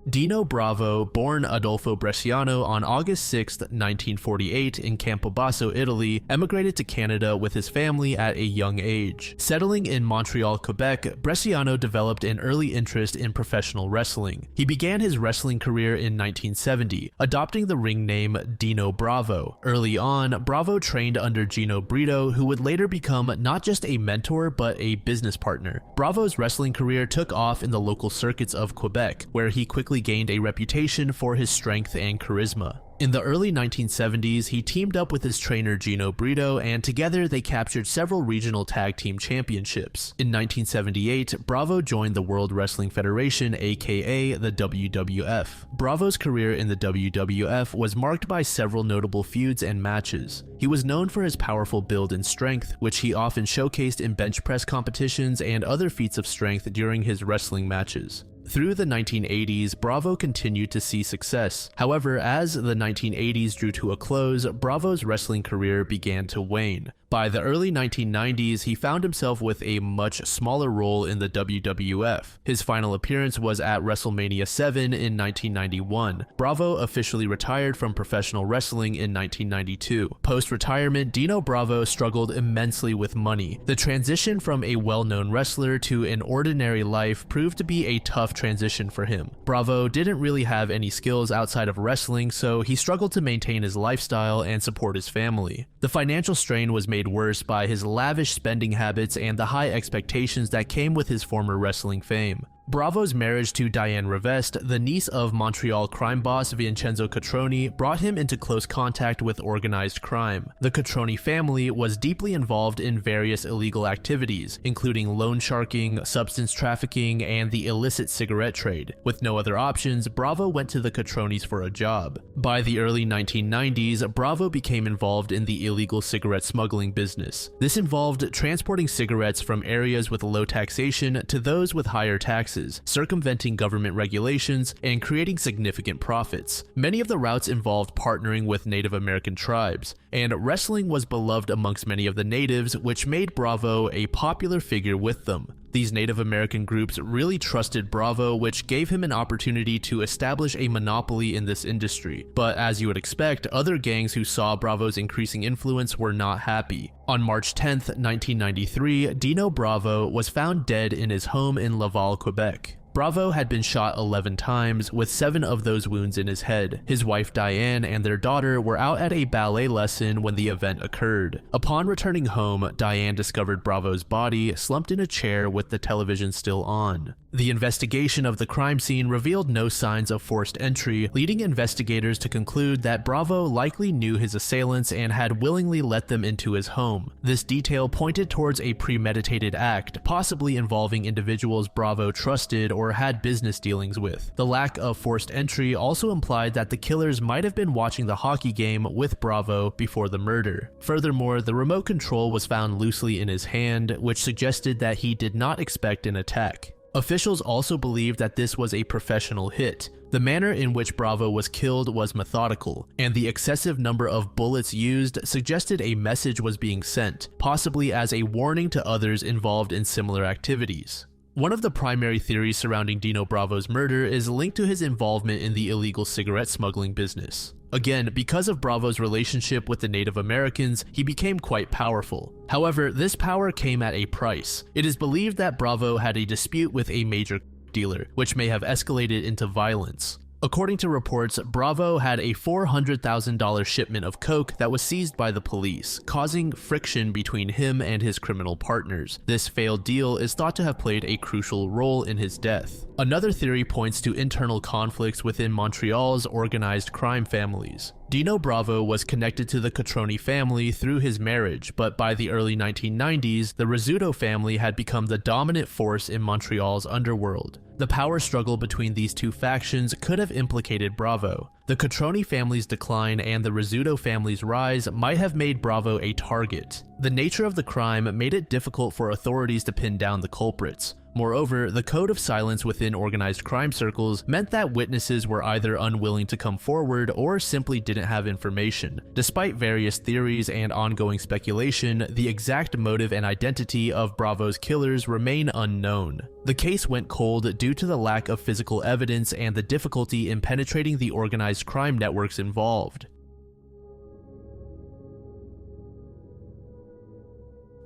Dino Bravo, born Adolfo Bresciano on August 6, 1948 in Campobasso, Italy, emigrated to Canada with his family at a young age. Settling in Montreal, Quebec, Bresciano developed an early interest in professional wrestling. He began his wrestling career in 1970, adopting the ring name Dino Bravo. Early on, Bravo trained under Gino Brito, who would later become not just a mentor but a business partner. Bravo's wrestling career took off in the local circuits of Quebec, where he quickly gained a reputation for his strength and charisma. In the early 1970s, he teamed up with his trainer Gino Brito, and together they captured several regional tag team championships. In 1978, Bravo joined the World Wrestling Federation, aka the WWF. Bravo's career in the WWF was marked by several notable feuds and matches. He was known for his powerful build and strength, which he often showcased in bench press competitions and other feats of strength during his wrestling matches. Through the 1980s, Bravo continued to see success. However, as the 1980s drew to a close, Bravo's wrestling career began to wane. By the early 1990s, he found himself with a much smaller role in the WWF. His final appearance was at WrestleMania 7 in 1991. Bravo officially retired from professional wrestling in 1992. Post-retirement, Dino Bravo struggled immensely with money. The transition from a well-known wrestler to an ordinary life proved to be a tough transition for him. Bravo didn't really have any skills outside of wrestling, so he struggled to maintain his lifestyle and support his family. The financial strain was made worse by his lavish spending habits and the high expectations that came with his former wrestling fame. Bravo's marriage to Diane Revest, the niece of Montreal crime boss Vincenzo Catroni, brought him into close contact with organized crime. The Catroni family was deeply involved in various illegal activities, including loan sharking, substance trafficking, and the illicit cigarette trade. With no other options, Bravo went to the Catronis for a job. By the early 1990s, Bravo became involved in the illegal cigarette smuggling business. This involved transporting cigarettes from areas with low taxation to those with higher taxes taxes, circumventing government regulations, and creating significant profits. Many of the routes involved partnering with Native American tribes, and wrestling was beloved amongst many of the natives, which made Bravo a popular figure with them. These Native American groups really trusted Bravo, which gave him an opportunity to establish a monopoly in this industry. But as you would expect, other gangs who saw Bravo's increasing influence were not happy. On March 10th, 1993, Dino Bravo was found dead in his home in Laval, Quebec. Bravo had been shot 11 times, with 7 of those wounds in his head. His wife Diane and their daughter were out at a ballet lesson when the event occurred. Upon returning home, Diane discovered Bravo's body slumped in a chair with the television still on. The investigation of the crime scene revealed no signs of forced entry, leading investigators to conclude that Bravo likely knew his assailants and had willingly let them into his home. This detail pointed towards a premeditated act, possibly involving individuals Bravo trusted or had business dealings with. The lack of forced entry also implied that the killers might have been watching the hockey game with Bravo before the murder. Furthermore, the remote control was found loosely in his hand, which suggested that he did not expect an attack. Officials also believed that this was a professional hit. The manner in which Bravo was killed was methodical, and the excessive number of bullets used suggested a message was being sent, possibly as a warning to others involved in similar activities. One of the primary theories surrounding Dino Bravo's murder is linked to his involvement in the illegal cigarette smuggling business. Again, because of Bravo's relationship with the Native Americans, he became quite powerful. However, this power came at a price. It is believed that Bravo had a dispute with a major dealer, which may have escalated into violence. According to reports, Bravo had a $400,000 shipment of coke that was seized by the police, causing friction between him and his criminal partners. This failed deal is thought to have played a crucial role in his death. Another theory points to internal conflicts within Montreal's organized crime families. Dino Bravo was connected to the Catroni family through his marriage, but by the early 1990s, the Rizzuto family had become the dominant force in Montreal's underworld. The power struggle between these two factions could have implicated Bravo. The Catroni family's decline and the Rizzuto family's rise might have made Bravo a target. The nature of the crime made it difficult for authorities to pin down the culprits. Moreover, the code of silence within organized crime circles meant that witnesses were either unwilling to come forward or simply didn't have information. Despite various theories and ongoing speculation, the exact motive and identity of Bravo's killers remain unknown. The case went cold due to the lack of physical evidence and the difficulty in penetrating the organized crime networks involved.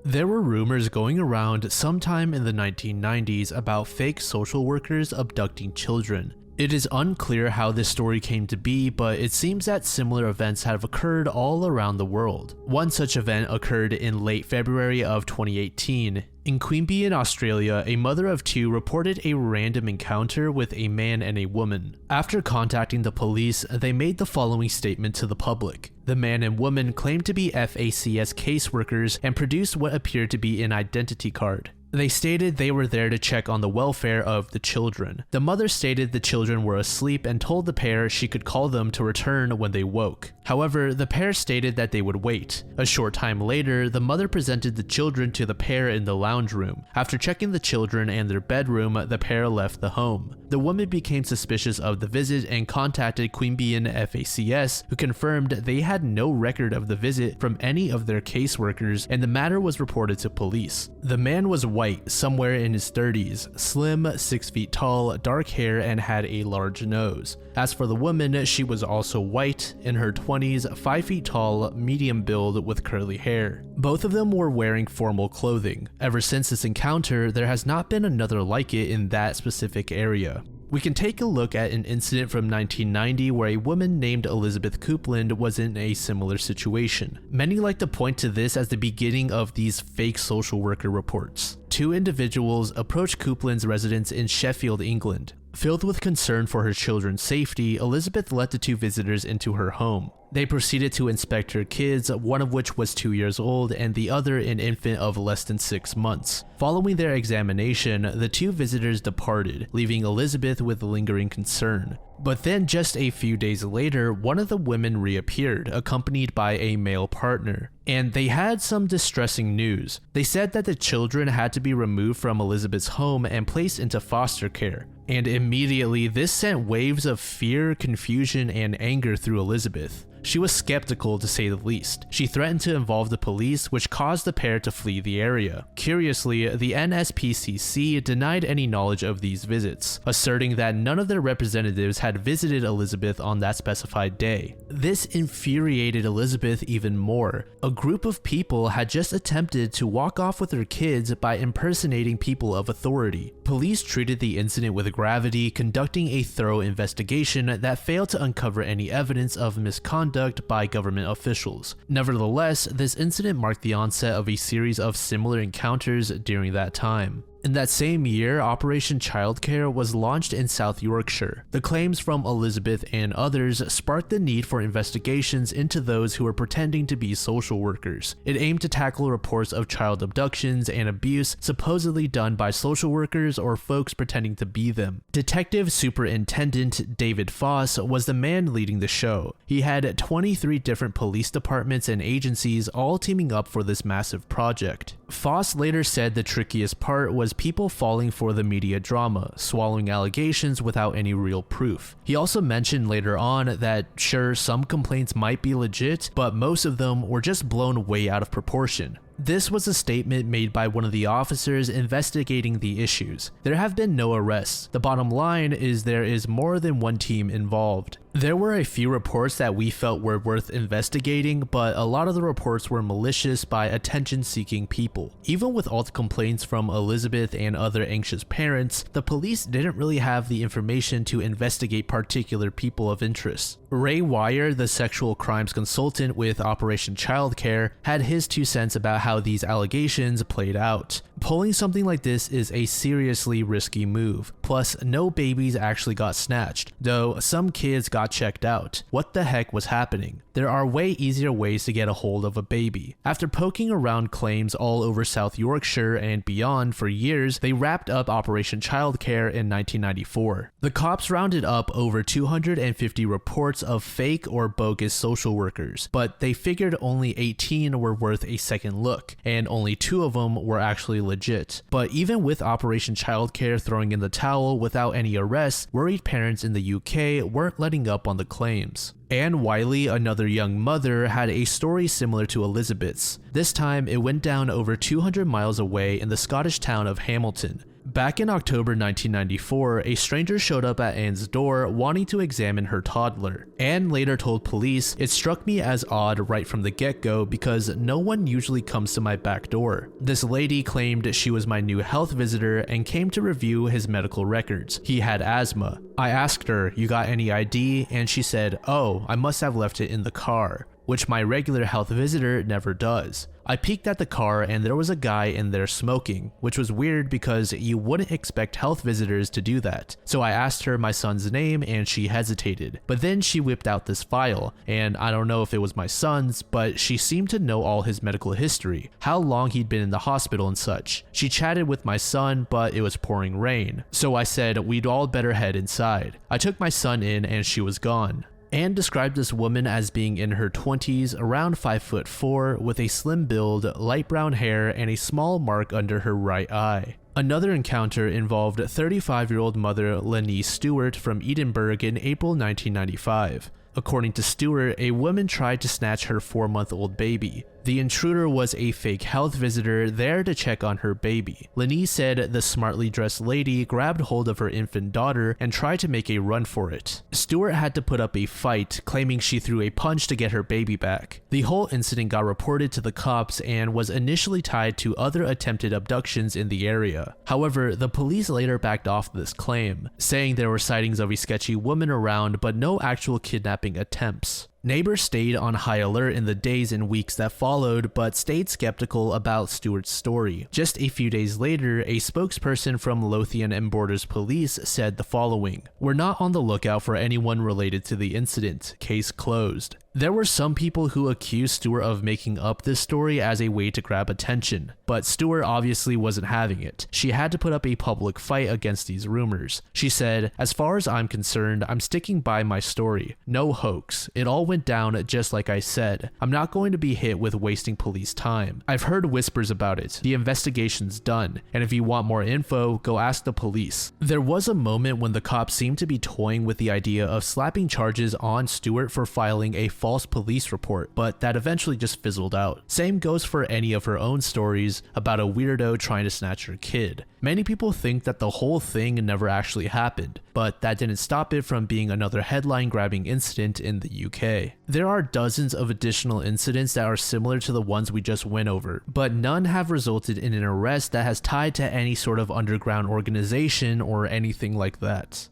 There were rumors going around sometime in the 1990s about fake social workers abducting children. It is unclear how this story came to be, but it seems that similar events have occurred all around the world. One such event occurred in late February of 2018. In Queanbeyan in Australia, a mother of 2 reported a random encounter with a man and a woman. After contacting the police, they made the following statement to the public. The man and woman claimed to be FACS caseworkers and produced what appeared to be an identity card. They stated they were there to check on the welfare of the children. The mother stated the children were asleep and told the pair she could call them to return when they woke. However, the pair stated that they would wait. A short time later, the mother presented the children to the pair in the lounge room. After checking the children and their bedroom, the pair left the home. The woman became suspicious of the visit and contacted Queanbeyan FACS, who confirmed they had no record of the visit from any of their caseworkers, and the matter was reported to police. The man was white, somewhere in his 30s, slim, 6 feet tall, dark hair, and had a large nose. As for the woman, she was also white, in her 20s, 5 feet tall, medium build with curly hair. Both of them were wearing formal clothing. Ever since this encounter, there has not been another like it in that specific area. We can take a look at an incident from 1990 where a woman named Elizabeth Coupland was in a similar situation. Many like to point to this as the beginning of these fake social worker reports. 2 individuals approached Coupland's residence in Sheffield, England. Filled with concern for her children's safety, Elizabeth let the 2 visitors into her home. They proceeded to inspect her kids, one of which was 2 years old and the other an infant of less than 6 months. Following their examination, the 2 visitors departed, leaving Elizabeth with lingering concern. But then just a few days later, one of the women reappeared, accompanied by a male partner. And they had some distressing news. They said that the children had to be removed from Elizabeth's home and placed into foster care. And immediately, this sent waves of fear, confusion, and anger through Elizabeth. She was skeptical, to say the least. She threatened to involve the police, which caused the pair to flee the area. Curiously, the NSPCC denied any knowledge of these visits, asserting that none of their representatives had visited Elizabeth on that specified day. This infuriated Elizabeth even more. A group of people had just attempted to walk off with their kids by impersonating people of authority. Police treated the incident with gravity, conducting a thorough investigation that failed to uncover any evidence of misconduct by government officials. Nevertheless, this incident marked the onset of a series of similar encounters during that time. In that same year, Operation Childcare was launched in South Yorkshire. The claims from Elizabeth and others sparked the need for investigations into those who were pretending to be social workers. It aimed to tackle reports of child abductions and abuse supposedly done by social workers or folks pretending to be them. Detective Superintendent David Foss was the man leading the show. He had 23 different police departments and agencies all teaming up for this massive project. Foss later said the trickiest part was people falling for the media drama, swallowing allegations without any real proof. He also mentioned later on that sure, some complaints might be legit, but most of them were just blown way out of proportion. This was a statement made by one of the officers investigating the issues. There have been no arrests. The bottom line is there is more than one team involved. There were a few reports that we felt were worth investigating, but a lot of the reports were malicious by attention-seeking people. Even with all the complaints from Elizabeth and other anxious parents, the police didn't really have the information to investigate particular people of interest. Ray Wire, the sexual crimes consultant with Operation Childcare, had his 2 cents about how these allegations played out. Pulling something like this is a seriously risky move. Plus, no babies actually got snatched, though some kids got checked out. What the heck was happening? There are way easier ways to get a hold of a baby. After poking around claims all over South Yorkshire and beyond for years, they wrapped up Operation Childcare in 1994. The cops rounded up over 250 reports of fake or bogus social workers, but they figured only 18 were worth a second look, and only 2 of them were actually legit. But even with Operation Childcare throwing in the towel without any arrests, worried parents in the UK weren't letting up on the claims. Anne Wiley, another young mother, had a story similar to Elizabeth's. This time, it went down over 200 miles away in the Scottish town of Hamilton. Back in October 1994, a stranger showed up at Anne's door wanting to examine her toddler. Anne later told police, "It struck me as odd right from the get-go because no one usually comes to my back door." This lady claimed she was my new health visitor and came to review his medical records. He had asthma. I asked her, "You got any ID?" And she said, "Oh, I must have left it in the car," which my regular health visitor never does. I peeked at the car and there was a guy in there smoking, which was weird because you wouldn't expect health visitors to do that. So I asked her my son's name and she hesitated. But then she whipped out this file, and I don't know if it was my son's, but she seemed to know all his medical history, how long he'd been in the hospital and such. She chatted with my son, but it was pouring rain. So I said we'd all better head inside. I took my son in and she was gone. Anne described this woman as being in her 20s, around 5'4", with a slim build, light brown hair, and a small mark under her right eye. Another encounter involved 35-year-old mother Lenise Stewart from Edinburgh in April 1995. According to Stewart, a woman tried to snatch her 4-month-old baby. The intruder was a fake health visitor there to check on her baby. Lenise said the smartly dressed lady grabbed hold of her infant daughter and tried to make a run for it. Stewart had to put up a fight, claiming she threw a punch to get her baby back. The whole incident got reported to the cops and was initially tied to other attempted abductions in the area. However, the police later backed off this claim, saying there were sightings of a sketchy woman around but no actual kidnapping attempts. Neighbors stayed on high alert in the days and weeks that followed, but stayed skeptical about Stewart's story. Just a few days later, a spokesperson from Lothian and Borders Police said the following: "We're not on the lookout for anyone related to the incident. Case closed." There were some people who accused Stewart of making up this story as a way to grab attention, but Stewart obviously wasn't having it. She had to put up a public fight against these rumors. She said, "As far as I'm concerned, I'm sticking by my story. No hoax. It all went down just like I said. I'm not going to be hit with wasting police time. I've heard whispers about it. The investigation's done, and if you want more info, go ask the police." There was a moment when the cops seemed to be toying with the idea of slapping charges on Stewart for filing a false police report, but that eventually just fizzled out. Same goes for any of her own stories about a weirdo trying to snatch her kid. Many people think that the whole thing never actually happened, but that didn't stop it from being another headline-grabbing incident in the UK. There are dozens of additional incidents that are similar to the ones we just went over, but none have resulted in an arrest that has tied to any sort of underground organization or anything like that.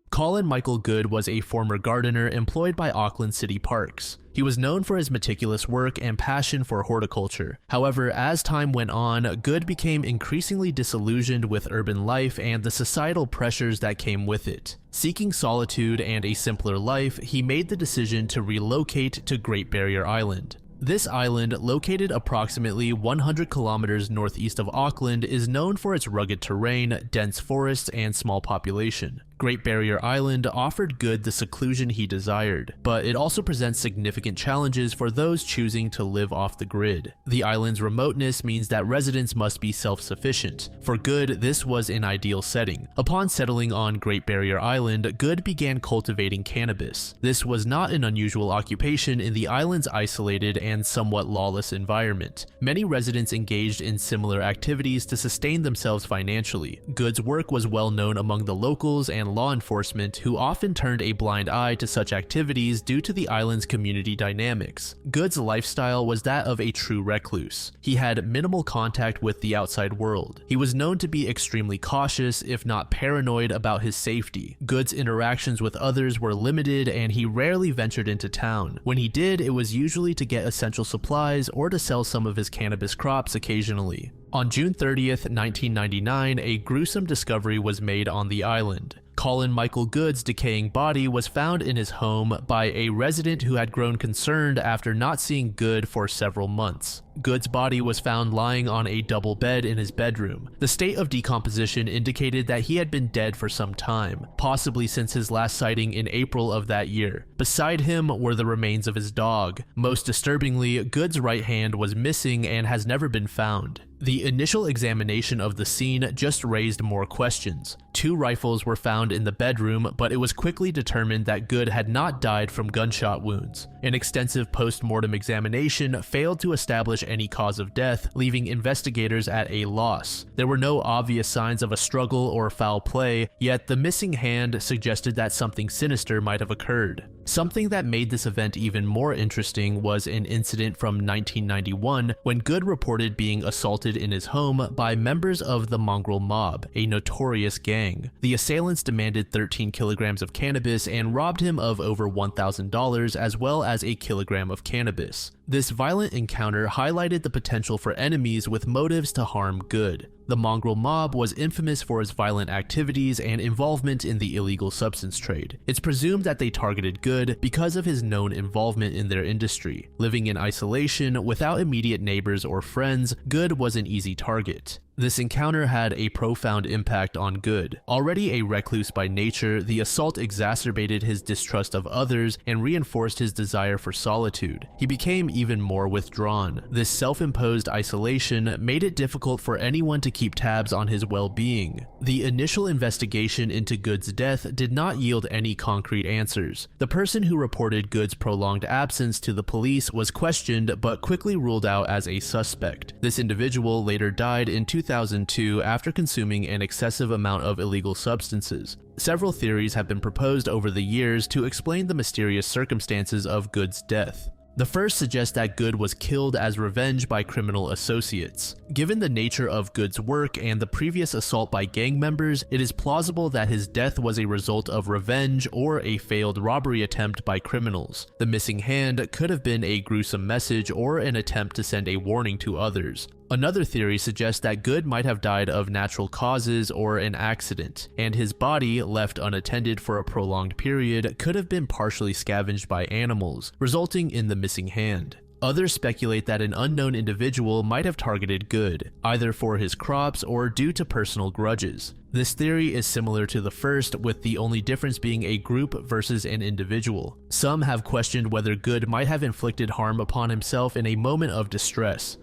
Colin Michael Good was a former gardener employed by Auckland City Parks. He was known for his meticulous work and passion for horticulture. However, as time went on, Good became increasingly disillusioned with urban life and the societal pressures that came with it. Seeking solitude and a simpler life, he made the decision to relocate to Great Barrier Island. This island, located approximately 100 kilometers northeast of Auckland, is known for its rugged terrain, dense forests, and small population. Great Barrier Island offered Good the seclusion he desired, but it also presents significant challenges for those choosing to live off the grid. The island's remoteness means that residents must be self-sufficient. For Good, this was an ideal setting. Upon settling on Great Barrier Island, Good began cultivating cannabis. This was not an unusual occupation in the island's isolated and somewhat lawless environment. Many residents engaged in similar activities to sustain themselves financially. Good's work was well known among the locals and law enforcement, who often turned a blind eye to such activities due to the island's community dynamics. Good's lifestyle was that of a true recluse. He had minimal contact with the outside world. He was known to be extremely cautious, if not paranoid, about his safety. Good's interactions with others were limited, and he rarely ventured into town. When he did, it was usually to get essential supplies or to sell some of his cannabis crops occasionally. On June 30th, 1999, a gruesome discovery was made on the island. Colin Michael Good's decaying body was found in his home by a resident who had grown concerned after not seeing Good for several months. Good's body was found lying on a double bed in his bedroom. The state of decomposition indicated that he had been dead for some time, possibly since his last sighting in April of that year. Beside him were the remains of his dog. Most disturbingly, Good's right hand was missing and has never been found. The initial examination of the scene just raised more questions. 2 rifles were found in the bedroom, but it was quickly determined that Good had not died from gunshot wounds. An extensive post-mortem examination failed to establish any cause of death, leaving investigators at a loss. There were no obvious signs of a struggle or foul play, yet the missing hand suggested that something sinister might have occurred. Something that made this event even more interesting was an incident from 1991 when Good reported being assaulted in his home by members of the Mongrel Mob, a notorious gang. The assailants demanded 13 kilograms of cannabis and robbed him of over $1,000 as well as a kilogram of cannabis. This violent encounter highlighted the potential for enemies with motives to harm Good. The Mongrel Mob was infamous for its violent activities and involvement in the illegal substance trade. It's presumed that they targeted Good because of his known involvement in their industry. Living in isolation, without immediate neighbors or friends, Good was an easy target. This encounter had a profound impact on Good. Already a recluse by nature, the assault exacerbated his distrust of others and reinforced his desire for solitude. He became even more withdrawn. This self-imposed isolation made it difficult for anyone to keep tabs on his well-being. The initial investigation into Good's death did not yield any concrete answers. The person who reported Good's prolonged absence to the police was questioned but quickly ruled out as a suspect. This individual later died in 2002 after consuming an excessive amount of illegal substances. Several theories have been proposed over the years to explain the mysterious circumstances of Good's death. The first suggests that Good was killed as revenge by criminal associates. Given the nature of Good's work and the previous assault by gang members, it is plausible that his death was a result of revenge or a failed robbery attempt by criminals. The missing hand could have been a gruesome message or an attempt to send a warning to others. Another theory suggests that Good might have died of natural causes or an accident, and his body, left unattended for a prolonged period, could have been partially scavenged by animals, resulting in the missing hand. Others speculate that an unknown individual might have targeted Good, either for his crops or due to personal grudges. This theory is similar to the first, with the only difference being a group versus an individual. Some have questioned whether Good might have inflicted harm upon himself in a moment of distress.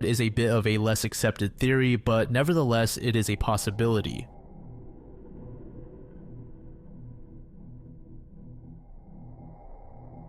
It is a bit of a less accepted theory, but nevertheless it is a possibility.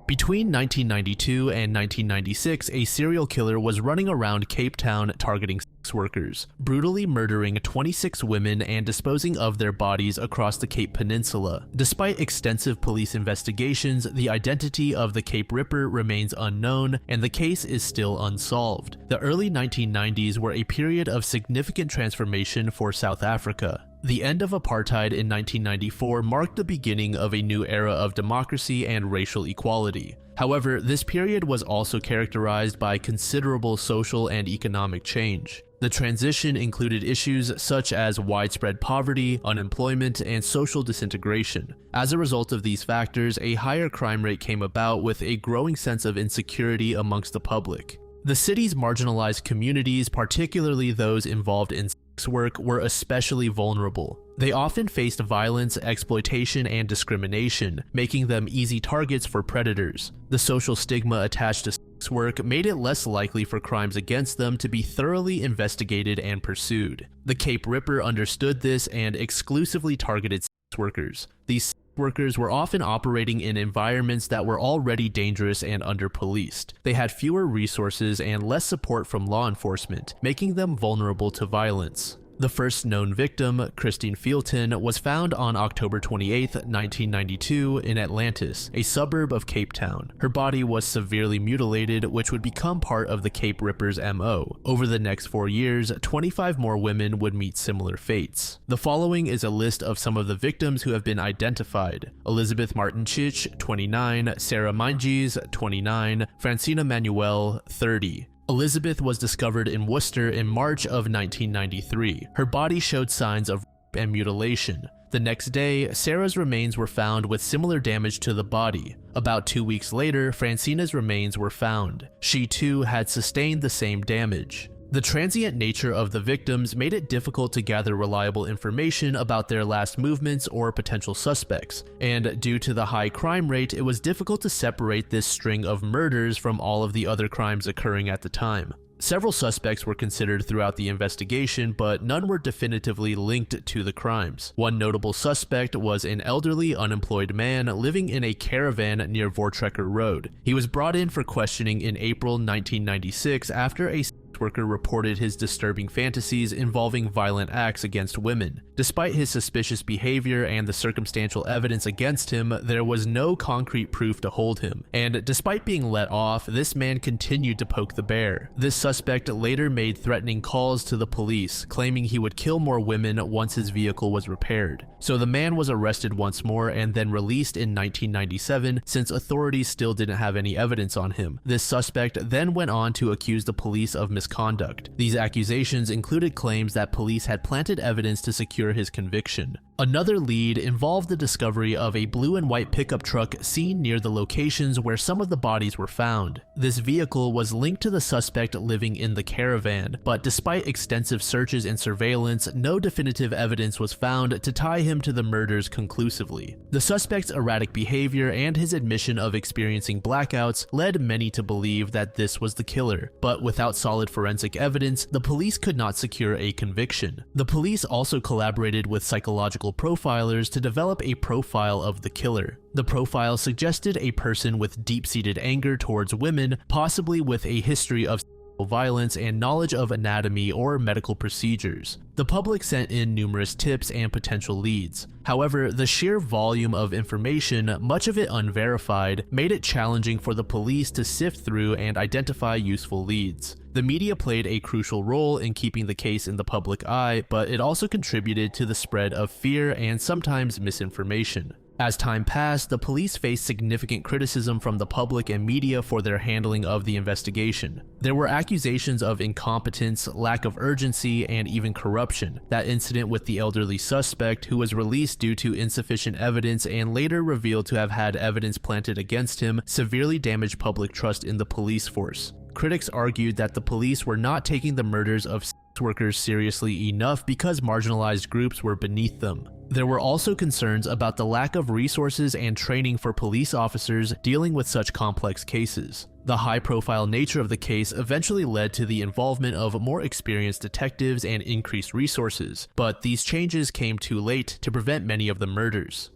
Between 1992 and 1996, a serial killer was running around Cape Town targeting sex workers, brutally murdering 26 women and disposing of their bodies across the Cape Peninsula. Despite extensive police investigations, the identity of the Cape Ripper remains unknown, and the case is still unsolved. The early 1990s were a period of significant transformation for South Africa. The end of apartheid in 1994 marked the beginning of a new era of democracy and racial equality. However, this period was also characterized by considerable social and economic change. The transition included issues such as widespread poverty, unemployment, and social disintegration. As a result of these factors, a higher crime rate came about with a growing sense of insecurity amongst the public. The city's marginalized communities, particularly those involved in sex work, were especially vulnerable. They often faced violence, exploitation, and discrimination, making them easy targets for predators. The social stigma attached to sex work made it less likely for crimes against them to be thoroughly investigated and pursued. The Cape Ripper understood this and exclusively targeted sex workers. These sex workers were often operating in environments that were already dangerous and under-policed. They had fewer resources and less support from law enforcement, making them vulnerable to violence. The first known victim, Christine Fielton, was found on October 28, 1992 in Atlantis, a suburb of Cape Town. Her body was severely mutilated, which would become part of the Cape Ripper's MO. Over the next 4 years, 25 more women would meet similar fates. The following is a list of some of the victims who have been identified: Elizabeth Martin Chich, 29, Sarah Minges, 29, Francina Manuel, 30. Elizabeth was discovered in Worcester in March of 1993. Her body showed signs of rape and mutilation. The next day, Sarah's remains were found with similar damage to the body. About 2 weeks later, Francina's remains were found. She too had sustained the same damage. The transient nature of the victims made it difficult to gather reliable information about their last movements or potential suspects, and due to the high crime rate, it was difficult to separate this string of murders from all of the other crimes occurring at the time. Several suspects were considered throughout the investigation, but none were definitively linked to the crimes. One notable suspect was an elderly, unemployed man living in a caravan near Voortrekker Road. He was brought in for questioning in April 1996 after a worker reported his disturbing fantasies involving violent acts against women. Despite his suspicious behavior and the circumstantial evidence against him, there was no concrete proof to hold him, and despite being let off, this man continued to poke the bear. This suspect later made threatening calls to the police, claiming he would kill more women once his vehicle was repaired. So the man was arrested once more and then released in 1997 since authorities still didn't have any evidence on him. This suspect then went on to accuse the police of misconduct. These accusations included claims that police had planted evidence to secure his conviction. Another lead involved the discovery of a blue and white pickup truck seen near the locations where some of the bodies were found. This vehicle was linked to the suspect living in the caravan, but despite extensive searches and surveillance, no definitive evidence was found to tie him to the murders conclusively. The suspect's erratic behavior and his admission of experiencing blackouts led many to believe that this was the killer, but without solid forensic evidence, the police could not secure a conviction. The police also collaborated with psychological profilers to develop a profile of the killer. The profile suggested a person with deep-seated anger towards women, possibly with a history of violence and knowledge of anatomy or medical procedures. The public sent in numerous tips and potential leads. However, the sheer volume of information, much of it unverified, made it challenging for the police to sift through and identify useful leads. The media played a crucial role in keeping the case in the public eye, but it also contributed to the spread of fear and sometimes misinformation. As time passed, the police faced significant criticism from the public and media for their handling of the investigation. There were accusations of incompetence, lack of urgency, and even corruption. That incident with the elderly suspect, who was released due to insufficient evidence and later revealed to have had evidence planted against him, severely damaged public trust in the police force. Critics argued that the police were not taking the murders of sex workers seriously enough because marginalized groups were beneath them. There were also concerns about the lack of resources and training for police officers dealing with such complex cases. The high-profile nature of the case eventually led to the involvement of more experienced detectives and increased resources, but these changes came too late to prevent many of the murders.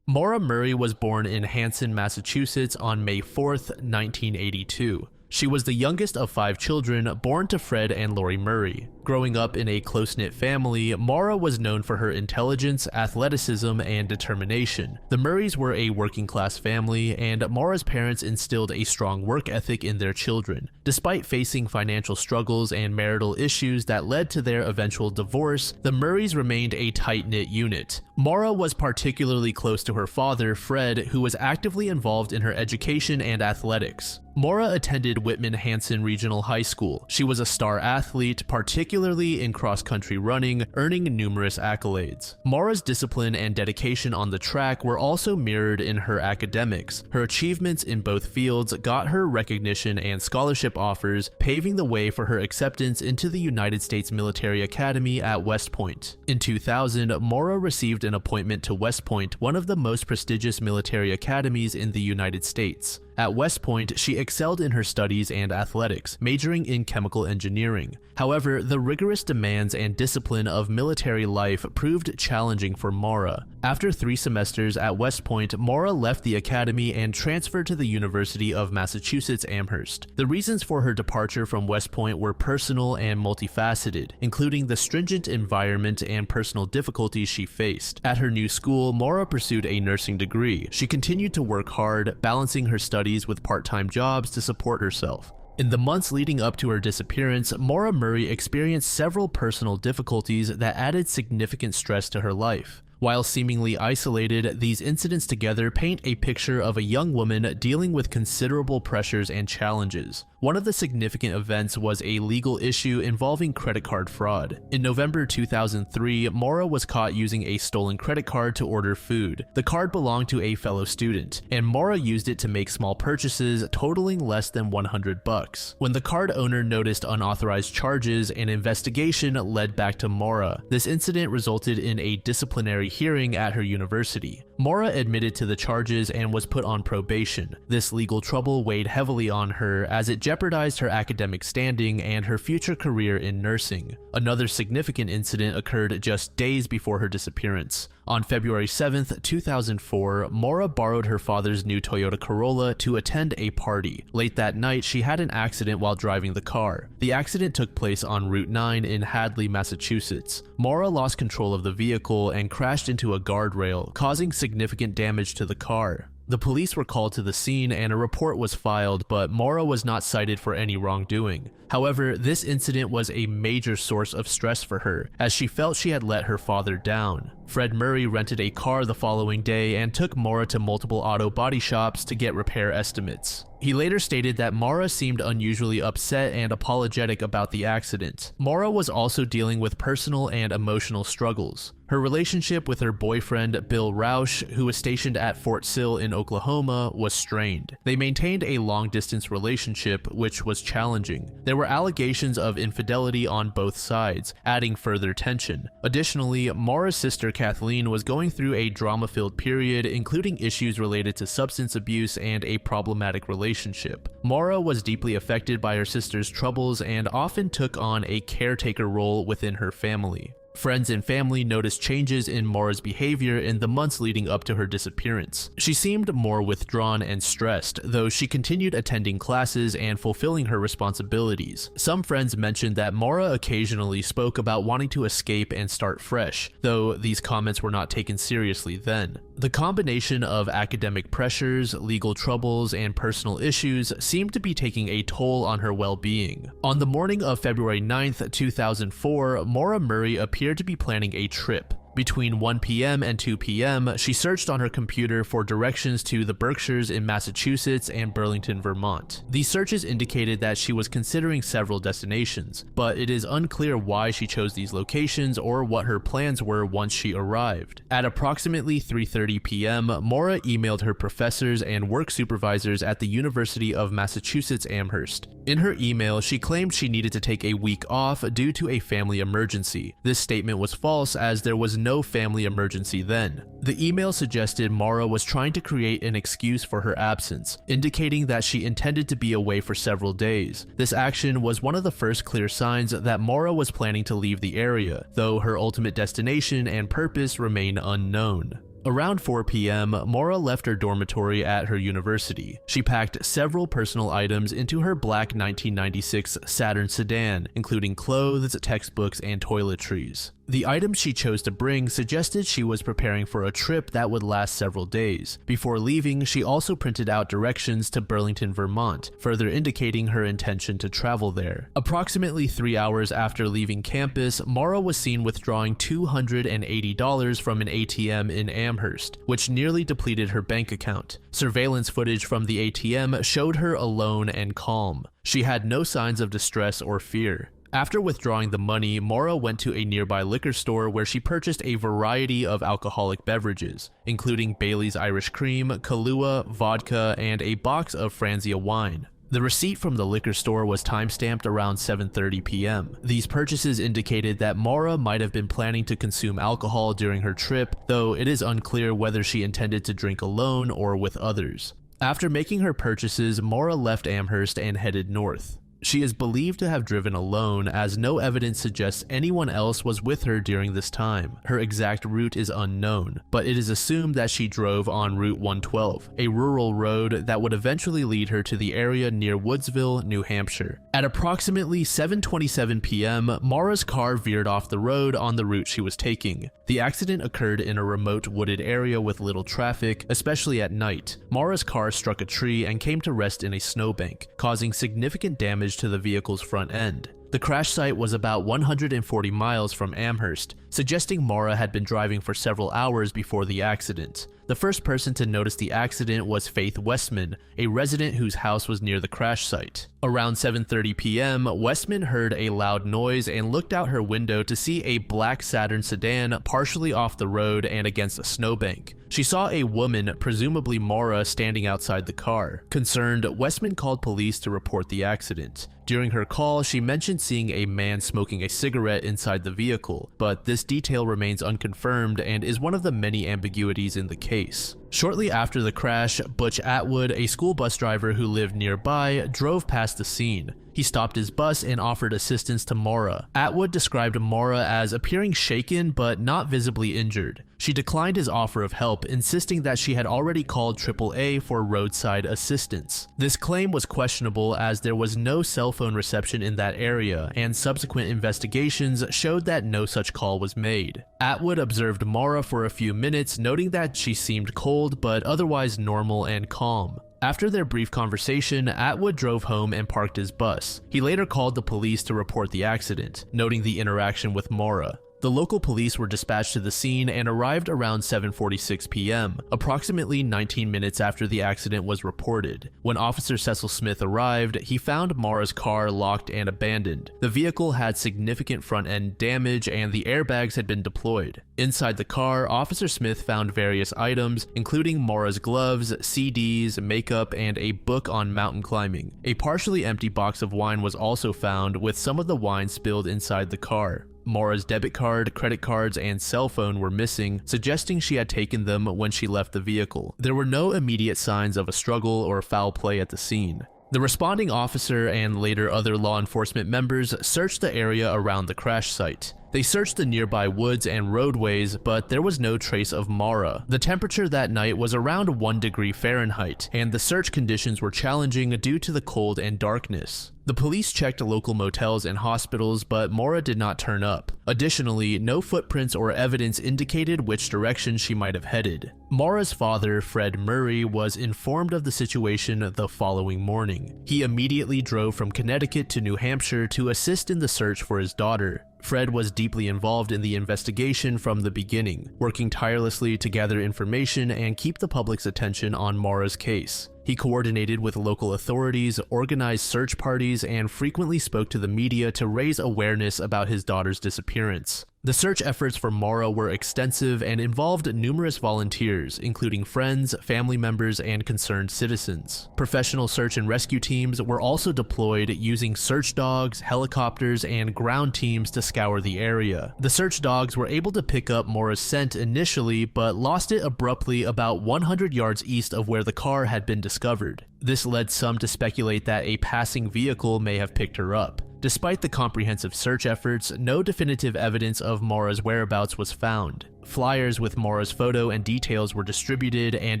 Maura Murray was born in Hanson, Massachusetts on May 4th, 1982. She was the youngest of 5 children born to Fred and Lori Murray. Growing up in a close-knit family, Maura was known for her intelligence, athleticism, and determination. The Murrays were a working-class family, and Maura's parents instilled a strong work ethic in their children. Despite facing financial struggles and marital issues that led to their eventual divorce, the Murrays remained a tight-knit unit. Maura was particularly close to her father, Fred, who was actively involved in her education and athletics. Maura attended Whitman-Hanson Regional High School. She was a star athlete, particularly in cross-country running, earning numerous accolades. Maura's discipline and dedication on the track were also mirrored in her academics. Her achievements in both fields got her recognition and scholarship offers, paving the way for her acceptance into the United States Military Academy at West Point. In 2000, Maura received an appointment to West Point, one of the most prestigious military academies in the United States. At West Point, she excelled in her studies and athletics, majoring in chemical engineering. However, the rigorous demands and discipline of military life proved challenging for Maura. After 3 semesters at West Point, Maura left the academy and transferred to the University of Massachusetts Amherst. The reasons for her departure from West Point were personal and multifaceted, including the stringent environment and personal difficulties she faced. At her new school, Maura pursued a nursing degree. She continued to work hard, balancing her studies with part-time jobs to support herself. In the months leading up to her disappearance, Maura Murray experienced several personal difficulties that added significant stress to her life. While seemingly isolated, these incidents together paint a picture of a young woman dealing with considerable pressures and challenges. One of the significant events was a legal issue involving credit card fraud. In November 2003, Maura was caught using a stolen credit card to order food. The card belonged to a fellow student, and Maura used it to make small purchases totaling less than $100. When the card owner noticed unauthorized charges, an investigation led back to Maura. This incident resulted in a disciplinary hearing at her university. Maura admitted to the charges and was put on probation. This legal trouble weighed heavily on her as it jeopardized her academic standing and her future career in nursing. Another significant incident occurred just days before her disappearance. On February 7, 2004, Maura borrowed her father's new Toyota Corolla to attend a party. Late that night, she had an accident while driving the car. The accident took place on Route 9 in Hadley, Massachusetts. Maura lost control of the vehicle and crashed into a guardrail, causing significant damage to the car. The police were called to the scene and a report was filed, but Maura was not cited for any wrongdoing. However, this incident was a major source of stress for her, as she felt she had let her father down. Fred Murray rented a car the following day and took Maura to multiple auto body shops to get repair estimates. He later stated that Maura seemed unusually upset and apologetic about the accident. Maura was also dealing with personal and emotional struggles. Her relationship with her boyfriend, Bill Rausch, who was stationed at Fort Sill in Oklahoma, was strained. They maintained a long-distance relationship, which was challenging. There were allegations of infidelity on both sides, adding further tension. Additionally, Maura's sister Kathleen was going through a drama-filled period, including issues related to substance abuse and a problematic relationship. Maura was deeply affected by her sister's troubles and often took on a caretaker role within her family. Friends and family noticed changes in Maura's behavior in the months leading up to her disappearance. She seemed more withdrawn and stressed, though she continued attending classes and fulfilling her responsibilities. Some friends mentioned that Maura occasionally spoke about wanting to escape and start fresh, though these comments were not taken seriously then. The combination of academic pressures, legal troubles, and personal issues seemed to be taking a toll on her well-being. On the morning of February 9, 2004, Maura Murray appeared appeared to be planning a trip. Between 1 p.m. and 2 p.m., she searched on her computer for directions to the Berkshires in Massachusetts and Burlington, Vermont. These searches indicated that she was considering several destinations, but it is unclear why she chose these locations or what her plans were once she arrived. At approximately 3:30 p.m., Maura emailed her professors and work supervisors at the University of Massachusetts Amherst. In her email, she claimed she needed to take a week off due to a family emergency. This statement was false, as there was no family emergency then. The email suggested Maura was trying to create an excuse for her absence, indicating that she intended to be away for several days. This action was one of the first clear signs that Maura was planning to leave the area, though her ultimate destination and purpose remain unknown. Around 4 p.m., Maura left her dormitory at her university. She packed several personal items into her black 1996 Saturn sedan, including clothes, textbooks, and toiletries. The items she chose to bring suggested she was preparing for a trip that would last several days. Before leaving, she also printed out directions to Burlington, Vermont, further indicating her intention to travel there. Approximately 3 hours after leaving campus, Maura was seen withdrawing $280 from an ATM in Amherst, which nearly depleted her bank account. Surveillance footage from the ATM showed her alone and calm. She had no signs of distress or fear. After withdrawing the money, Maura went to a nearby liquor store where she purchased a variety of alcoholic beverages, including Bailey's Irish Cream, Kahlua, vodka, and a box of Franzia wine. The receipt from the liquor store was timestamped around 7:30 p.m. These purchases indicated that Maura might have been planning to consume alcohol during her trip, though it is unclear whether she intended to drink alone or with others. After making her purchases, Maura left Amherst and headed north. She is believed to have driven alone, as no evidence suggests anyone else was with her during this time. Her exact route is unknown, but it is assumed that she drove on Route 112, a rural road that would eventually lead her to the area near Woodsville, New Hampshire. At approximately 7:27 p.m., Maura's car veered off the road on the route she was taking. The accident occurred in a remote wooded area with little traffic, especially at night. Maura's car struck a tree and came to rest in a snowbank, causing significant damage to the vehicle's front end. The crash site was about 140 miles from Amherst, suggesting Maura had been driving for several hours before the accident. The first person to notice the accident was Faith Westman, a resident whose house was near the crash site. Around 7:30 p.m., Westman heard a loud noise and looked out her window to see a black Saturn sedan partially off the road and against a snowbank. She saw a woman, presumably Maura, standing outside the car. Concerned, Westman called police to report the accident. During her call, she mentioned seeing a man smoking a cigarette inside the vehicle, but this detail remains unconfirmed and is one of the many ambiguities in the case. Shortly after the crash, Butch Atwood, a school bus driver who lived nearby, drove past the scene. He stopped his bus and offered assistance to Maura. Atwood described Maura as appearing shaken but not visibly injured. She declined his offer of help, insisting that she had already called AAA for roadside assistance. This claim was questionable, as there was no cell phone reception in that area, and subsequent investigations showed that no such call was made. Atwood observed Maura for a few minutes, noting that she seemed cold but otherwise normal and calm. After their brief conversation, Atwood drove home and parked his bus. He later called the police to report the accident, noting the interaction with Maura. The local police were dispatched to the scene and arrived around 7:46 p.m., approximately 19 minutes after the accident was reported. When Officer Cecil Smith arrived, he found Maura's car locked and abandoned. The vehicle had significant front-end damage and the airbags had been deployed. Inside the car, Officer Smith found various items, including Maura's gloves, CDs, makeup, and a book on mountain climbing. A partially empty box of wine was also found, with some of the wine spilled inside the car. Maura's debit card, credit cards, and cell phone were missing, suggesting she had taken them when she left the vehicle. There were no immediate signs of a struggle or foul play at the scene. The responding officer and later other law enforcement members searched the area around the crash site. They searched the nearby woods and roadways, but there was no trace of Maura. The temperature that night was around 1 degree Fahrenheit, and the search conditions were challenging due to the cold and darkness. The police checked local motels and hospitals, but Maura did not turn up. Additionally, no footprints or evidence indicated which direction she might have headed. Maura's father, Fred Murray, was informed of the situation the following morning. He immediately drove from Connecticut to New Hampshire to assist in the search for his daughter. Fred was deeply involved in the investigation from the beginning, working tirelessly to gather information and keep the public's attention on Maura's case. He coordinated with local authorities, organized search parties, and frequently spoke to the media to raise awareness about his daughter's disappearance. The search efforts for Maura were extensive and involved numerous volunteers, including friends, family members, and concerned citizens. Professional search and rescue teams were also deployed using search dogs, helicopters, and ground teams to scour the area. The search dogs were able to pick up Maura's scent initially, but lost it abruptly about 100 yards east of where the car had been discovered. This led some to speculate that a passing vehicle may have picked her up. Despite the comprehensive search efforts, no definitive evidence of Maura's whereabouts was found. Flyers with Maura's photo and details were distributed, and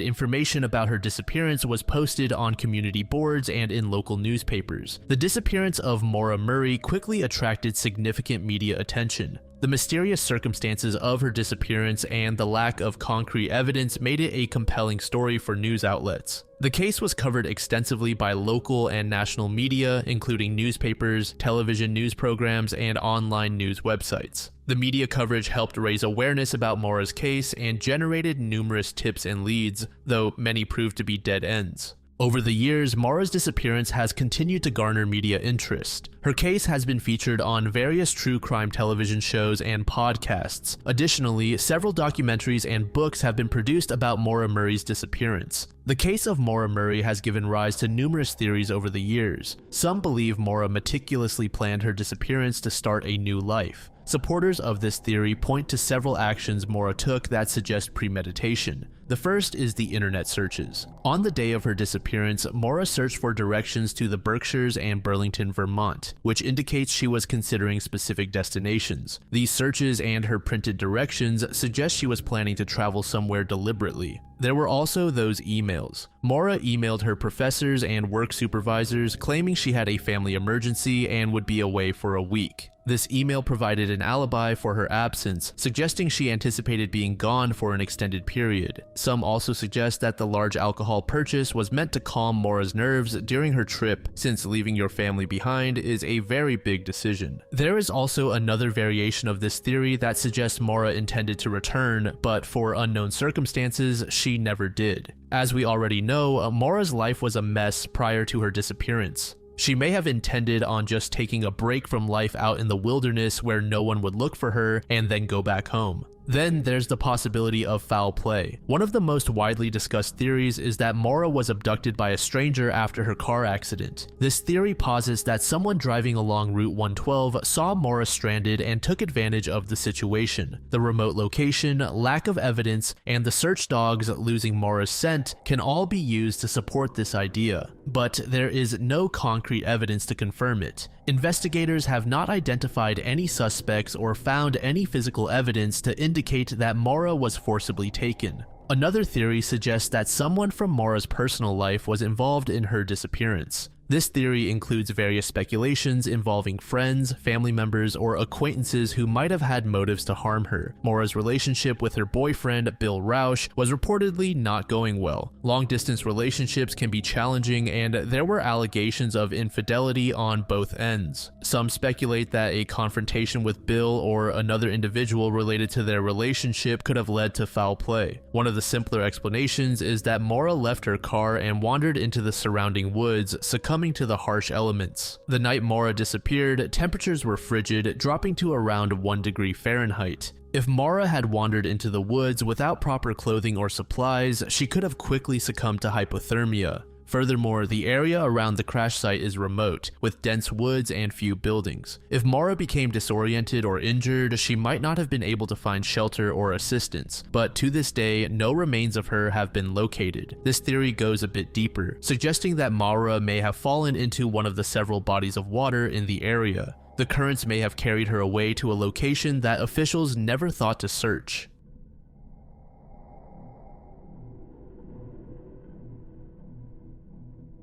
information about her disappearance was posted on community boards and in local newspapers. The disappearance of Maura Murray quickly attracted significant media attention. The mysterious circumstances of her disappearance and the lack of concrete evidence made it a compelling story for news outlets. The case was covered extensively by local and national media, including newspapers, television news programs, and online news websites. The media coverage helped raise awareness about Maura's case and generated numerous tips and leads, though many proved to be dead ends. Over the years, Maura's disappearance has continued to garner media interest. Her case has been featured on various true crime television shows and podcasts. Additionally, several documentaries and books have been produced about Maura Murray's disappearance. The case of Maura Murray has given rise to numerous theories over the years. Some believe Maura meticulously planned her disappearance to start a new life. Supporters of this theory point to several actions Maura took that suggest premeditation. The first is the internet searches. On the day of her disappearance, Maura searched for directions to the Berkshires and Burlington, Vermont, which indicates she was considering specific destinations. These searches and her printed directions suggest she was planning to travel somewhere deliberately. There were also those emails. Maura emailed her professors and work supervisors claiming she had a family emergency and would be away for a week. This email provided an alibi for her absence, suggesting she anticipated being gone for an extended period. Some also suggest that the large alcohol purchase was meant to calm Maura's nerves during her trip, since leaving your family behind is a very big decision. There is also another variation of this theory that suggests Maura intended to return, but for unknown circumstances, she never did. As we already know, Maura's life was a mess prior to her disappearance. She may have intended on just taking a break from life out in the wilderness where no one would look for her and then go back home. Then there's the possibility of foul play. One of the most widely discussed theories is that Maura was abducted by a stranger after her car accident. This theory posits that someone driving along Route 112 saw Maura stranded and took advantage of the situation. The remote location, lack of evidence, and the search dogs losing Maura's scent can all be used to support this idea, but there is no concrete evidence to confirm it. Investigators have not identified any suspects or found any physical evidence to indicate that Maura was forcibly taken. Another theory suggests that someone from Maura's personal life was involved in her disappearance. This theory includes various speculations involving friends, family members, or acquaintances who might have had motives to harm her. Maura's relationship with her boyfriend, Bill Rausch, was reportedly not going well. Long-distance relationships can be challenging, and there were allegations of infidelity on both ends. Some speculate that a confrontation with Bill or another individual related to their relationship could have led to foul play. One of the simpler explanations is that Maura left her car and wandered into the surrounding woods, succumbing to the harsh elements. The night Maura disappeared, temperatures were frigid, dropping to around 1 degree Fahrenheit. If Maura had wandered into the woods without proper clothing or supplies, she could have quickly succumbed to hypothermia. Furthermore, the area around the crash site is remote, with dense woods and few buildings. If Maura became disoriented or injured, she might not have been able to find shelter or assistance, but to this day, no remains of her have been located. This theory goes a bit deeper, suggesting that Maura may have fallen into one of the several bodies of water in the area. The currents may have carried her away to a location that officials never thought to search.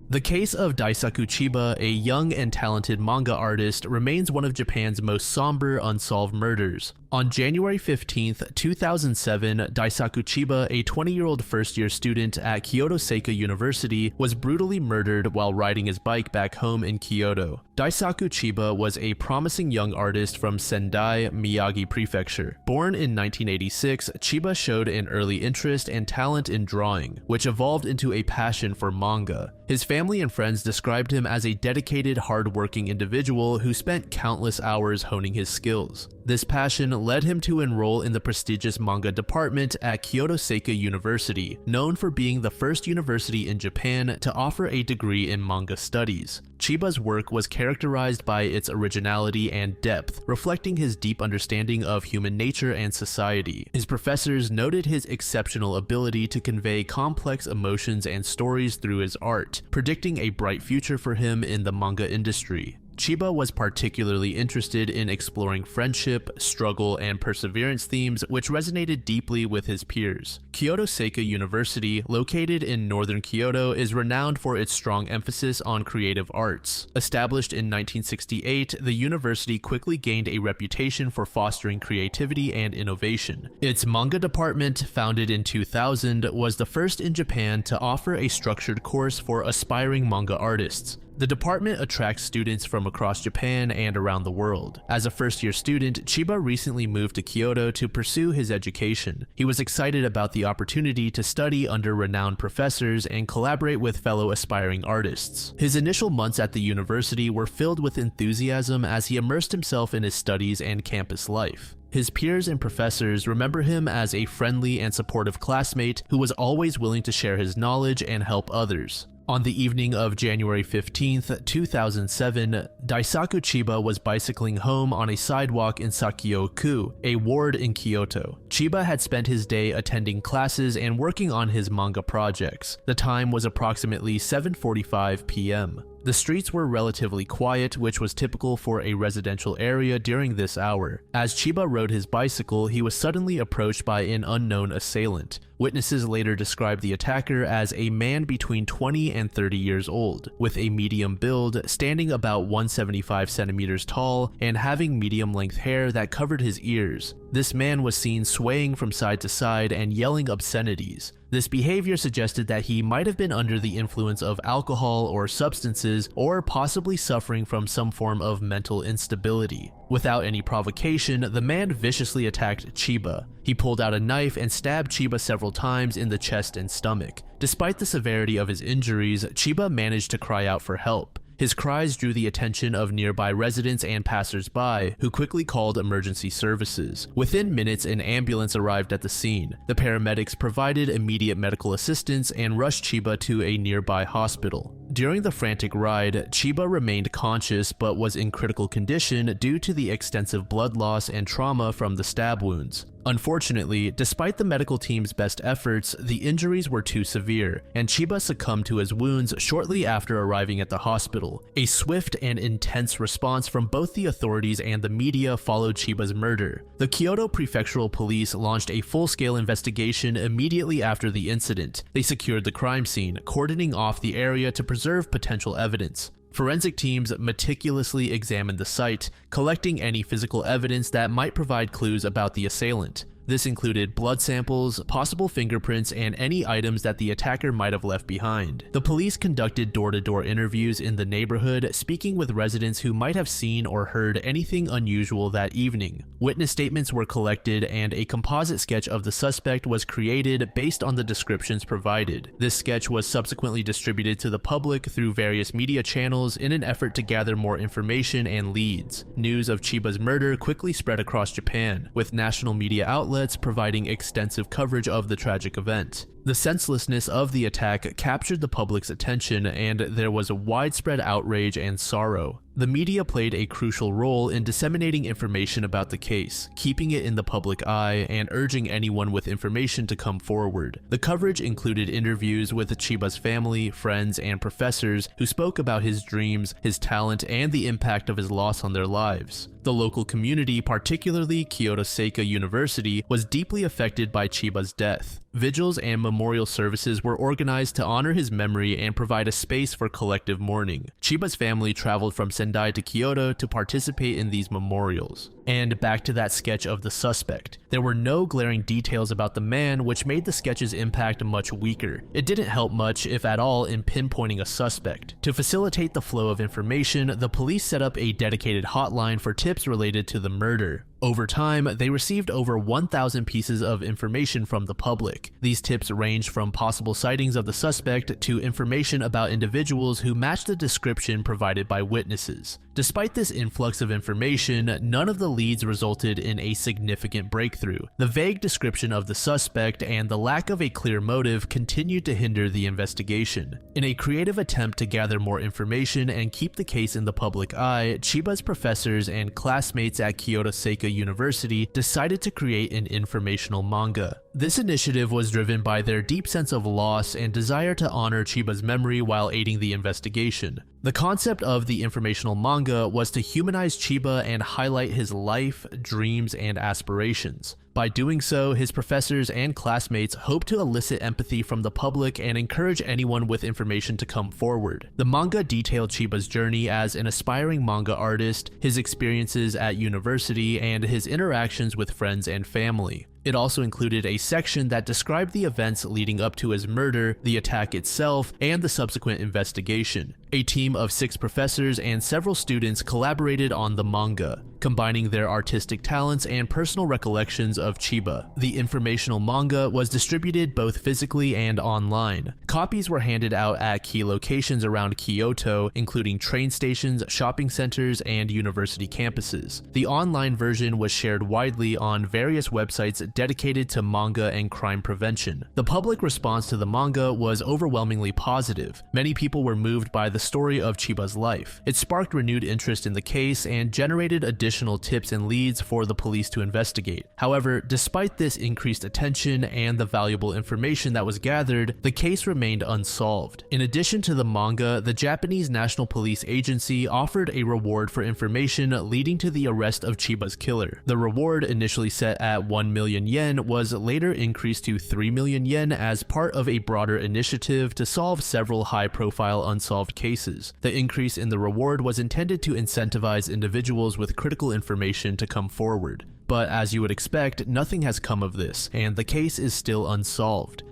The case of Daisaku Chiba, a young and talented manga artist, remains one of Japan's most somber unsolved murders. On January 15, 2007, Daisaku Chiba, a 20-year-old first-year student at Kyoto Seika University, was brutally murdered while riding his bike back home in Kyoto. Daisaku Chiba was a promising young artist from Sendai, Miyagi Prefecture. Born in 1986, Chiba showed an early interest and talent in drawing, which evolved into a passion for manga. His family and friends described him as a dedicated, hard-working individual who spent countless hours honing his skills. This passion led him to enroll in the prestigious manga department at Kyoto Seika University, known for being the first university in Japan to offer a degree in manga studies. Chiba's work was characterized by its originality and depth, reflecting his deep understanding of human nature and society. His professors noted his exceptional ability to convey complex emotions and stories through his art, predicting a bright future for him in the manga industry. Chiba was particularly interested in exploring friendship, struggle, and perseverance themes which resonated deeply with his peers. Kyoto Seika University, located in northern Kyoto, is renowned for its strong emphasis on creative arts. Established in 1968, the university quickly gained a reputation for fostering creativity and innovation. Its manga department, founded in 2000, was the first in Japan to offer a structured course for aspiring manga artists. The department attracts students from across Japan and around the world. As a first-year student, Chiba recently moved to Kyoto to pursue his education. He was excited about the opportunity to study under renowned professors and collaborate with fellow aspiring artists. His initial months at the university were filled with enthusiasm as he immersed himself in his studies and campus life. His peers and professors remember him as a friendly and supportive classmate who was always willing to share his knowledge and help others. On the evening of January 15, 2007, Daisaku Chiba was bicycling home on a sidewalk in Sakyo-ku, a ward in Kyoto. Chiba had spent his day attending classes and working on his manga projects. The time was approximately 7:45 p.m. The streets were relatively quiet, which was typical for a residential area during this hour. As Chiba rode his bicycle, he was suddenly approached by an unknown assailant. Witnesses later described the attacker as a man between 20 and 30 years old, with a medium build, standing about 175 centimeters tall, and having medium-length hair that covered his ears. This man was seen swaying from side to side and yelling obscenities. This behavior suggested that he might have been under the influence of alcohol or substances, or possibly suffering from some form of mental instability. Without any provocation, the man viciously attacked Chiba. He pulled out a knife and stabbed Chiba several times in the chest and stomach. Despite the severity of his injuries, Chiba managed to cry out for help. His cries drew the attention of nearby residents and passers-by, who quickly called emergency services. Within minutes, an ambulance arrived at the scene. The paramedics provided immediate medical assistance and rushed Chiba to a nearby hospital. During the frantic ride, Chiba remained conscious but was in critical condition due to the extensive blood loss and trauma from the stab wounds. Unfortunately, despite the medical team's best efforts, the injuries were too severe, and Chiba succumbed to his wounds shortly after arriving at the hospital. A swift and intense response from both the authorities and the media followed Chiba's murder. The Kyoto Prefectural Police launched a full-scale investigation immediately after the incident. They secured the crime scene, cordoning off the area to preserve potential evidence. Forensic teams meticulously examined the site, collecting any physical evidence that might provide clues about the assailant. This included blood samples, possible fingerprints, and any items that the attacker might have left behind. The police conducted door-to-door interviews in the neighborhood, speaking with residents who might have seen or heard anything unusual that evening. Witness statements were collected, and a composite sketch of the suspect was created based on the descriptions provided. This sketch was subsequently distributed to the public through various media channels in an effort to gather more information and leads. News of Chiba's murder quickly spread across Japan, with national media outlets providing extensive coverage of the tragic event. The senselessness of the attack captured the public's attention, and there was a widespread outrage and sorrow. The media played a crucial role in disseminating information about the case, keeping it in the public eye, and urging anyone with information to come forward. The coverage included interviews with Chiba's family, friends, and professors who spoke about his dreams, his talent, and the impact of his loss on their lives. The local community, particularly Kyoto Seika University, was deeply affected by Chiba's death. Vigils and memorial services were organized to honor his memory and provide a space for collective mourning. Chiba's family traveled from Sendai to Kyoto to participate in these memorials. And back to that sketch of the suspect. There were no glaring details about the man, which made the sketch's impact much weaker. It didn't help much, if at all, in pinpointing a suspect. To facilitate the flow of information, the police set up a dedicated hotline for tips related to the murder. Over time, they received over 1,000 pieces of information from the public. These tips ranged from possible sightings of the suspect to information about individuals who matched the description provided by witnesses. Despite this influx of information, none of the leads resulted in a significant breakthrough. The vague description of the suspect and the lack of a clear motive continued to hinder the investigation. In a creative attempt to gather more information and keep the case in the public eye, Chiba's professors and classmates at Kyoto Seika University decided to create an informational manga. This initiative was driven by their deep sense of loss and desire to honor Chiba's memory while aiding the investigation. The concept of the informational manga was to humanize Chiba and highlight his life, dreams, and aspirations. By doing so, his professors and classmates hoped to elicit empathy from the public and encourage anyone with information to come forward. The manga detailed Chiba's journey as an aspiring manga artist, his experiences at university, and his interactions with friends and family. It also included a section that described the events leading up to his murder, the attack itself, and the subsequent investigation. A team of 6 professors and several students collaborated on the manga, combining their artistic talents and personal recollections of Chiba. The informational manga was distributed both physically and online. Copies were handed out at key locations around Kyoto, including train stations, shopping centers, and university campuses. The online version was shared widely on various websites dedicated to manga and crime prevention. The public response to the manga was overwhelmingly positive. Many people were moved by the story of Chiba's life. It sparked renewed interest in the case and generated additional tips and leads for the police to investigate. However, despite this increased attention and the valuable information that was gathered, the case remained unsolved. In addition to the manga, the Japanese National Police Agency offered a reward for information leading to the arrest of Chiba's killer. The reward, initially set at 1 million yen, was later increased to 3 million yen as part of a broader initiative to solve several high-profile unsolved cases. The increase in the reward was intended to incentivize individuals with critical information to come forward. But as you would expect, nothing has come of this, and the case is still unsolved.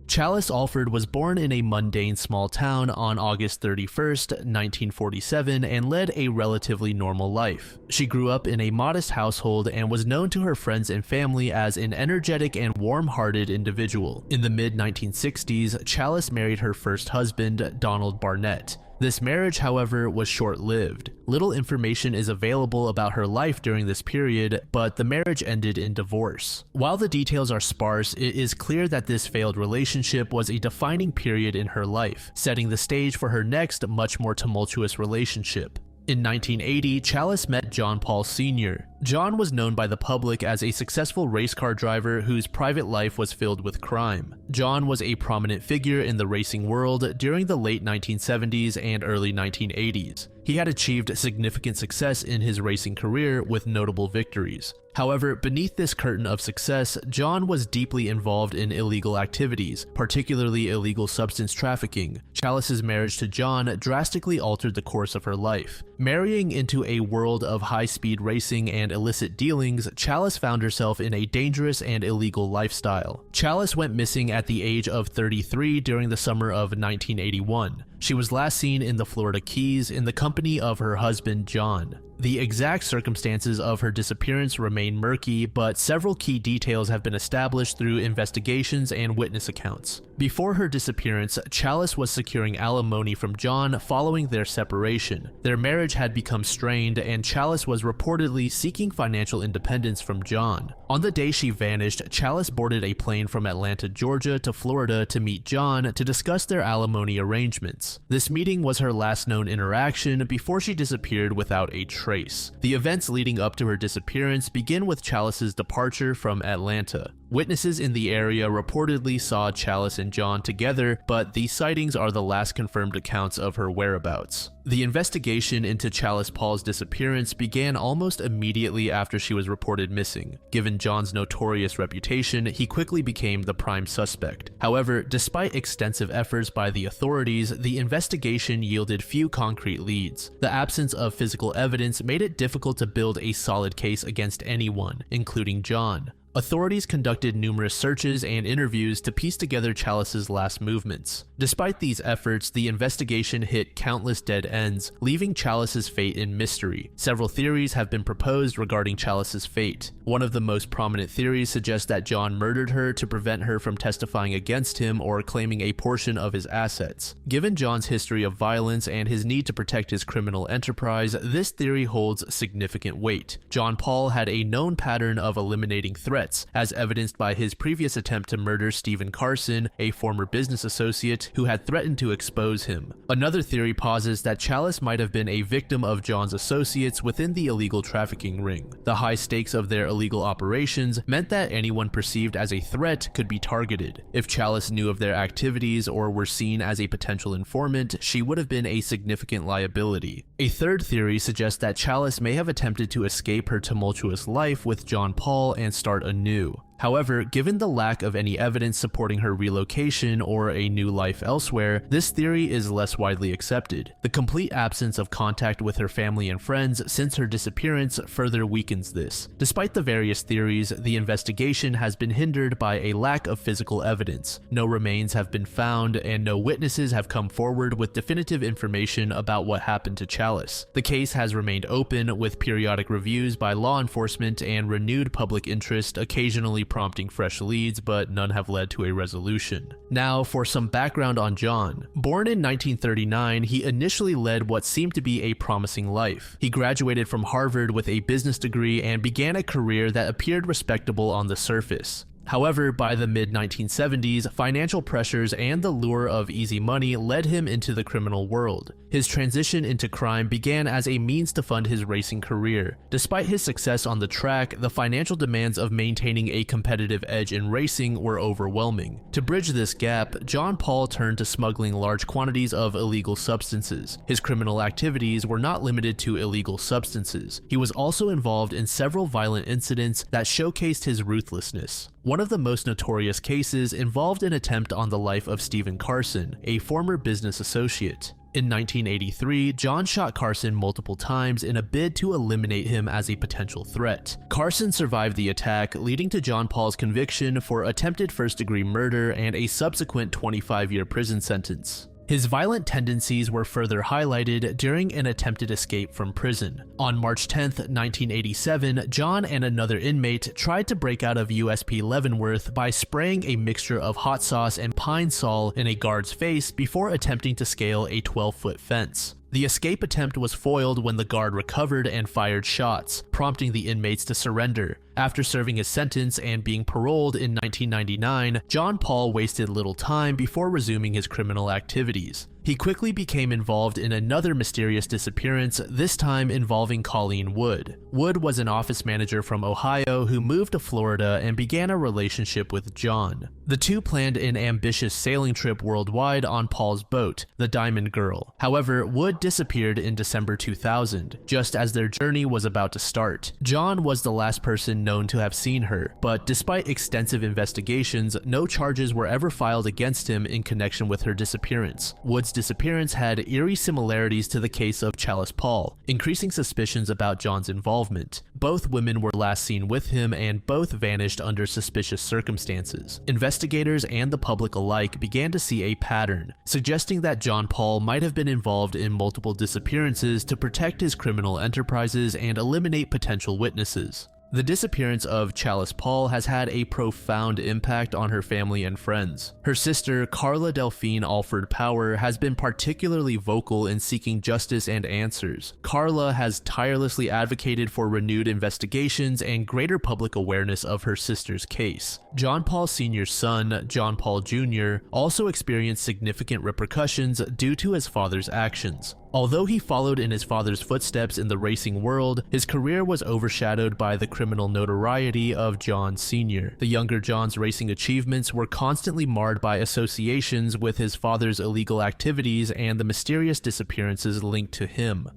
Chalice Alford was born in a mundane small town on August 31st, 1947, and led a relatively normal life. She grew up in a modest household and was known to her friends and family as an energetic and warm-hearted individual. In the mid-1960s, Chalice married her first husband, Donald Barnett. This marriage, however, was short-lived. Little information is available about her life during this period, but the marriage ended in divorce. While the details are sparse, it is clear that this failed relationship was a defining period in her life, setting the stage for her next, much more tumultuous relationship. In 1980, Chalice met John Paul Sr. John was known by the public as a successful race car driver whose private life was filled with crime. John was a prominent figure in the racing world during the late 1970s and early 1980s. He had achieved significant success in his racing career with notable victories. However, beneath this curtain of success, John was deeply involved in illegal activities, particularly illegal substance trafficking. Chalice's marriage to John drastically altered the course of her life. Marrying into a world of high-speed racing and illicit dealings, Chalice found herself in a dangerous and illegal lifestyle. Chalice went missing at the age of 33 during the summer of 1981. She was last seen in the Florida Keys in the company of her husband, John. The exact circumstances of her disappearance remain murky, but several key details have been established through investigations and witness accounts. Before her disappearance, Chalice was securing alimony from John following their separation. Their marriage had become strained, and Chalice was reportedly seeking financial independence from John. On the day she vanished, Chalice boarded a plane from Atlanta, Georgia to Florida to meet John to discuss their alimony arrangements. This meeting was her last known interaction before she disappeared without a trace. The events leading up to her disappearance begin with Chalice's departure from Atlanta. Witnesses in the area reportedly saw Chalice and John together, but these sightings are the last confirmed accounts of her whereabouts. The investigation into Chalice Paul's disappearance began almost immediately after she was reported missing. Given John's notorious reputation, he quickly became the prime suspect. However, despite extensive efforts by the authorities, the investigation yielded few concrete leads. The absence of physical evidence made it difficult to build a solid case against anyone, including John. Authorities conducted numerous searches and interviews to piece together Chalice's last movements. Despite these efforts, the investigation hit countless dead ends, leaving Chalice's fate in mystery. Several theories have been proposed regarding Chalice's fate. One of the most prominent theories suggests that John murdered her to prevent her from testifying against him or claiming a portion of his assets. Given John's history of violence and his need to protect his criminal enterprise, this theory holds significant weight. John Paul had a known pattern of eliminating threats, as evidenced by his previous attempt to murder Stephen Carson, a former business associate who had threatened to expose him. Another theory posits that Chalice might have been a victim of John's associates within the illegal trafficking ring. The high stakes of their illegal operations meant that anyone perceived as a threat could be targeted. If Chalice knew of their activities or were seen as a potential informant, she would have been a significant liability. A third theory suggests that Chalice may have attempted to escape her tumultuous life with John Paul and start anew. However, given the lack of any evidence supporting her relocation or a new life elsewhere, this theory is less widely accepted. The complete absence of contact with her family and friends since her disappearance further weakens this. Despite the various theories, the investigation has been hindered by a lack of physical evidence. No remains have been found, and no witnesses have come forward with definitive information about what happened to Chalice. The case has remained open, with periodic reviews by law enforcement and renewed public interest occasionally prompting fresh leads, but none have led to a resolution. Now, for some background on John. Born in 1939, he initially led what seemed to be a promising life. He graduated from Harvard with a business degree and began a career that appeared respectable on the surface. However, by the mid-1970s, financial pressures and the lure of easy money led him into the criminal world. His transition into crime began as a means to fund his racing career. Despite his success on the track, the financial demands of maintaining a competitive edge in racing were overwhelming. To bridge this gap, John Paul turned to smuggling large quantities of illegal substances. His criminal activities were not limited to illegal substances. He was also involved in several violent incidents that showcased his ruthlessness. One of the most notorious cases involved an attempt on the life of Stephen Carson, a former business associate. In 1983, John shot Carson multiple times in a bid to eliminate him as a potential threat. Carson survived the attack, leading to John Paul's conviction for attempted first-degree murder and a subsequent 25-year prison sentence. His violent tendencies were further highlighted during an attempted escape from prison. On March 10, 1987, John and another inmate tried to break out of USP Leavenworth by spraying a mixture of hot sauce and pine sol in a guard's face before attempting to scale a 12-foot fence. The escape attempt was foiled when the guard recovered and fired shots, prompting the inmates to surrender. After serving his sentence and being paroled in 1999, John Paul wasted little time before resuming his criminal activities. He quickly became involved in another mysterious disappearance, this time involving Colleen Wood. Wood was an office manager from Ohio who moved to Florida and began a relationship with John. The two planned an ambitious sailing trip worldwide on Paul's boat, the Diamond Girl. However, Wood disappeared in December 2000, just as their journey was about to start. John was the last person known to have seen her, but despite extensive investigations, no charges were ever filed against him in connection with her disappearance. Wood's disappearance had eerie similarities to the case of Chalice Paul, increasing suspicions about John's involvement. Both women were last seen with him and both vanished under suspicious circumstances. Investigators and the public alike began to see a pattern, suggesting that John Paul might have been involved in multiple disappearances to protect his criminal enterprises and eliminate potential witnesses. The disappearance of Chalice Paul has had a profound impact on her family and friends. Her sister, Carla Delphine Alford Power, has been particularly vocal in seeking justice and answers. Carla has tirelessly advocated for renewed investigations and greater public awareness of her sister's case. John Paul Sr.'s son, John Paul Jr., also experienced significant repercussions due to his father's actions. Although he followed in his father's footsteps in the racing world, his career was overshadowed by the criminal notoriety of John Sr. The younger John's racing achievements were constantly marred by associations with his father's illegal activities and the mysterious disappearances linked to him.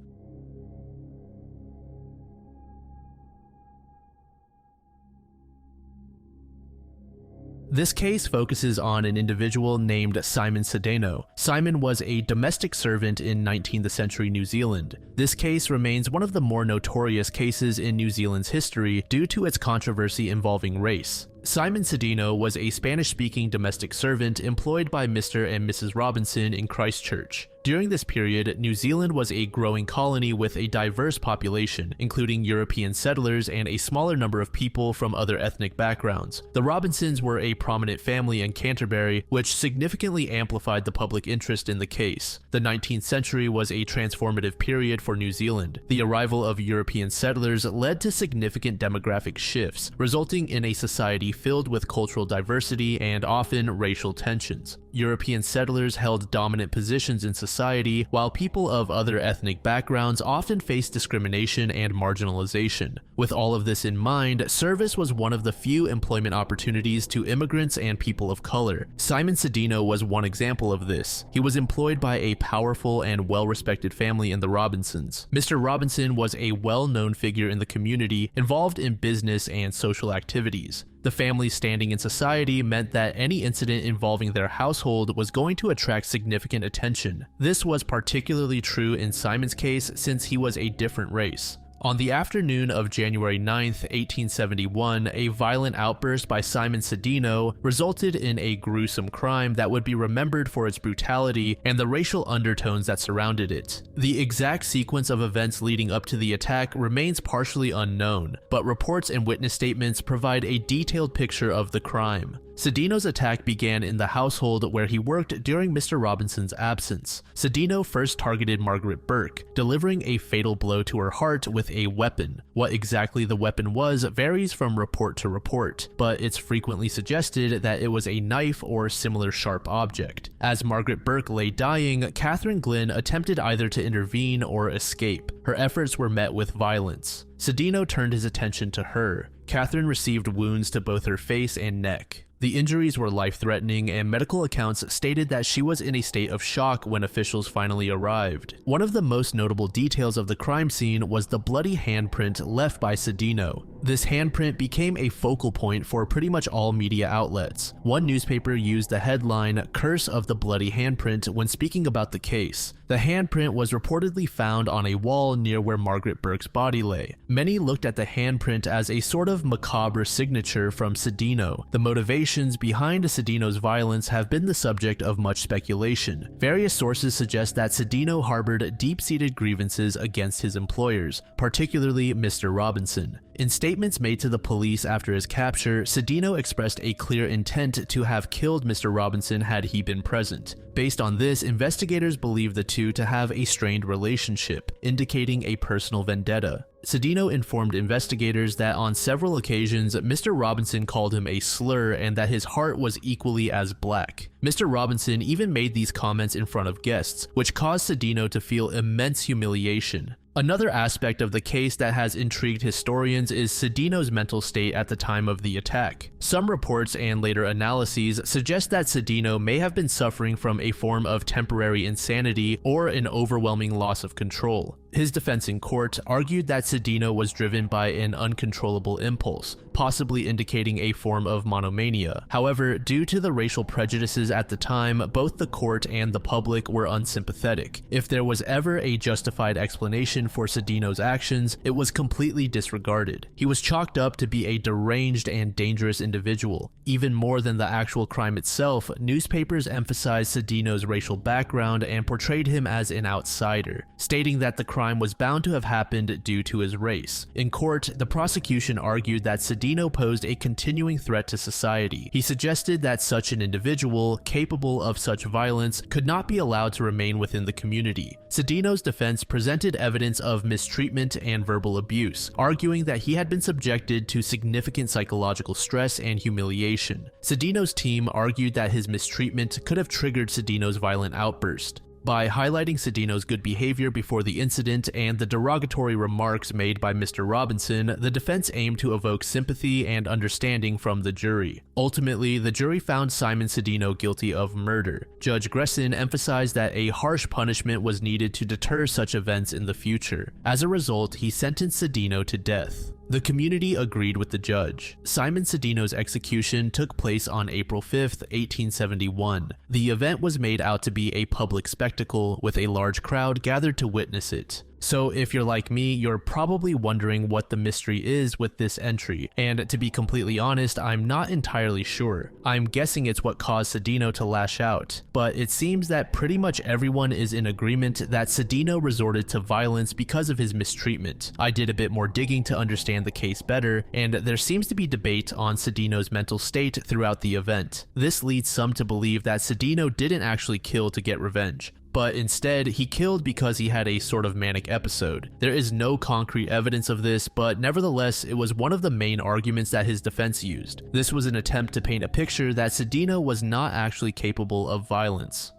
This case focuses on an individual named Simon Sedano. Simon was a domestic servant in 19th century New Zealand. This case remains one of the more notorious cases in New Zealand's history due to its controversy involving race. Simon Sedano was a Spanish-speaking domestic servant employed by Mr. and Mrs. Robinson in Christchurch. During this period, New Zealand was a growing colony with a diverse population, including European settlers and a smaller number of people from other ethnic backgrounds. The Robinsons were a prominent family in Canterbury, which significantly amplified the public interest in the case. The 19th century was a transformative period for New Zealand. The arrival of European settlers led to significant demographic shifts, resulting in a society filled with cultural diversity and often racial tensions. European settlers held dominant positions in society, while people of other ethnic backgrounds often faced discrimination and marginalization. With all of this in mind, service was one of the few employment opportunities to immigrants and people of color. Simon Sedano was one example of this. He was employed by a powerful and well-respected family in the Robinsons. Mr. Robinson was a well-known figure in the community, involved in business and social activities. The family's standing in society meant that any incident involving their household was going to attract significant attention. This was particularly true in Simon's case since he was a different race. On the afternoon of January 9th, 1871, a violent outburst by Simon Sedano resulted in a gruesome crime that would be remembered for its brutality and the racial undertones that surrounded it. The exact sequence of events leading up to the attack remains partially unknown, but reports and witness statements provide a detailed picture of the crime. Sedano's attack began in the household where he worked during Mr. Robinson's absence. Sedano first targeted Margaret Burke, delivering a fatal blow to her heart with a weapon. What exactly the weapon was varies from report to report, but it's frequently suggested that it was a knife or similar sharp object. As Margaret Burke lay dying, Catherine Glynn attempted either to intervene or escape. Her efforts were met with violence. Sedano turned his attention to her. Catherine received wounds to both her face and neck. The injuries were life-threatening, and medical accounts stated that she was in a state of shock when officials finally arrived. One of the most notable details of the crime scene was the bloody handprint left by Sedano. This handprint became a focal point for pretty much all media outlets. One newspaper used the headline, "Curse of the Bloody Handprint," when speaking about the case. The handprint was reportedly found on a wall near where Margaret Burke's body lay. Many looked at the handprint as a sort of macabre signature from Sedano. The motivations behind Sedano's violence have been the subject of much speculation. Various sources suggest that Sedano harbored deep-seated grievances against his employers, particularly Mr. Robinson. In statements made to the police after his capture, Sedano expressed a clear intent to have killed Mr. Robinson had he been present. Based on this, investigators believe the two to have a strained relationship, indicating a personal vendetta. Sedano informed investigators that on several occasions, Mr. Robinson called him a slur and that his heart was equally as black. Mr. Robinson even made these comments in front of guests, which caused Sedano to feel immense humiliation. Another aspect of the case that has intrigued historians is Sedano's mental state at the time of the attack. Some reports and later analyses suggest that Sedano may have been suffering from a form of temporary insanity or an overwhelming loss of control. His defense in court argued that Cedino was driven by an uncontrollable impulse, possibly indicating a form of monomania. However, due to the racial prejudices at the time, both the court and the public were unsympathetic. If there was ever a justified explanation for Cedino's actions, it was completely disregarded. He was chalked up to be a deranged and dangerous individual. Even more than the actual crime itself, newspapers emphasized Cedino's racial background and portrayed him as an outsider, stating that the crime was bound to have happened due to his race. In court, the prosecution argued that Cedino posed a continuing threat to society. He suggested that such an individual, capable of such violence, could not be allowed to remain within the community. Cedino's defense presented evidence of mistreatment and verbal abuse, arguing that he had been subjected to significant psychological stress and humiliation. Cedino's team argued that his mistreatment could have triggered Cedino's violent outburst. By highlighting Cedino's good behavior before the incident and the derogatory remarks made by Mr. Robinson, the defense aimed to evoke sympathy and understanding from the jury. Ultimately, the jury found Simon Cedino guilty of murder. Judge Gresson emphasized that a harsh punishment was needed to deter such events in the future. As a result, he sentenced Cedino to death. The community agreed with the judge. Simon Cedino's execution took place on April 5, 1871. The event was made out to be a public spectacle, with a large crowd gathered to witness it. So if you're like me, you're probably wondering what the mystery is with this entry, and to be completely honest, I'm not entirely sure. I'm guessing it's what caused Cedino to lash out, but it seems that pretty much everyone is in agreement that Cedino resorted to violence because of his mistreatment. I did a bit more digging to understand the case better, and there seems to be debate on Cedino's mental state throughout the event. This leads some to believe that Cedino didn't actually kill to get revenge, but instead he killed because he had a sort of manic episode. There is no concrete evidence of this, but nevertheless it was one of the main arguments that his defense used. This was an attempt to paint a picture that Cedino was not actually capable of violence.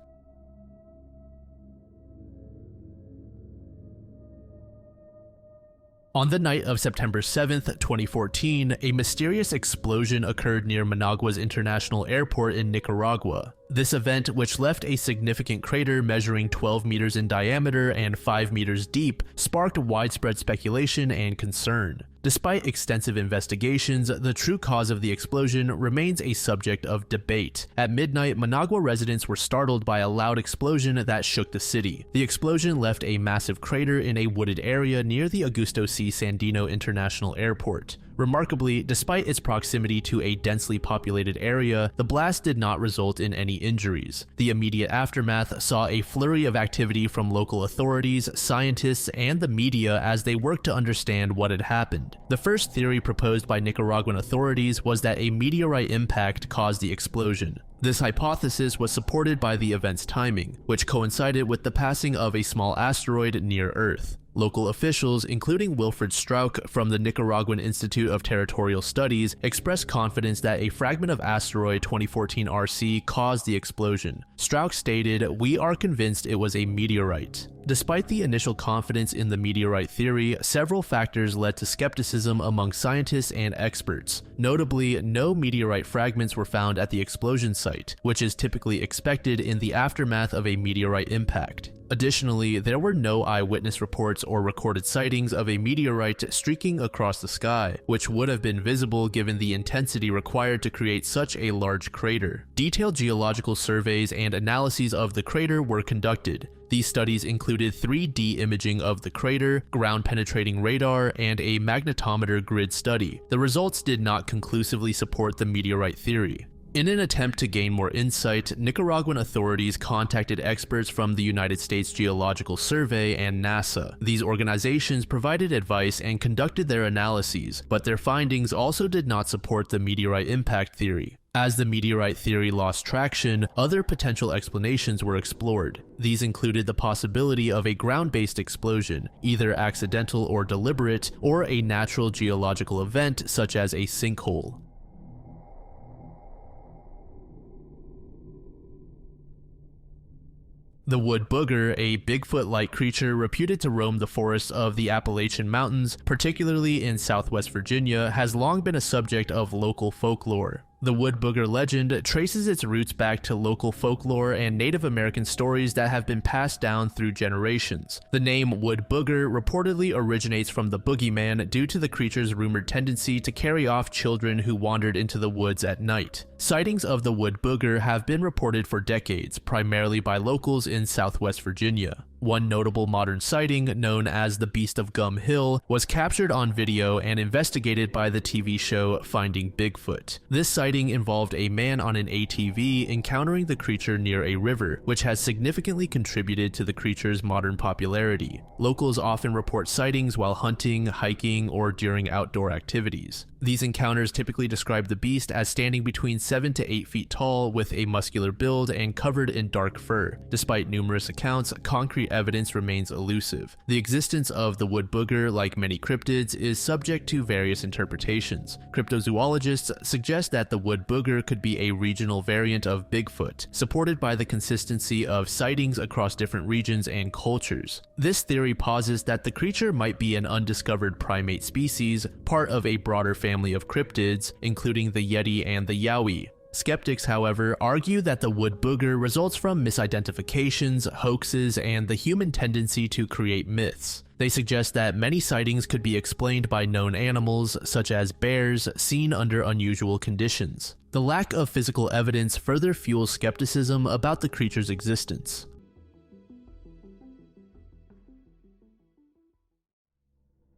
On the night of September 7th, 2014, a mysterious explosion occurred near Managua's International Airport in Nicaragua. This event, which left a significant crater measuring 12 meters in diameter and 5 meters deep, sparked widespread speculation and concern. Despite extensive investigations, the true cause of the explosion remains a subject of debate. At midnight, Managua residents were startled by a loud explosion that shook the city. The explosion left a massive crater in a wooded area near the Augusto C. Sandino International Airport. Remarkably, despite its proximity to a densely populated area, the blast did not result in any injuries. The immediate aftermath saw a flurry of activity from local authorities, scientists, and the media as they worked to understand what had happened. The first theory proposed by Nicaraguan authorities was that a meteorite impact caused the explosion. This hypothesis was supported by the event's timing, which coincided with the passing of a small asteroid near Earth. Local officials, including Wilfred Strauch from the Nicaraguan Institute of Territorial Studies, expressed confidence that a fragment of asteroid 2014 RC caused the explosion. Strauch stated, "We are convinced it was a meteorite." Despite the initial confidence in the meteorite theory, several factors led to skepticism among scientists and experts. Notably, no meteorite fragments were found at the explosion site, which is typically expected in the aftermath of a meteorite impact. Additionally, there were no eyewitness reports or recorded sightings of a meteorite streaking across the sky, which would have been visible given the intensity required to create such a large crater. Detailed geological surveys and analyses of the crater were conducted. These studies included 3D imaging of the crater, ground-penetrating radar, and a magnetometer grid study. The results did not conclusively support the meteorite theory. In an attempt to gain more insight, Nicaraguan authorities contacted experts from the United States Geological Survey and NASA. These organizations provided advice and conducted their analyses, but their findings also did not support the meteorite impact theory. As the meteorite theory lost traction, other potential explanations were explored. These included the possibility of a ground-based explosion, either accidental or deliberate, or a natural geological event such as a sinkhole. The wood booger, a Bigfoot-like creature reputed to roam the forests of the Appalachian Mountains, particularly in southwest Virginia, has long been a subject of local folklore. The wood booger legend traces its roots back to local folklore and Native American stories that have been passed down through generations. The name wood booger reportedly originates from the boogeyman due to the creature's rumored tendency to carry off children who wandered into the woods at night. Sightings of the wood booger have been reported for decades, primarily by locals in Southwest Virginia. One notable modern sighting, known as the Beast of Gum Hill, was captured on video and investigated by the TV show Finding Bigfoot. This sighting involved a man on an ATV encountering the creature near a river, which has significantly contributed to the creature's modern popularity. Locals often report sightings while hunting, hiking, or during outdoor activities. These encounters typically describe the beast as standing between 7 to 8 feet tall with a muscular build and covered in dark fur. Despite numerous accounts, concrete evidence remains elusive. The existence of the wood booger, like many cryptids, is subject to various interpretations. Cryptozoologists suggest that the wood booger could be a regional variant of Bigfoot, supported by the consistency of sightings across different regions and cultures. This theory posits that the creature might be an undiscovered primate species, part of a broader family of cryptids, including the Yeti and the Yowie. Skeptics, however, argue that the wood booger results from misidentifications, hoaxes, and the human tendency to create myths. They suggest that many sightings could be explained by known animals, such as bears, seen under unusual conditions. The lack of physical evidence further fuels skepticism about the creature's existence.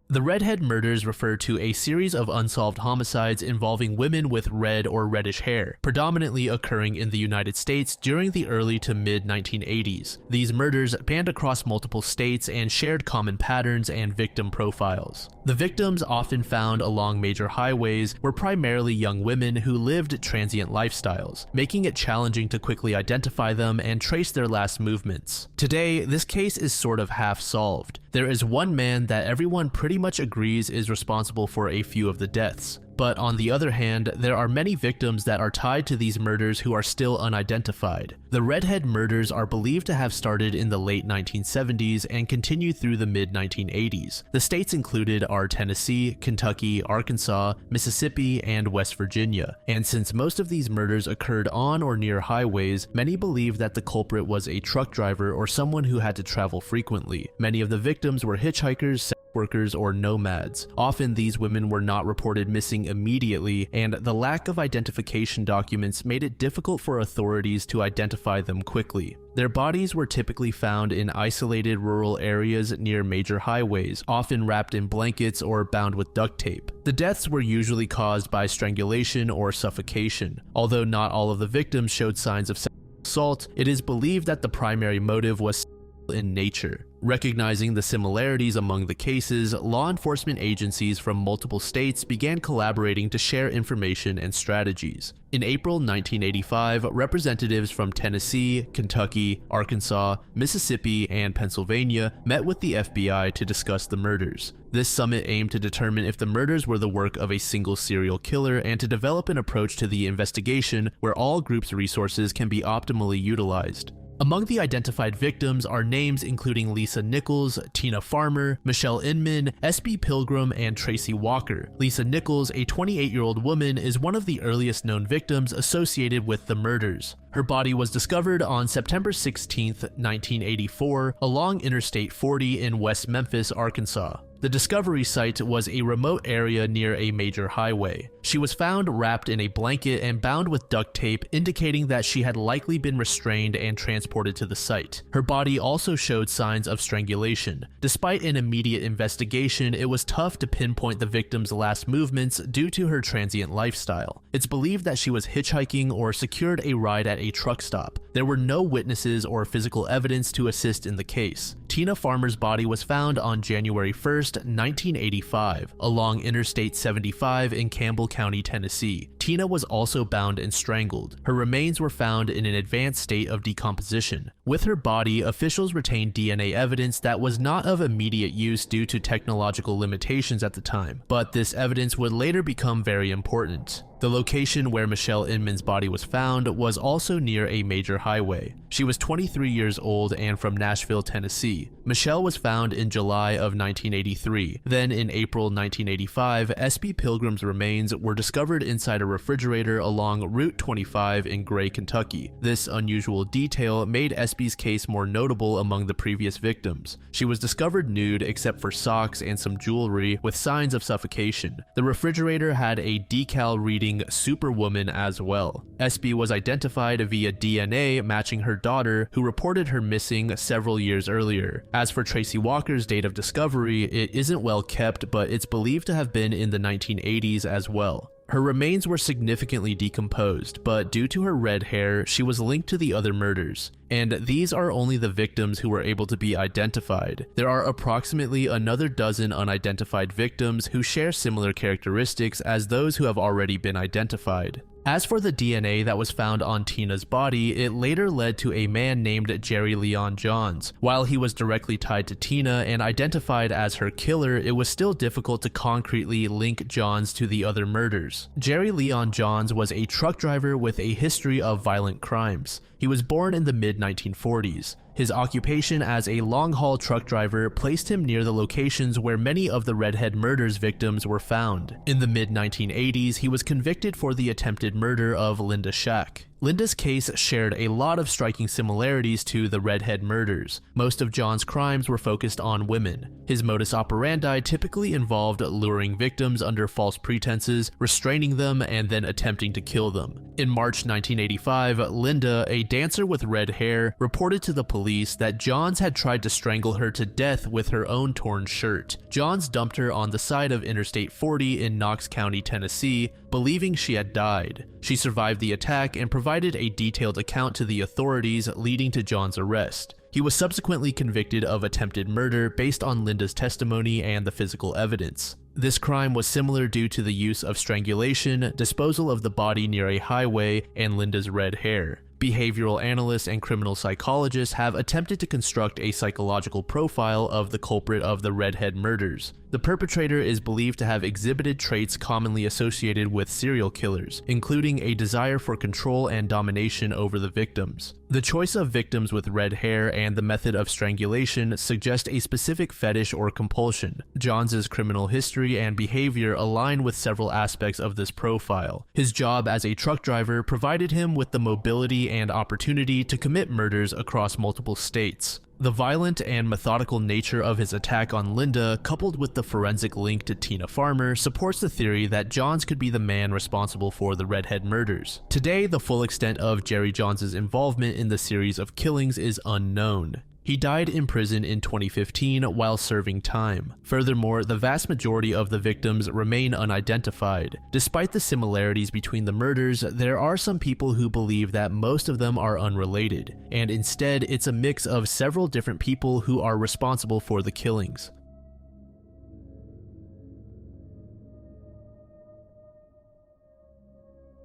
The redhead murders refer to a series of unsolved homicides involving women with red or reddish hair, predominantly occurring in the United States during the early to mid-1980s. These murders spanned across multiple states and shared common patterns and victim profiles. The victims, often found along major highways, were primarily young women who lived transient lifestyles, making it challenging to quickly identify them and trace their last movements. Today, this case is sort of half solved. There is one man that everyone pretty much agrees is responsible for a few of the deaths. But on the other hand, there are many victims that are tied to these murders who are still unidentified. The redhead murders are believed to have started in the late 1970s and continued through the mid-1980s. The states included are Tennessee, Kentucky, Arkansas, Mississippi, and West Virginia. And since most of these murders occurred on or near highways, many believe that the culprit was a truck driver or someone who had to travel frequently. Many of the victims were hitchhikers, workers, or nomads. Often these women were not reported missing immediately, and the lack of identification documents made it difficult for authorities to identify them quickly. Their bodies were typically found in isolated rural areas near major highways, often wrapped in blankets or bound with duct tape. The deaths were usually caused by strangulation or suffocation. Although not all of the victims showed signs of sexual assault, it is believed that the primary motive was in nature. Recognizing the similarities among the cases, law enforcement agencies from multiple states began collaborating to share information and strategies. In April 1985, representatives from Tennessee, Kentucky, Arkansas, Mississippi, and Pennsylvania met with the FBI to discuss the murders. This summit aimed to determine if the murders were the work of a single serial killer and to develop an approach to the investigation where all groups' resources can be optimally utilized. Among the identified victims are names including Lisa Nichols, Tina Farmer, Michelle Inman, S.B. Pilgrim, and Tracy Walker. Lisa Nichols, a 28-year-old woman, is one of the earliest known victims associated with the murders. Her body was discovered on September 16, 1984, along Interstate 40 in West Memphis, Arkansas. The discovery site was a remote area near a major highway. She was found wrapped in a blanket and bound with duct tape, indicating that she had likely been restrained and transported to the site. Her body also showed signs of strangulation. Despite an immediate investigation, it was tough to pinpoint the victim's last movements due to her transient lifestyle. It's believed that she was hitchhiking or secured a ride at a truck stop. There were no witnesses or physical evidence to assist in the case. Tina Farmer's body was found on January 1st, 1985, along Interstate 75 in Campbell County, Tennessee. Tina was also bound and strangled. Her remains were found in an advanced state of decomposition. With her body, officials retained DNA evidence that was not of immediate use due to technological limitations at the time, but this evidence would later become very important. The location where Michelle Inman's body was found was also near a major highway. She was 23 years old and from Nashville, Tennessee. Michelle was found in July of 1983. Then in April 1985, S.B. Pilgrim's remains were discovered inside a refrigerator along Route 25 in Gray, Kentucky. This unusual detail made Espy's case more notable among the previous victims. She was discovered nude except for socks and some jewelry with signs of suffocation. The refrigerator had a decal reading Superwoman as well. Espy was identified via DNA matching her daughter, who reported her missing several years earlier. As for Tracy Walker's date of discovery, it isn't well kept, but it's believed to have been in the 1980s as well. Her remains were significantly decomposed, but due to her red hair, she was linked to the other murders. And these are only the victims who were able to be identified. There are approximately another dozen unidentified victims who share similar characteristics as those who have already been identified. As for the DNA that was found on Tina's body, it later led to a man named Jerry Leon Johns. While he was directly tied to Tina and identified as her killer, it was still difficult to concretely link Johns to the other murders. Jerry Leon Johns was a truck driver with a history of violent crimes. He was born in the mid-1940s. His occupation as a long-haul truck driver placed him near the locations where many of the Redhead murders victims were found. In the mid-1980s, he was convicted for the attempted murder of Linda Shack. Linda's case shared a lot of striking similarities to the Redhead murders. Most of John's crimes were focused on women. His modus operandi typically involved luring victims under false pretenses, restraining them, and then attempting to kill them. In March 1985, Linda, a dancer with red hair, reported to the police that Johns had tried to strangle her to death with her own torn shirt. Johns dumped her on the side of Interstate 40 in Knox County, Tennessee, believing she had died. She survived the attack and provided a detailed account to the authorities, leading to John's arrest. He was subsequently convicted of attempted murder based on Linda's testimony and the physical evidence. This crime was similar due to the use of strangulation, disposal of the body near a highway, and Linda's red hair. Behavioral analysts and criminal psychologists have attempted to construct a psychological profile of the culprit of the Redhead murders. The perpetrator is believed to have exhibited traits commonly associated with serial killers, including a desire for control and domination over the victims. The choice of victims with red hair and the method of strangulation suggest a specific fetish or compulsion. Johns' criminal history and behavior align with several aspects of this profile. His job as a truck driver provided him with the mobility and opportunity to commit murders across multiple states. The violent and methodical nature of his attack on Linda, coupled with the forensic link to Tina Farmer, supports the theory that Johns could be the man responsible for the Redhead murders. Today, the full extent of Jerry Johns' involvement in the series of killings is unknown. He died in prison in 2015 while serving time. Furthermore, the vast majority of the victims remain unidentified. Despite the similarities between the murders, there are some people who believe that most of them are unrelated, and instead it's a mix of several different people who are responsible for the killings.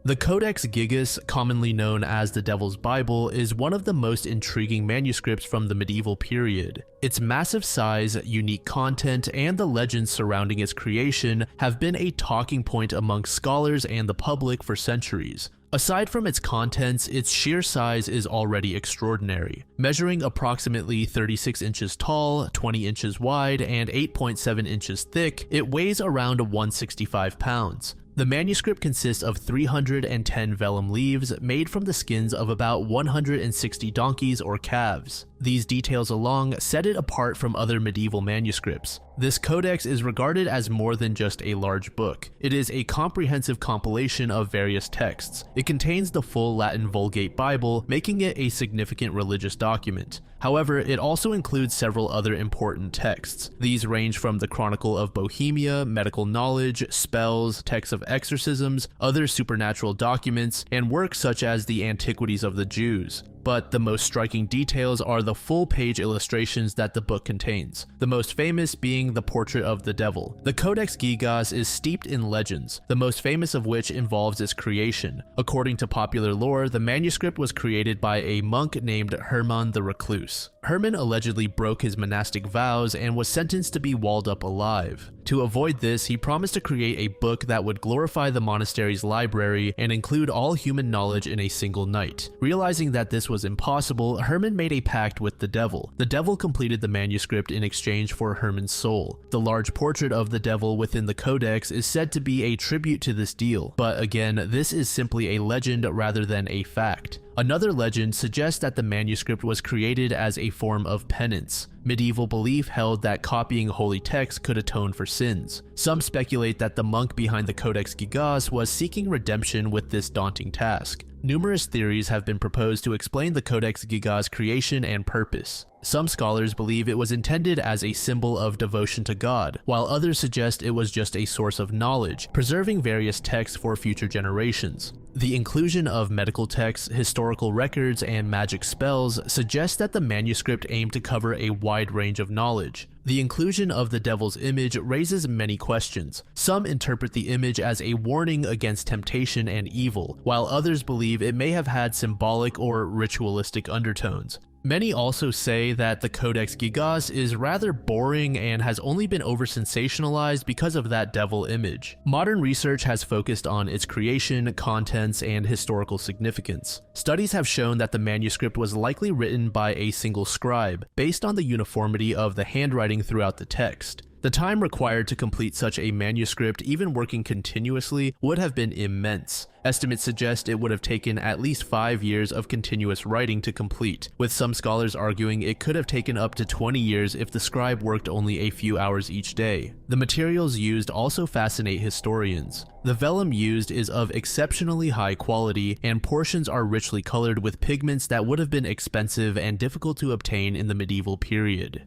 The Codex Gigas, commonly known as the Devil's Bible, is one of the most intriguing manuscripts from the medieval period. Its massive size, unique content, and the legends surrounding its creation have been a talking point among scholars and the public for centuries. Aside from its contents, its sheer size is already extraordinary. Measuring approximately 36 inches tall, 20 inches wide, and 8.7 inches thick, it weighs around 165 pounds. The manuscript consists of 310 vellum leaves made from the skins of about 160 donkeys or calves. These details alone set it apart from other medieval manuscripts. This codex is regarded as more than just a large book. It is a comprehensive compilation of various texts. It contains the full Latin Vulgate Bible, making it a significant religious document. However, it also includes several other important texts. These range from the Chronicle of Bohemia, medical knowledge, spells, texts of exorcisms, other supernatural documents, and works such as the Antiquities of the Jews. But the most striking details are the full-page illustrations that the book contains, the most famous being the portrait of the devil. The Codex Gigas is steeped in legends, the most famous of which involves its creation. According to popular lore, the manuscript was created by a monk named Hermann the Recluse. Herman allegedly broke his monastic vows and was sentenced to be walled up alive. To avoid this, he promised to create a book that would glorify the monastery's library and include all human knowledge in a single night. Realizing that this was impossible, Herman made a pact with the devil. The devil completed the manuscript in exchange for Herman's soul. The large portrait of the devil within the codex is said to be a tribute to this deal, but again, this is simply a legend rather than a fact. Another legend suggests that the manuscript was created as a form of penance. Medieval belief held that copying holy texts could atone for sins. Some speculate that the monk behind the Codex Gigas was seeking redemption with this daunting task. Numerous theories have been proposed to explain the Codex Gigas' creation and purpose. Some scholars believe it was intended as a symbol of devotion to God, while others suggest it was just a source of knowledge, preserving various texts for future generations. The inclusion of medical texts, historical records, and magic spells suggests that the manuscript aimed to cover a wide range of knowledge. The inclusion of the devil's image raises many questions. Some interpret the image as a warning against temptation and evil, while others believe it may have had symbolic or ritualistic undertones. Many also say that the Codex Gigas is rather boring and has only been over-sensationalized because of that devil image. Modern research has focused on its creation, contents, and historical significance. Studies have shown that the manuscript was likely written by a single scribe, based on the uniformity of the handwriting throughout the text. The time required to complete such a manuscript, even working continuously, would have been immense. Estimates suggest it would have taken at least 5 years of continuous writing to complete, with some scholars arguing it could have taken up to 20 years if the scribe worked only a few hours each day. The materials used also fascinate historians. The vellum used is of exceptionally high quality, and portions are richly colored with pigments that would have been expensive and difficult to obtain in the medieval period.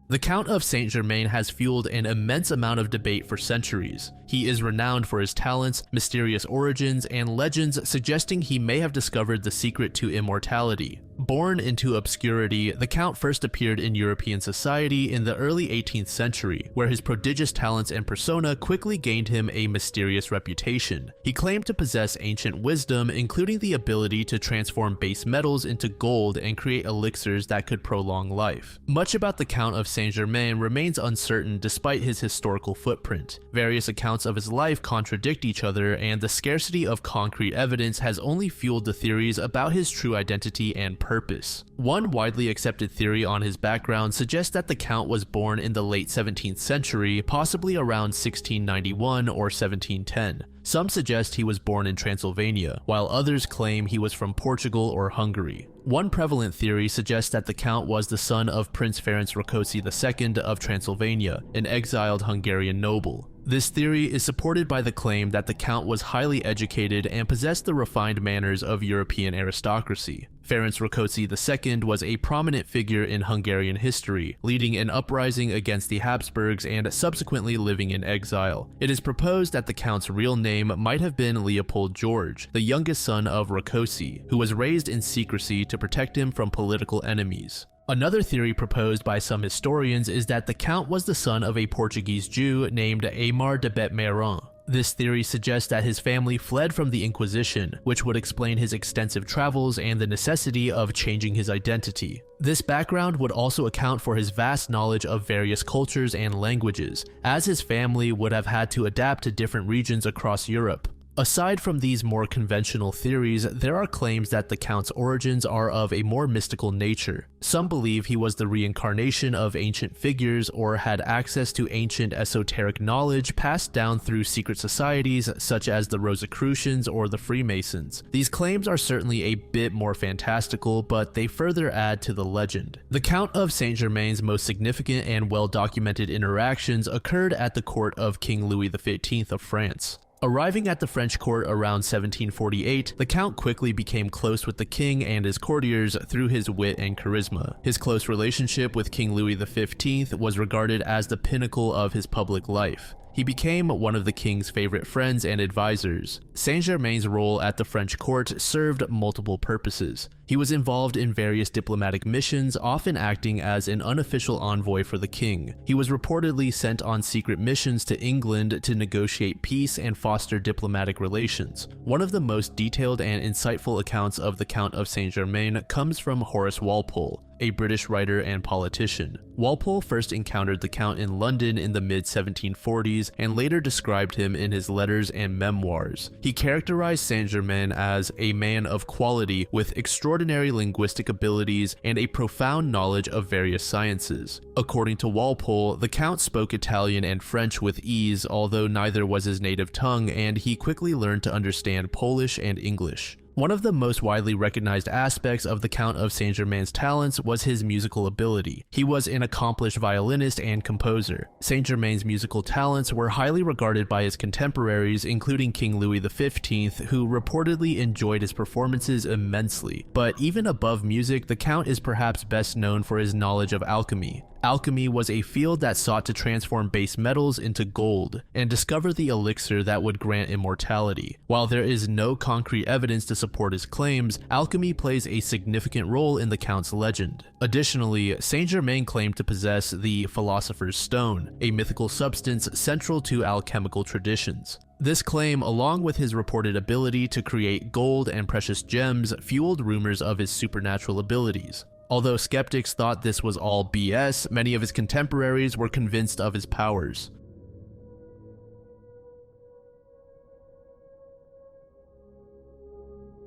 The Count of Saint-Germain has fueled an immense amount of debate for centuries. He is renowned for his talents, mysterious origins, and legends suggesting he may have discovered the secret to immortality. Born into obscurity, the Count first appeared in European society in the early 18th century, where his prodigious talents and persona quickly gained him a mysterious reputation. He claimed to possess ancient wisdom, including the ability to transform base metals into gold and create elixirs that could prolong life. Much about the Count of Saint-Germain remains uncertain despite his historical footprint. Various accounts of his life contradict each other, and the scarcity of concrete evidence has only fueled the theories about his true identity and purpose. One widely accepted theory on his background suggests that the Count was born in the late 17th century, possibly around 1691 or 1710. Some suggest he was born in Transylvania, while others claim he was from Portugal or Hungary. One prevalent theory suggests that the Count was the son of Prince Ferenc Rákóczi II of Transylvania, an exiled Hungarian noble. This theory is supported by the claim that the Count was highly educated and possessed the refined manners of European aristocracy. Ferenc Rákóczi II was a prominent figure in Hungarian history, leading an uprising against the Habsburgs and subsequently living in exile. It is proposed that the Count's real name might have been Leopold George, the youngest son of Rákóczi, who was raised in secrecy to protect him from political enemies. Another theory proposed by some historians is that the Count was the son of a Portuguese Jew named Aimar de Betmeran. This theory suggests that his family fled from the Inquisition, which would explain his extensive travels and the necessity of changing his identity. This background would also account for his vast knowledge of various cultures and languages, as his family would have had to adapt to different regions across Europe. Aside from these more conventional theories, there are claims that the Count's origins are of a more mystical nature. Some believe he was the reincarnation of ancient figures or had access to ancient esoteric knowledge passed down through secret societies such as the Rosicrucians or the Freemasons. These claims are certainly a bit more fantastical, but they further add to the legend. The Count of Saint-Germain's most significant and well-documented interactions occurred at the court of King Louis XV of France. Arriving at the French court around 1748, the Count quickly became close with the king and his courtiers through his wit and charisma. His close relationship with King Louis XV was regarded as the pinnacle of his public life. He became one of the king's favorite friends and advisors. Saint-Germain's role at the French court served multiple purposes. He was involved in various diplomatic missions, often acting as an unofficial envoy for the king. He was reportedly sent on secret missions to England to negotiate peace and foster diplomatic relations. One of the most detailed and insightful accounts of the Count of Saint-Germain comes from Horace Walpole, a British writer and politician. Walpole first encountered the Count in London in the mid-1740s and later described him in his letters and memoirs. He characterized Saint-Germain as a man of quality with extraordinary linguistic abilities and a profound knowledge of various sciences. According to Walpole, the Count spoke Italian and French with ease, although neither was his native tongue, and he quickly learned to understand Polish and English. One of the most widely recognized aspects of the Count of Saint-Germain's talents was his musical ability. He was an accomplished violinist and composer. Saint-Germain's musical talents were highly regarded by his contemporaries, including King Louis XV, who reportedly enjoyed his performances immensely. But even above music, the Count is perhaps best known for his knowledge of alchemy. Alchemy was a field that sought to transform base metals into gold and discover the elixir that would grant immortality. While there is no concrete evidence to support his claims, alchemy plays a significant role in the Count's legend. Additionally, Saint-Germain claimed to possess the Philosopher's Stone, a mythical substance central to alchemical traditions. This claim, along with his reported ability to create gold and precious gems, fueled rumors of his supernatural abilities. Although skeptics thought this was all BS, many of his contemporaries were convinced of his powers.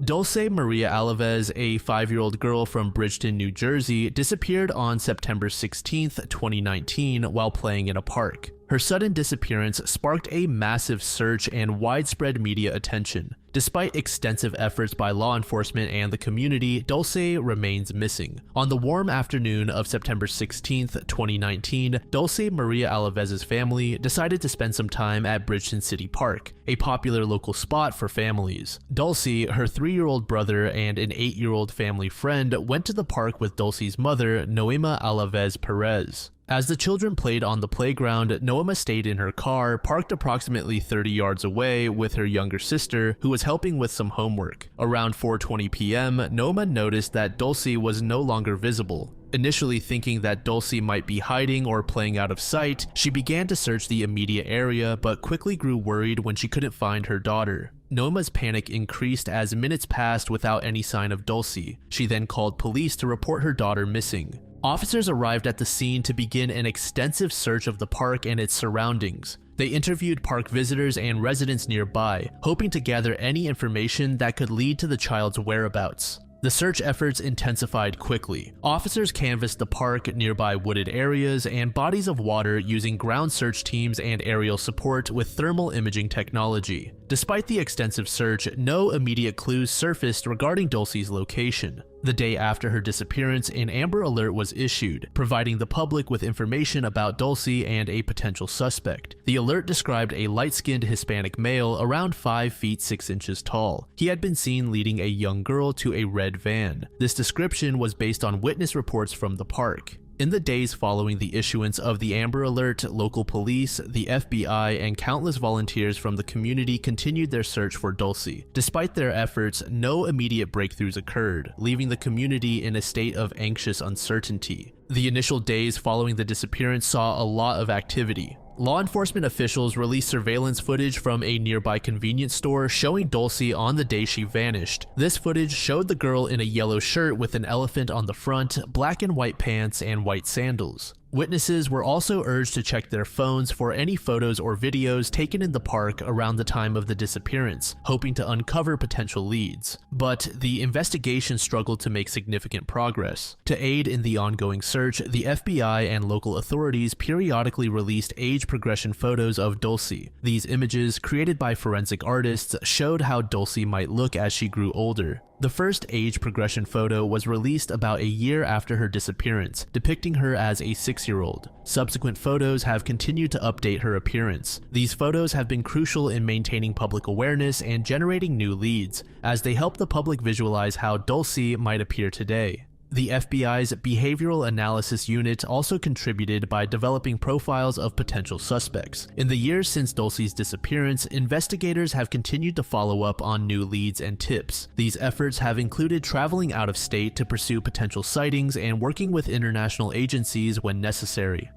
Dulce Maria Alves, a 5-year-old girl from Bridgeton, New Jersey, disappeared on September 16, 2019 while playing in a park. Her sudden disappearance sparked a massive search and widespread media attention. Despite extensive efforts by law enforcement and the community, Dulce remains missing. On the warm afternoon of September 16, 2019, Dulce Maria Alves' family decided to spend some time at Bridgeton City Park, a popular local spot for families. Dulce, her 3-year-old brother, and an 8-year-old family friend went to the park with Dulce's mother, Noema Alves Perez. As the children played on the playground, Noema stayed in her car, parked approximately 30 yards away with her younger sister, who was helping with some homework. Around 4:20 p.m., Noema noticed that Dulce was no longer visible. Initially thinking that Dulce might be hiding or playing out of sight, she began to search the immediate area but quickly grew worried when she couldn't find her daughter. Noema's panic increased as minutes passed without any sign of Dulce. She then called police to report her daughter missing. Officers arrived at the scene to begin an extensive search of the park and its surroundings. They interviewed park visitors and residents nearby, hoping to gather any information that could lead to the child's whereabouts. The search efforts intensified quickly. Officers canvassed the park, nearby wooded areas, and bodies of water using ground search teams and aerial support with thermal imaging technology. Despite the extensive search, no immediate clues surfaced regarding Dulce's location. The day after her disappearance, an Amber Alert was issued, providing the public with information about Dulce and a potential suspect. The alert described a light-skinned Hispanic male around 5 feet 6 inches tall. He had been seen leading a young girl to a red van. This description was based on witness reports from the park. In the days following the issuance of the Amber Alert, local police, the FBI, and countless volunteers from the community continued their search for Dulce. Despite their efforts, no immediate breakthroughs occurred, leaving the community in a state of anxious uncertainty. The initial days following the disappearance saw a lot of activity. Law enforcement officials released surveillance footage from a nearby convenience store showing Dulce on the day she vanished. This footage showed the girl in a yellow shirt with an elephant on the front, black and white pants, and white sandals. Witnesses were also urged to check their phones for any photos or videos taken in the park around the time of the disappearance, hoping to uncover potential leads. But the investigation struggled to make significant progress. To aid in the ongoing search, the FBI and local authorities periodically released age progression photos of Dulce. These images, created by forensic artists, showed how Dulce might look as she grew older. The first age progression photo was released about a year after her disappearance, depicting her as a 6-year-old. Subsequent photos have continued to update her appearance. These photos have been crucial in maintaining public awareness and generating new leads, as they help the public visualize how Dulce might appear today. The FBI's Behavioral Analysis Unit also contributed by developing profiles of potential suspects. In the years since Dulcie's disappearance, investigators have continued to follow up on new leads and tips. These efforts have included traveling out of state to pursue potential sightings and working with international agencies when necessary.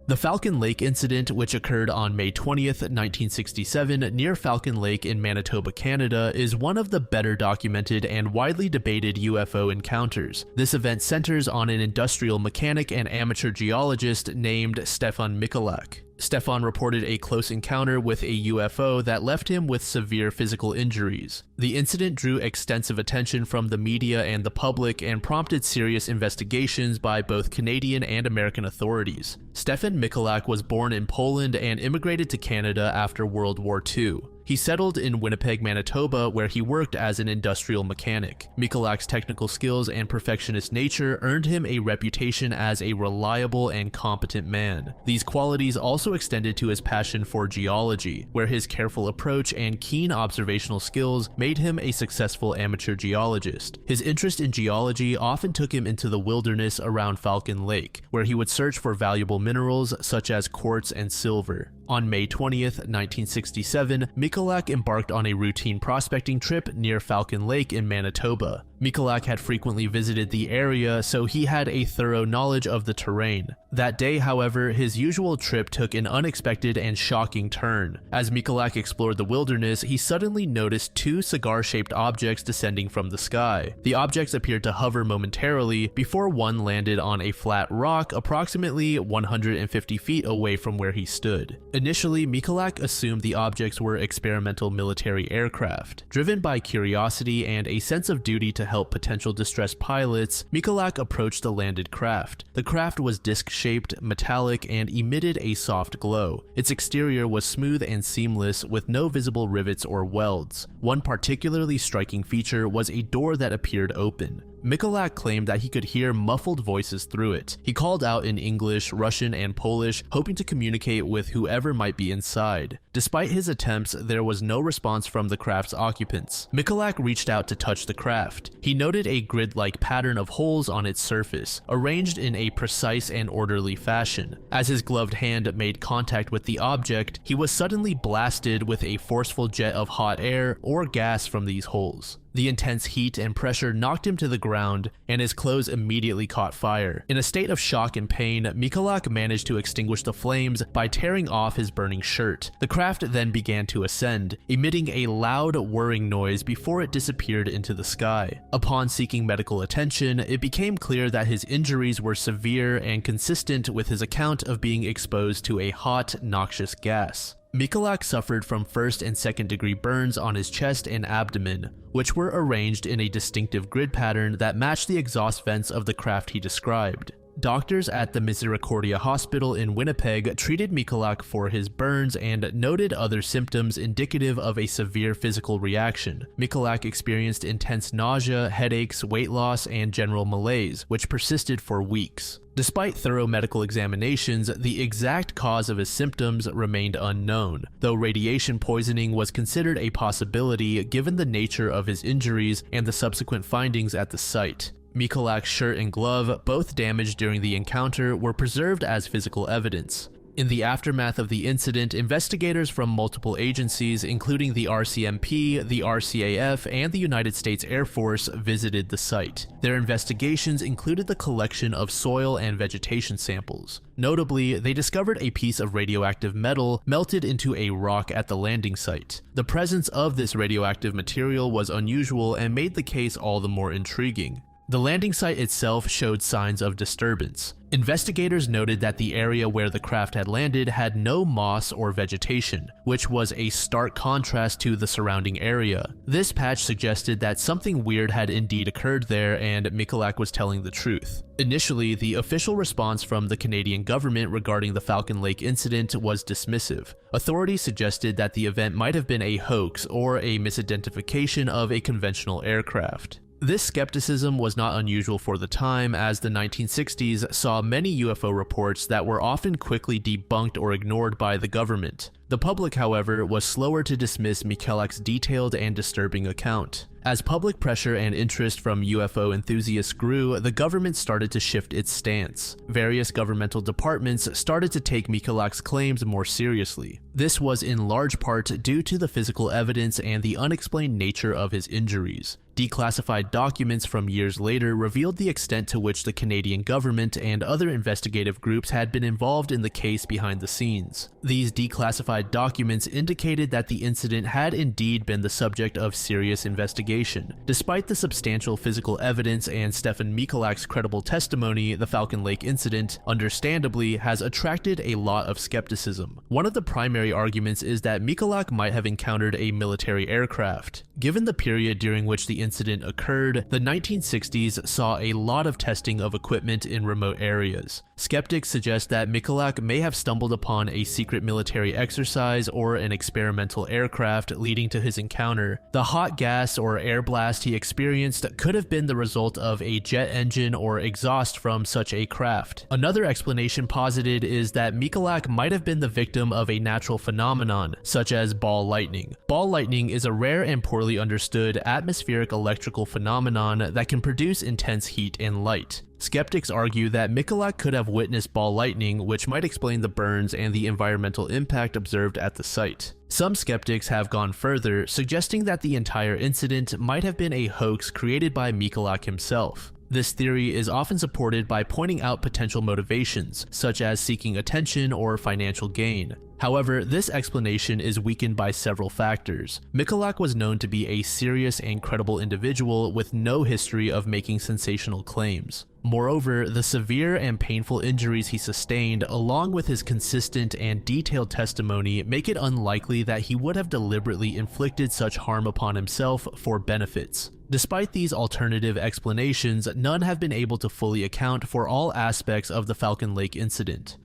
The Falcon Lake incident, which occurred on May 20th, 1967, near Falcon Lake in Manitoba, Canada, is one of the better documented and widely debated UFO encounters. This event centers on an industrial mechanic and amateur geologist named Stefan Michalak. Stefan reported a close encounter with a UFO that left him with severe physical injuries. The incident drew extensive attention from the media and the public and prompted serious investigations by both Canadian and American authorities. Stefan Michalak was born in Poland and immigrated to Canada after World War II. He settled in Winnipeg, Manitoba, where he worked as an industrial mechanic. Michalak's technical skills and perfectionist nature earned him a reputation as a reliable and competent man. These qualities also extended to his passion for geology, where his careful approach and keen observational skills made him a successful amateur geologist. His interest in geology often took him into the wilderness around Falcon Lake, where he would search for valuable minerals such as quartz and silver. On May 20th, 1967, Michalak embarked on a routine prospecting trip near Falcon Lake in Manitoba. Michalak had frequently visited the area, so he had a thorough knowledge of the terrain. That day, however, his usual trip took an unexpected and shocking turn. As Michalak explored the wilderness, he suddenly noticed two cigar-shaped objects descending from the sky. The objects appeared to hover momentarily before one landed on a flat rock approximately 150 feet away from where he stood. Initially, Michalak assumed the objects were experimental military aircraft. Driven by curiosity and a sense of duty to help potential distressed pilots, Michalak approached the landed craft. The craft was disc-shaped, metallic, and emitted a soft glow. Its exterior was smooth and seamless, with no visible rivets or welds. One particularly striking feature was a door that appeared open. Michalak claimed that he could hear muffled voices through it. He called out in English, Russian, and Polish, hoping to communicate with whoever might be inside. Despite his attempts, there was no response from the craft's occupants. Michalak reached out to touch the craft. He noted a grid-like pattern of holes on its surface, arranged in a precise and orderly fashion. As his gloved hand made contact with the object, he was suddenly blasted with a forceful jet of hot air or gas from these holes. The intense heat and pressure knocked him to the ground, and his clothes immediately caught fire. In a state of shock and pain, Michalak managed to extinguish the flames by tearing off his burning shirt. The craft then began to ascend, emitting a loud whirring noise before it disappeared into the sky. Upon seeking medical attention, it became clear that his injuries were severe and consistent with his account of being exposed to a hot, noxious gas. Michalak suffered from first and second degree burns on his chest and abdomen, which were arranged in a distinctive grid pattern that matched the exhaust vents of the craft he described. Doctors at the Misericordia Hospital in Winnipeg treated Michalak for his burns and noted other symptoms indicative of a severe physical reaction. Michalak experienced intense nausea, headaches, weight loss, and general malaise, which persisted for weeks. Despite thorough medical examinations, the exact cause of his symptoms remained unknown, though radiation poisoning was considered a possibility given the nature of his injuries and the subsequent findings at the site. Michalak's shirt and glove, both damaged during the encounter, were preserved as physical evidence. In the aftermath of the incident, investigators from multiple agencies, including the RCMP, the RCAF, and the United States Air Force, visited the site. Their investigations included the collection of soil and vegetation samples. Notably, they discovered a piece of radioactive metal melted into a rock at the landing site. The presence of this radioactive material was unusual and made the case all the more intriguing. The landing site itself showed signs of disturbance. Investigators noted that the area where the craft had landed had no moss or vegetation, which was a stark contrast to the surrounding area. This patch suggested that something weird had indeed occurred there, and Michalak was telling the truth. Initially, the official response from the Canadian government regarding the Falcon Lake incident was dismissive. Authorities suggested that the event might have been a hoax or a misidentification of a conventional aircraft. This skepticism was not unusual for the time, as the 1960s saw many UFO reports that were often quickly debunked or ignored by the government. The public, however, was slower to dismiss Michalak's detailed and disturbing account. As public pressure and interest from UFO enthusiasts grew, the government started to shift its stance. Various governmental departments started to take Michalak's claims more seriously. This was in large part due to the physical evidence and the unexplained nature of his injuries. Declassified documents from years later revealed the extent to which the Canadian government and other investigative groups had been involved in the case behind the scenes. These declassified documents indicated that the incident had indeed been the subject of serious investigation. Despite the substantial physical evidence and Stefan Michalak's credible testimony, the Falcon Lake incident, understandably, has attracted a lot of skepticism. One of the primary arguments is that Michalak might have encountered a military aircraft. Given the period during which the incident occurred, the 1960s saw a lot of testing of equipment in remote areas. Skeptics suggest that Michalak may have stumbled upon a secret military exercise or an experimental aircraft leading to his encounter. The hot gas or air blast he experienced could have been the result of a jet engine or exhaust from such a craft. Another explanation posited is that Michalak might have been the victim of a natural phenomenon, such as ball lightning. Ball lightning is a rare and poorly understood atmospheric electrical phenomenon that can produce intense heat and light. Skeptics argue that Michalak could have witnessed ball lightning, which might explain the burns and the environmental impact observed at the site. Some skeptics have gone further, suggesting that the entire incident might have been a hoax created by Michalak himself. This theory is often supported by pointing out potential motivations, such as seeking attention or financial gain. However, this explanation is weakened by several factors. Michalak was known to be a serious and credible individual with no history of making sensational claims. Moreover, the severe and painful injuries he sustained, along with his consistent and detailed testimony, make it unlikely that he would have deliberately inflicted such harm upon himself for benefits. Despite these alternative explanations, none have been able to fully account for all aspects of the Falcon Lake incident.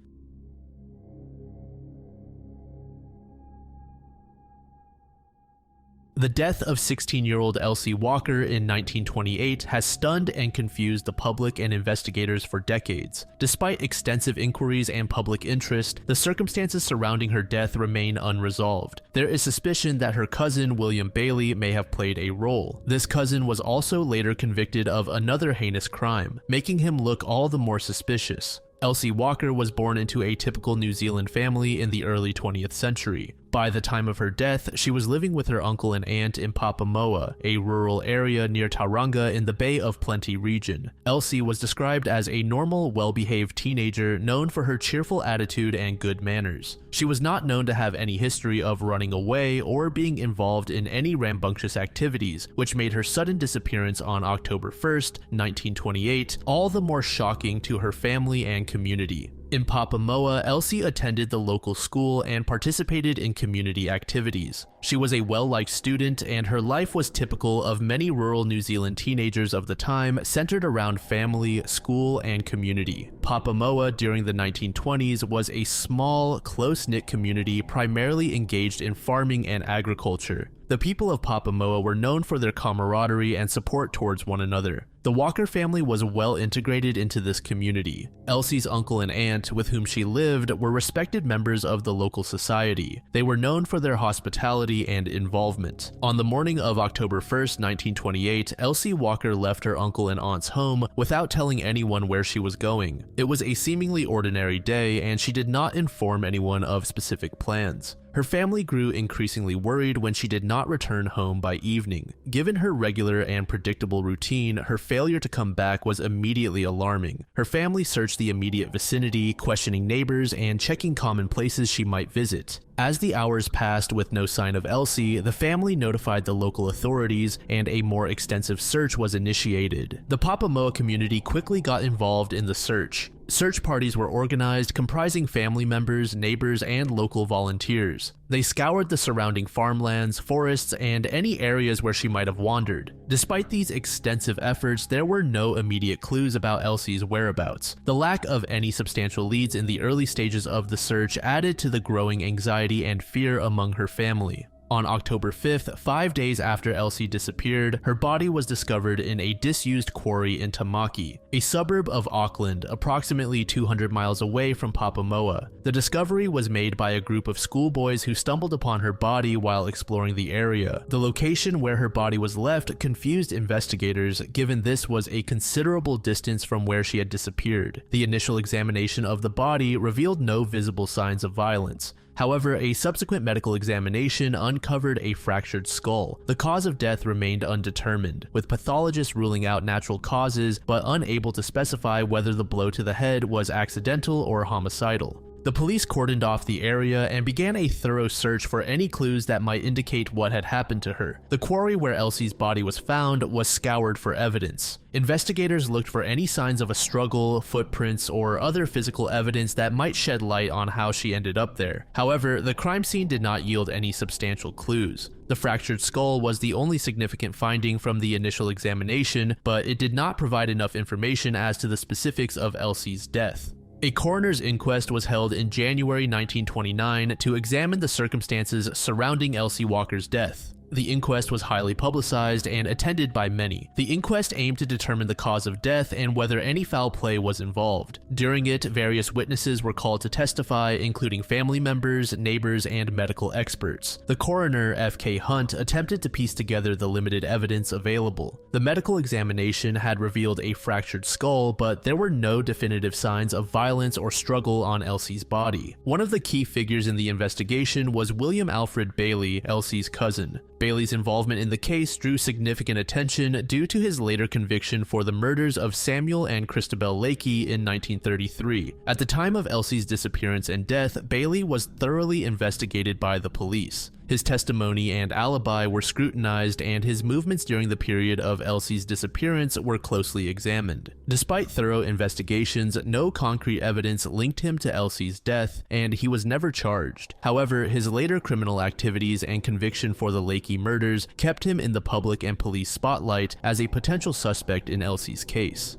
The death of 16-year-old Elsie Walker in 1928 has stunned and confused the public and investigators for decades. Despite extensive inquiries and public interest, the circumstances surrounding her death remain unresolved. There is suspicion that her cousin, William Bailey, may have played a role. This cousin was also later convicted of another heinous crime, making him look all the more suspicious. Elsie Walker was born into a typical New Zealand family in the early 20th century. By the time of her death, she was living with her uncle and aunt in Papamoa, a rural area near Tauranga in the Bay of Plenty region. Elsie was described as a normal, well-behaved teenager known for her cheerful attitude and good manners. She was not known to have any history of running away or being involved in any rambunctious activities, which made her sudden disappearance on October 1st, 1928, all the more shocking to her family and community. In Papamoa, Elsie attended the local school and participated in community activities. She was a well-liked student, and her life was typical of many rural New Zealand teenagers of the time, centered around family, school, and community. Papamoa during the 1920s was a small, close-knit community primarily engaged in farming and agriculture. The people of Papamoa were known for their camaraderie and support towards one another. The Walker family was well integrated into this community. Elsie's uncle and aunt, with whom she lived, were respected members of the local society. They were known for their hospitality and involvement. On the morning of October 1st, 1928, Elsie Walker left her uncle and aunt's home without telling anyone where she was going. It was a seemingly ordinary day, and she did not inform anyone of specific plans. Her family grew increasingly worried when she did not return home by evening. Given her regular and predictable routine, her failure to come back was immediately alarming. Her family searched the immediate vicinity, questioning neighbors and checking common places she might visit. As the hours passed with no sign of Elsie, the family notified the local authorities and a more extensive search was initiated. The Papamoa community quickly got involved in the search. Search parties were organized, comprising family members, neighbors, and local volunteers. They scoured the surrounding farmlands, forests, and any areas where she might have wandered. Despite these extensive efforts, there were no immediate clues about Elsie's whereabouts. The lack of any substantial leads in the early stages of the search added to the growing anxiety and fear among her family. On October 5th, 5 days after Elsie disappeared, her body was discovered in a disused quarry in Tamaki, a suburb of Auckland, approximately 200 miles away from Papamoa. The discovery was made by a group of schoolboys who stumbled upon her body while exploring the area. The location where her body was left confused investigators, given this was a considerable distance from where she had disappeared. The initial examination of the body revealed no visible signs of violence. However, a subsequent medical examination uncovered a fractured skull. The cause of death remained undetermined, with pathologists ruling out natural causes but unable to specify whether the blow to the head was accidental or homicidal. The police cordoned off the area and began a thorough search for any clues that might indicate what had happened to her. The quarry where Elsie's body was found was scoured for evidence. Investigators looked for any signs of a struggle, footprints, or other physical evidence that might shed light on how she ended up there. However, the crime scene did not yield any substantial clues. The fractured skull was the only significant finding from the initial examination, but it did not provide enough information as to the specifics of Elsie's death. A coroner's inquest was held in January 1929 to examine the circumstances surrounding Elsie Walker's death. The inquest was highly publicized and attended by many. The inquest aimed to determine the cause of death and whether any foul play was involved. During it, various witnesses were called to testify, including family members, neighbors, and medical experts. The coroner, F.K. Hunt, attempted to piece together the limited evidence available. The medical examination had revealed a fractured skull, but there were no definitive signs of violence or struggle on Elsie's body. One of the key figures in the investigation was William Alfred Bailey, Elsie's cousin. Bailey's involvement in the case drew significant attention due to his later conviction for the murders of Samuel and Christabel Lakey in 1933. At the time of Elsie's disappearance and death, Bailey was thoroughly investigated by the police. His testimony and alibi were scrutinized, and his movements during the period of Elsie's disappearance were closely examined. Despite thorough investigations, no concrete evidence linked him to Elsie's death, and he was never charged. However, his later criminal activities and conviction for the Lakey murders kept him in the public and police spotlight as a potential suspect in Elsie's case.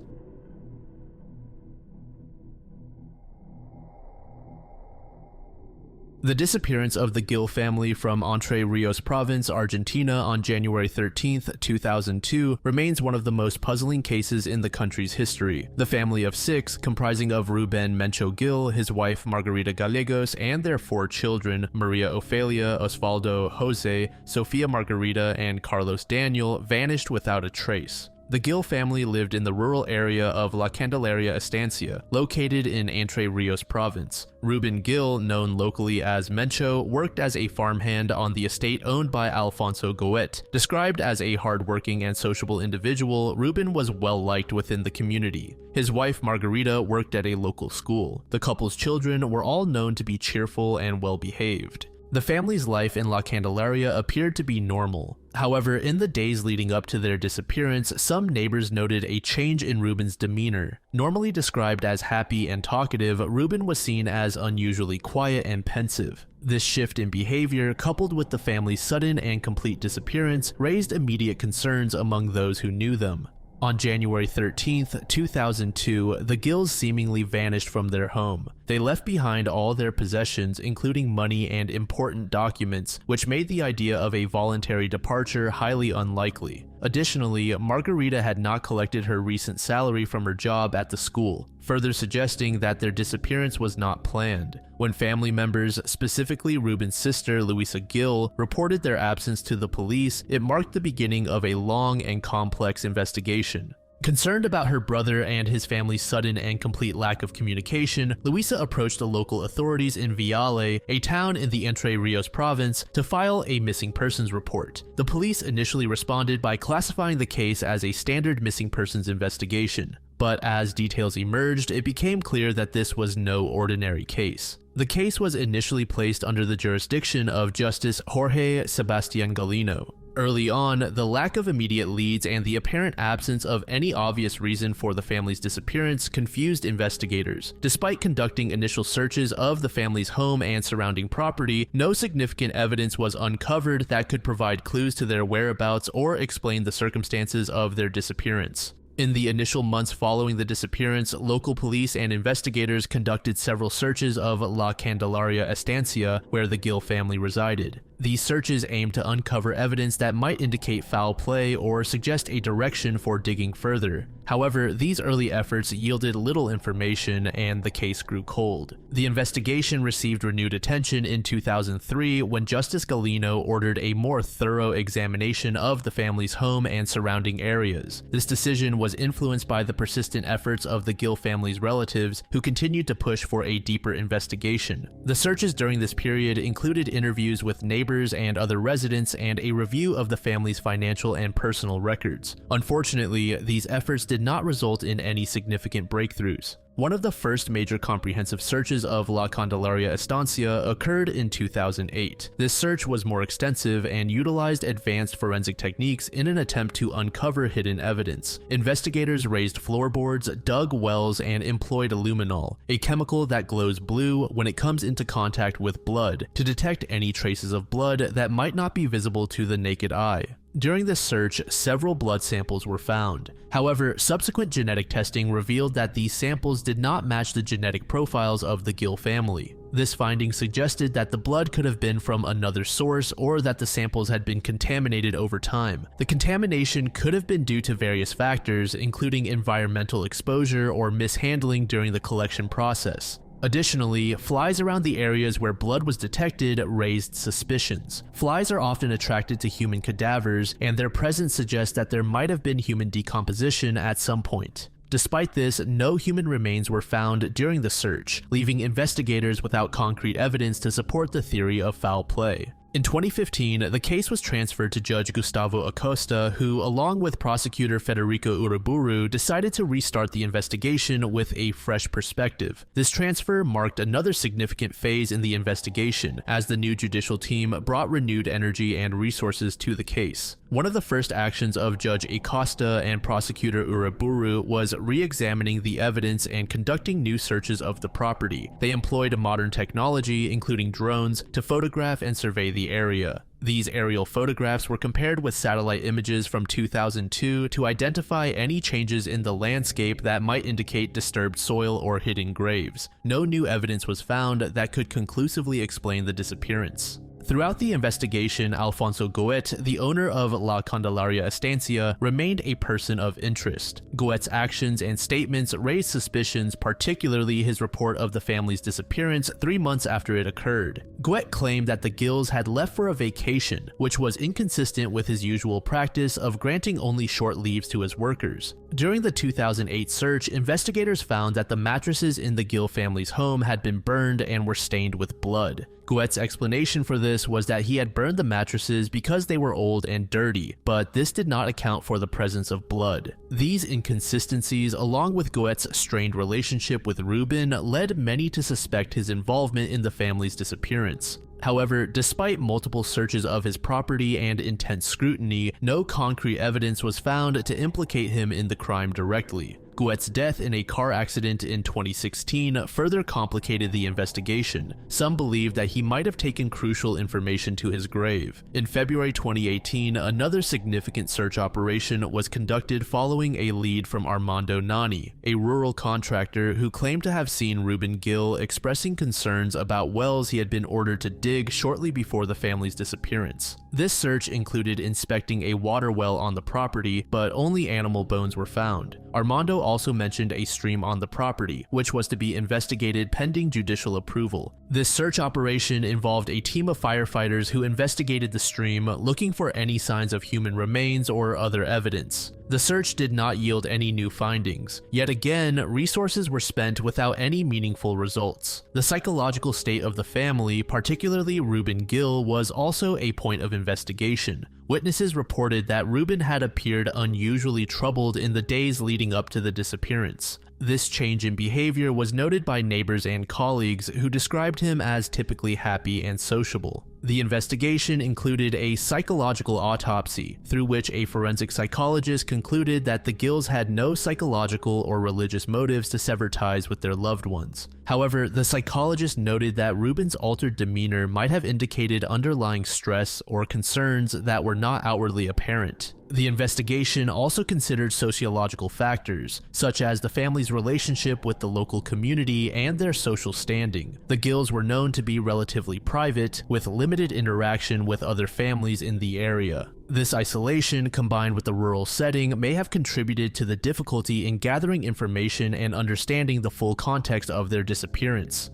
The disappearance of the Gil family from Entre Rios province, Argentina on January 13, 2002 remains one of the most puzzling cases in the country's history. The family of 6, comprising of Ruben Mencho Gil, his wife Margarita Gallegos, and their 4 children, Maria Ofelia, Osvaldo Jose, Sofia Margarita, and Carlos Daniel, vanished without a trace. The Gil family lived in the rural area of La Candelaria Estancia, located in Entre Rios province. Ruben Gil, known locally as Mencho, worked as a farmhand on the estate owned by Alfonso Goet. Described as a hardworking and sociable individual, Ruben was well-liked within the community. His wife Margarita worked at a local school. The couple's children were all known to be cheerful and well-behaved. The family's life in La Candelaria appeared to be normal. However, in the days leading up to their disappearance, some neighbors noted a change in Ruben's demeanor. Normally described as happy and talkative, Ruben was seen as unusually quiet and pensive. This shift in behavior, coupled with the family's sudden and complete disappearance, raised immediate concerns among those who knew them. On January 13, 2002, the Gils seemingly vanished from their home. They left behind all their possessions, including money and important documents, which made the idea of a voluntary departure highly unlikely. Additionally, Margarita had not collected her recent salary from her job at the school, further suggesting that their disappearance was not planned. When family members, specifically Ruben's sister Luisa Gil, reported their absence to the police, it marked the beginning of a long and complex investigation. Concerned about her brother and his family's sudden and complete lack of communication, Luisa approached the local authorities in Viale, a town in the Entre Rios province, to file a missing persons report. The police initially responded by classifying the case as a standard missing persons investigation. But as details emerged, it became clear that this was no ordinary case. The case was initially placed under the jurisdiction of Justice Jorge Sebastian Galino. Early on, the lack of immediate leads and the apparent absence of any obvious reason for the family's disappearance confused investigators. Despite conducting initial searches of the family's home and surrounding property, no significant evidence was uncovered that could provide clues to their whereabouts or explain the circumstances of their disappearance. In the initial months following the disappearance, local police and investigators conducted several searches of La Candelaria Estancia, where the Gil family resided. These searches aim to uncover evidence that might indicate foul play or suggest a direction for digging further. However, these early efforts yielded little information and the case grew cold. The investigation received renewed attention in 2003 when Justice Galino ordered a more thorough examination of the family's home and surrounding areas. This decision was influenced by the persistent efforts of the Gill family's relatives, who continued to push for a deeper investigation. The searches during this period included interviews with neighbors and other residents and a review of the family's financial and personal records. Unfortunately, these efforts did not result in any significant breakthroughs. One of the first major comprehensive searches of La Candelaria Estancia occurred in 2008. This search was more extensive and utilized advanced forensic techniques in an attempt to uncover hidden evidence. Investigators raised floorboards, dug wells, and employed luminol, a chemical that glows blue when it comes into contact with blood, to detect any traces of blood that might not be visible to the naked eye. During this search, several blood samples were found. However, subsequent genetic testing revealed that these samples did not match the genetic profiles of the Gill family. This finding suggested that the blood could have been from another source or that the samples had been contaminated over time. The contamination could have been due to various factors, including environmental exposure or mishandling during the collection process. Additionally, flies around the areas where blood was detected raised suspicions. Flies are often attracted to human cadavers, and their presence suggests that there might have been human decomposition at some point. Despite this, no human remains were found during the search, leaving investigators without concrete evidence to support the theory of foul play. In 2015, the case was transferred to Judge Gustavo Acosta, who, along with prosecutor Federico Uriburu, decided to restart the investigation with a fresh perspective. This transfer marked another significant phase in the investigation, as the new judicial team brought renewed energy and resources to the case. One of the first actions of Judge Acosta and prosecutor Uriburu was re-examining the evidence and conducting new searches of the property. They employed modern technology, including drones, to photograph and survey the area. These aerial photographs were compared with satellite images from 2002 to identify any changes in the landscape that might indicate disturbed soil or hidden graves. No new evidence was found that could conclusively explain the disappearance. Throughout the investigation, Alfonso Goet, the owner of La Candelaria Estancia, remained a person of interest. Goet's actions and statements raised suspicions, particularly his report of the family's disappearance 3 months after it occurred. Goet claimed that the Gills had left for a vacation, which was inconsistent with his usual practice of granting only short leaves to his workers. During the 2008 search, investigators found that the mattresses in the Gill family's home had been burned and were stained with blood. Goet's explanation for this was that he had burned the mattresses because they were old and dirty, but this did not account for the presence of blood. These inconsistencies, along with Goet's strained relationship with Ruben, led many to suspect his involvement in the family's disappearance. However, despite multiple searches of his property and intense scrutiny, no concrete evidence was found to implicate him in the crime directly. Goet's death in a car accident in 2016 further complicated the investigation. Some believe that he might have taken crucial information to his grave. In February 2018, another significant search operation was conducted following a lead from Armando Nani, a rural contractor who claimed to have seen Ruben Gill expressing concerns about wells he had been ordered to dig shortly before the family's disappearance. This search included inspecting a water well on the property, but only animal bones were found. Armando also mentioned a stream on the property, which was to be investigated pending judicial approval. This search operation involved a team of firefighters who investigated the stream, looking for any signs of human remains or other evidence. The search did not yield any new findings. Yet again, resources were spent without any meaningful results. The psychological state of the family, particularly Ruben Gill, was also a point of investigation. Witnesses reported that Ruben had appeared unusually troubled in the days leading up to the disappearance. This change in behavior was noted by neighbors and colleagues who described him as typically happy and sociable. The investigation included a psychological autopsy, through which a forensic psychologist concluded that the Gills had no psychological or religious motives to sever ties with their loved ones. However, the psychologist noted that Ruben's altered demeanor might have indicated underlying stress or concerns that were not outwardly apparent. The investigation also considered sociological factors, such as the family's relationship with the local community and their social standing. The Gills were known to be relatively private, with limited limited interaction with other families in the area. This isolation, combined with the rural setting, may have contributed to the difficulty in gathering information and understanding the full context of their disappearance.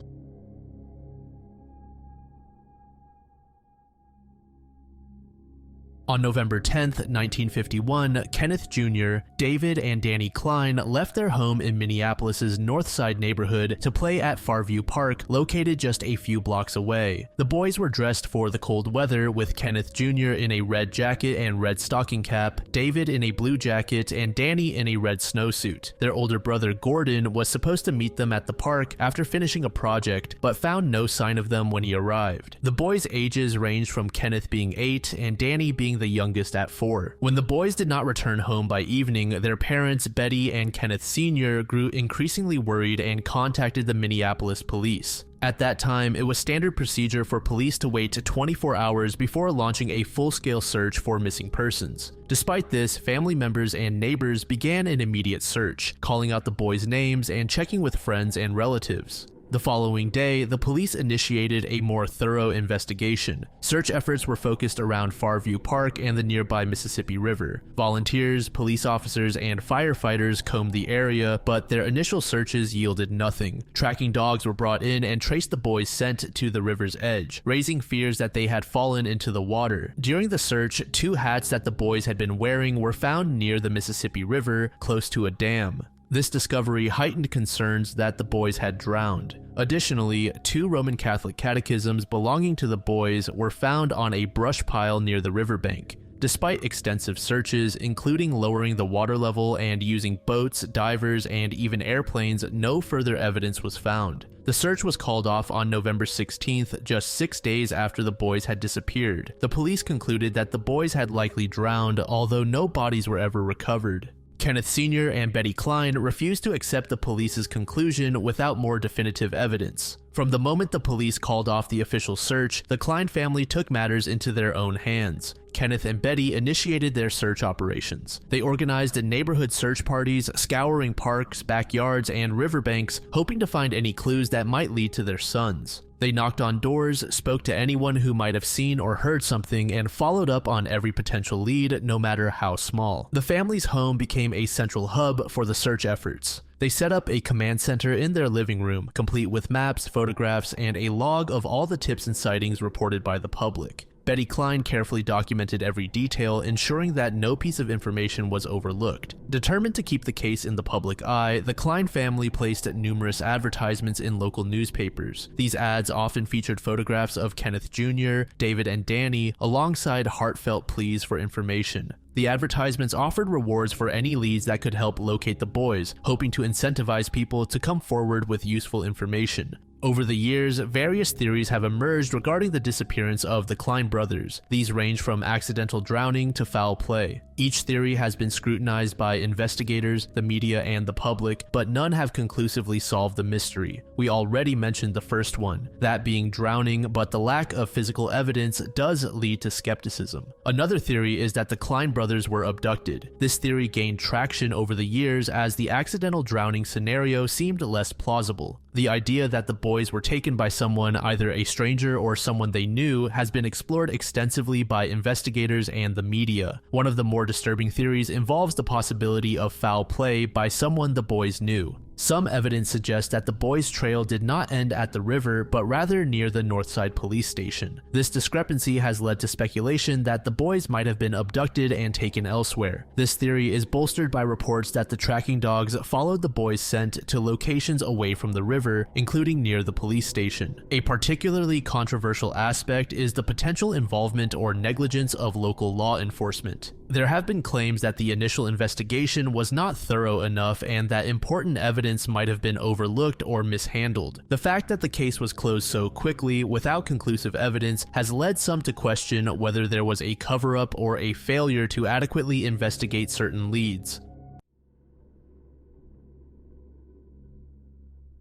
On November 10, 1951, Kenneth Jr., David, and Danny Klein left their home in Minneapolis's North Side neighborhood to play at Farview Park, located just a few blocks away. The boys were dressed for the cold weather, with Kenneth Jr. in a red jacket and red stocking cap, David in a blue jacket, and Danny in a red snowsuit. Their older brother Gordon was supposed to meet them at the park after finishing a project, but found no sign of them when he arrived. The boys' ages ranged from Kenneth being 8 and Danny being the youngest at 4. When the boys did not return home by evening, their parents, Betty and Kenneth Sr., grew increasingly worried and contacted the Minneapolis police. At that time, it was standard procedure for police to wait 24 hours before launching a full-scale search for missing persons. Despite this, family members and neighbors began an immediate search, calling out the boys' names and checking with friends and relatives. The following day, the police initiated a more thorough investigation. Search efforts were focused around Farview Park and the nearby Mississippi River. Volunteers, police officers, and firefighters combed the area, but their initial searches yielded nothing. Tracking dogs were brought in and traced the boys' scent to the river's edge, raising fears that they had fallen into the water. During the search, 2 hats that the boys had been wearing were found near the Mississippi River, close to a dam. This discovery heightened concerns that the boys had drowned. Additionally, 2 Roman Catholic catechisms belonging to the boys were found on a brush pile near the riverbank. Despite extensive searches, including lowering the water level and using boats, divers, and even airplanes, no further evidence was found. The search was called off on November 16th, just 6 days after the boys had disappeared. The police concluded that the boys had likely drowned, although no bodies were ever recovered. Kenneth Sr. and Betty Klein refused to accept the police's conclusion without more definitive evidence. From the moment the police called off the official search, the Klein family took matters into their own hands. Kenneth and Betty initiated their search operations. They organized neighborhood search parties, scouring parks, backyards, and riverbanks, hoping to find any clues that might lead to their sons. They knocked on doors, spoke to anyone who might have seen or heard something, and followed up on every potential lead, no matter how small. The family's home became a central hub for the search efforts. They set up a command center in their living room, complete with maps, photographs, and a log of all the tips and sightings reported by the public. Betty Klein carefully documented every detail, ensuring that no piece of information was overlooked. Determined to keep the case in the public eye, the Klein family placed numerous advertisements in local newspapers. These ads often featured photographs of Kenneth Jr., David, and Danny, alongside heartfelt pleas for information. The advertisements offered rewards for any leads that could help locate the boys, hoping to incentivize people to come forward with useful information. Over the years, various theories have emerged regarding the disappearance of the Klein brothers. These range from accidental drowning to foul play. Each theory has been scrutinized by investigators, the media, and the public, but none have conclusively solved the mystery. We already mentioned the first one, that being drowning, but the lack of physical evidence does lead to skepticism. Another theory is that the Klein brothers were abducted. This theory gained traction over the years as the accidental drowning scenario seemed less plausible. The idea that the boys were taken by someone, either a stranger or someone they knew, has been explored extensively by investigators and the media. One of the more disturbing theories involves the possibility of foul play by someone the boys knew. Some evidence suggests that the boys' trail did not end at the river, but rather near the Northside police station. This discrepancy has led to speculation that the boys might have been abducted and taken elsewhere. This theory is bolstered by reports that the tracking dogs followed the boys' scent to locations away from the river, including near the police station. A particularly controversial aspect is the potential involvement or negligence of local law enforcement. There have been claims that the initial investigation was not thorough enough and that important evidence might have been overlooked or mishandled. The fact that the case was closed so quickly without conclusive evidence has led some to question whether there was a cover-up or a failure to adequately investigate certain leads.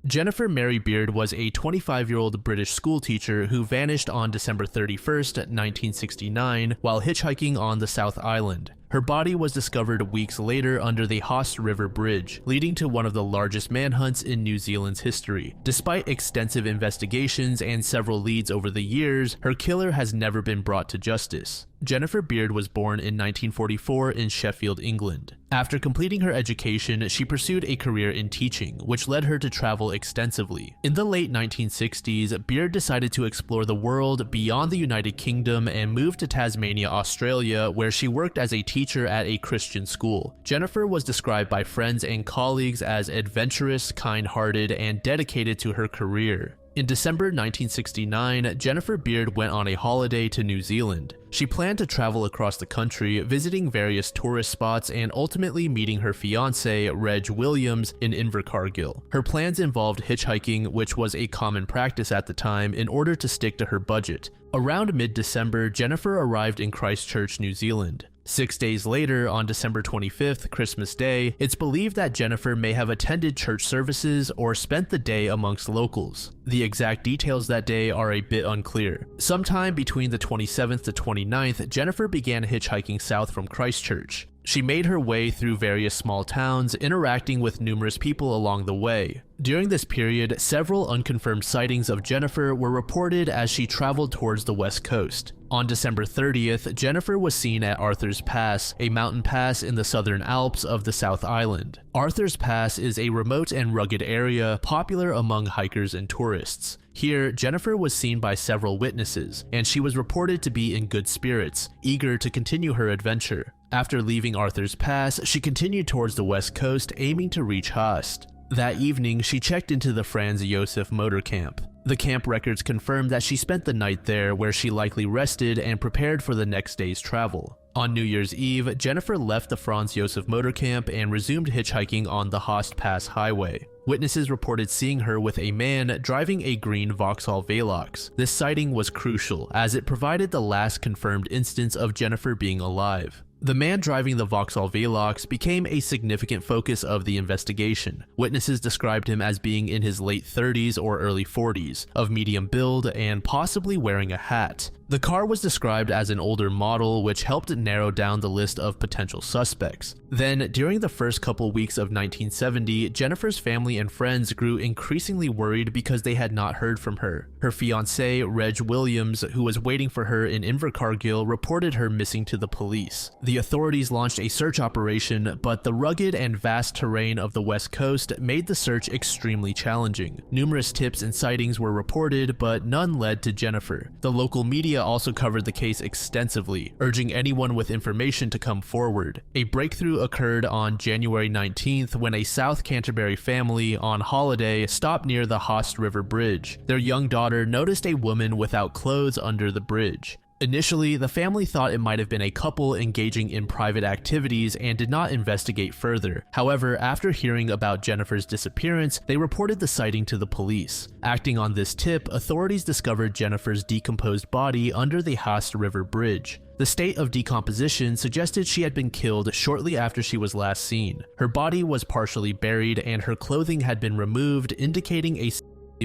Jennifer Mary Beard was a 25-year-old British schoolteacher who vanished on December 31st, 1969, while hitchhiking on the South Island. Her body was discovered weeks later under the Haast River Bridge, leading to one of the largest manhunts in New Zealand's history. Despite extensive investigations and several leads over the years, her killer has never been brought to justice. Jennifer Beard was born in 1944 in Sheffield, England. After completing her education, she pursued a career in teaching, which led her to travel extensively. In the late 1960s, Beard decided to explore the world beyond the United Kingdom and moved to Tasmania, Australia, where she worked as a teacher at a Christian school. Jennifer was described by friends and colleagues as adventurous, kind-hearted, and dedicated to her career. In December 1969, Jennifer Beard went on a holiday to New Zealand. She planned to travel across the country, visiting various tourist spots and ultimately meeting her fiancé, Reg Williams, in Invercargill. Her plans involved hitchhiking, which was a common practice at the time, in order to stick to her budget. Around mid-December, Jennifer arrived in Christchurch, New Zealand. 6 days later, on December 25th, Christmas Day, it's believed that Jennifer may have attended church services or spent the day amongst locals. The exact details that day are a bit unclear. Sometime between the 27th to 29th, Jennifer began hitchhiking south from Christchurch. She made her way through various small towns, interacting with numerous people along the way. During this period, several unconfirmed sightings of Jennifer were reported as she traveled towards the west coast. On December 30th, Jennifer was seen at Arthur's Pass, a mountain pass in the southern Alps of the South Island. Arthur's Pass is a remote and rugged area popular among hikers and tourists. Here, Jennifer was seen by several witnesses, and she was reported to be in good spirits, eager to continue her adventure. After leaving Arthur's Pass, she continued towards the west coast, aiming to reach Haast. That evening, she checked into the Franz Josef motor camp. The camp records confirmed that she spent the night there, where she likely rested and prepared for the next day's travel. On New Year's Eve, Jennifer left the Franz Josef motor camp and resumed hitchhiking on the Haast Pass highway. Witnesses reported seeing her with a man driving a green Vauxhall Velox. This sighting was crucial, as it provided the last confirmed instance of Jennifer being alive. The man driving the Vauxhall Velox became a significant focus of the investigation. Witnesses described him as being in his late 30s or early 40s, of medium build, and possibly wearing a hat. The car was described as an older model, which helped narrow down the list of potential suspects. Then, during the first couple weeks of 1970, Jennifer's family and friends grew increasingly worried because they had not heard from her. Her fiancé, Reg Williams, who was waiting for her in Invercargill, reported her missing to the police. The authorities launched a search operation, but the rugged and vast terrain of the West Coast made the search extremely challenging. Numerous tips and sightings were reported, but none led to Jennifer. The local media also covered the case extensively, urging anyone with information to come forward. A breakthrough occurred on January 19th when a South Canterbury family on holiday stopped near the Haast River Bridge. Their young daughter noticed a woman without clothes under the bridge. Initially, the family thought it might have been a couple engaging in private activities and did not investigate further. However, after hearing about Jennifer's disappearance, they reported the sighting to the police. Acting on this tip, authorities discovered Jennifer's decomposed body under the Haast River Bridge. The state of decomposition suggested she had been killed shortly after she was last seen. Her body was partially buried and her clothing had been removed, indicating a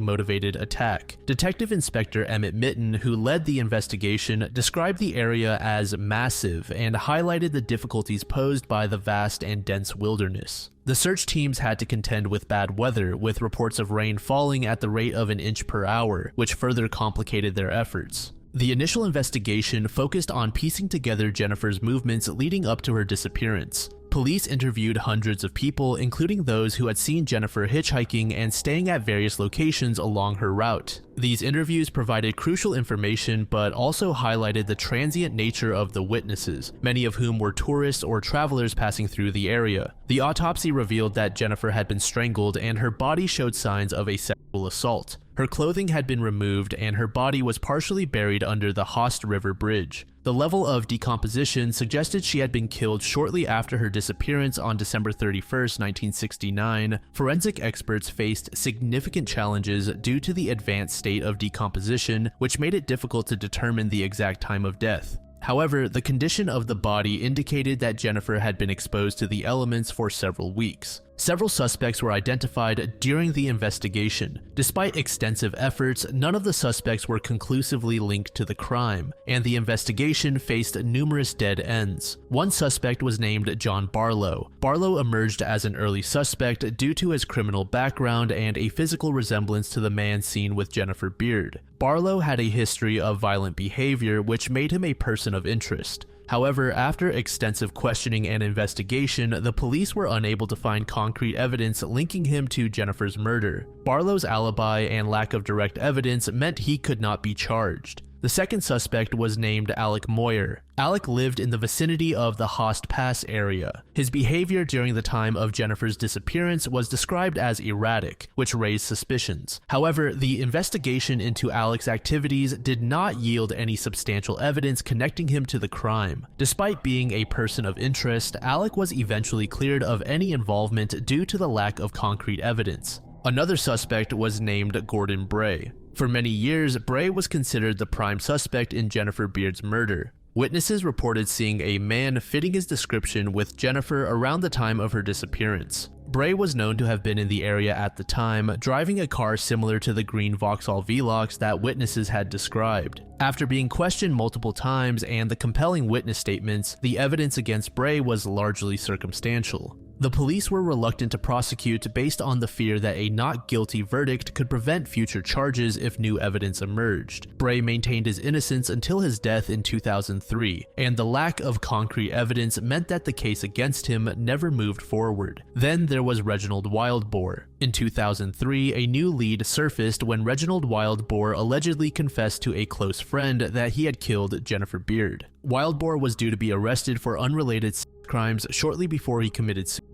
motivated attack. Detective Inspector Emmett Mitten, who led the investigation, described the area as massive and highlighted the difficulties posed by the vast and dense wilderness. The search teams had to contend with bad weather, with reports of rain falling at the rate of an inch per hour, which further complicated their efforts. The initial investigation focused on piecing together Jennifer's movements leading up to her disappearance. Police interviewed hundreds of people, including those who had seen Jennifer hitchhiking and staying at various locations along her route. These interviews provided crucial information but also highlighted the transient nature of the witnesses, many of whom were tourists or travelers passing through the area. The autopsy revealed that Jennifer had been strangled and her body showed signs of a sexual assault. Her clothing had been removed and her body was partially buried under the Haast River Bridge. The level of decomposition suggested she had been killed shortly after her disappearance on December 31st, 1969. Forensic experts faced significant challenges due to the advanced state of decomposition, which made it difficult to determine the exact time of death. However, the condition of the body indicated that Jennifer had been exposed to the elements for several weeks. Several suspects were identified during the investigation. Despite extensive efforts, none of the suspects were conclusively linked to the crime, and the investigation faced numerous dead ends. One suspect was named John Barlow. Barlow emerged as an early suspect due to his criminal background and a physical resemblance to the man seen with Jennifer Beard. Barlow had a history of violent behavior, which made him a person of interest. However, after extensive questioning and investigation, the police were unable to find concrete evidence linking him to Jennifer's murder. Barlow's alibi and lack of direct evidence meant he could not be charged. The second suspect was named Alec Moyer. Alec lived in the vicinity of the Host Pass area. His behavior during the time of Jennifer's disappearance was described as erratic, which raised suspicions. However, the investigation into Alec's activities did not yield any substantial evidence connecting him to the crime. Despite being a person of interest, Alec was eventually cleared of any involvement due to the lack of concrete evidence. Another suspect was named Gordon Bray. For many years, Bray was considered the prime suspect in Jennifer Beard's murder. Witnesses reported seeing a man fitting his description with Jennifer around the time of her disappearance. Bray was known to have been in the area at the time, driving a car similar to the green Vauxhall Velox that witnesses had described. After being questioned multiple times and the compelling witness statements, the evidence against Bray was largely circumstantial. The police were reluctant to prosecute based on the fear that a not guilty verdict could prevent future charges if new evidence emerged. Bray maintained his innocence until his death in 2003, and the lack of concrete evidence meant that the case against him never moved forward. Then there was Reginald Wildbohr. In 2003, a new lead surfaced when Reginald Wildbohr allegedly confessed to a close friend that he had killed Jennifer Beard. Wildbohr was due to be arrested for unrelated crimes shortly before he committed suicide.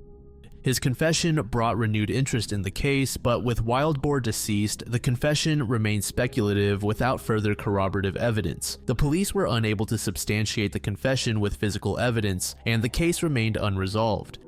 His confession brought renewed interest in the case, but with Wildbohr deceased, the confession remained speculative without further corroborative evidence. The police were unable to substantiate the confession with physical evidence, and the case remained unresolved.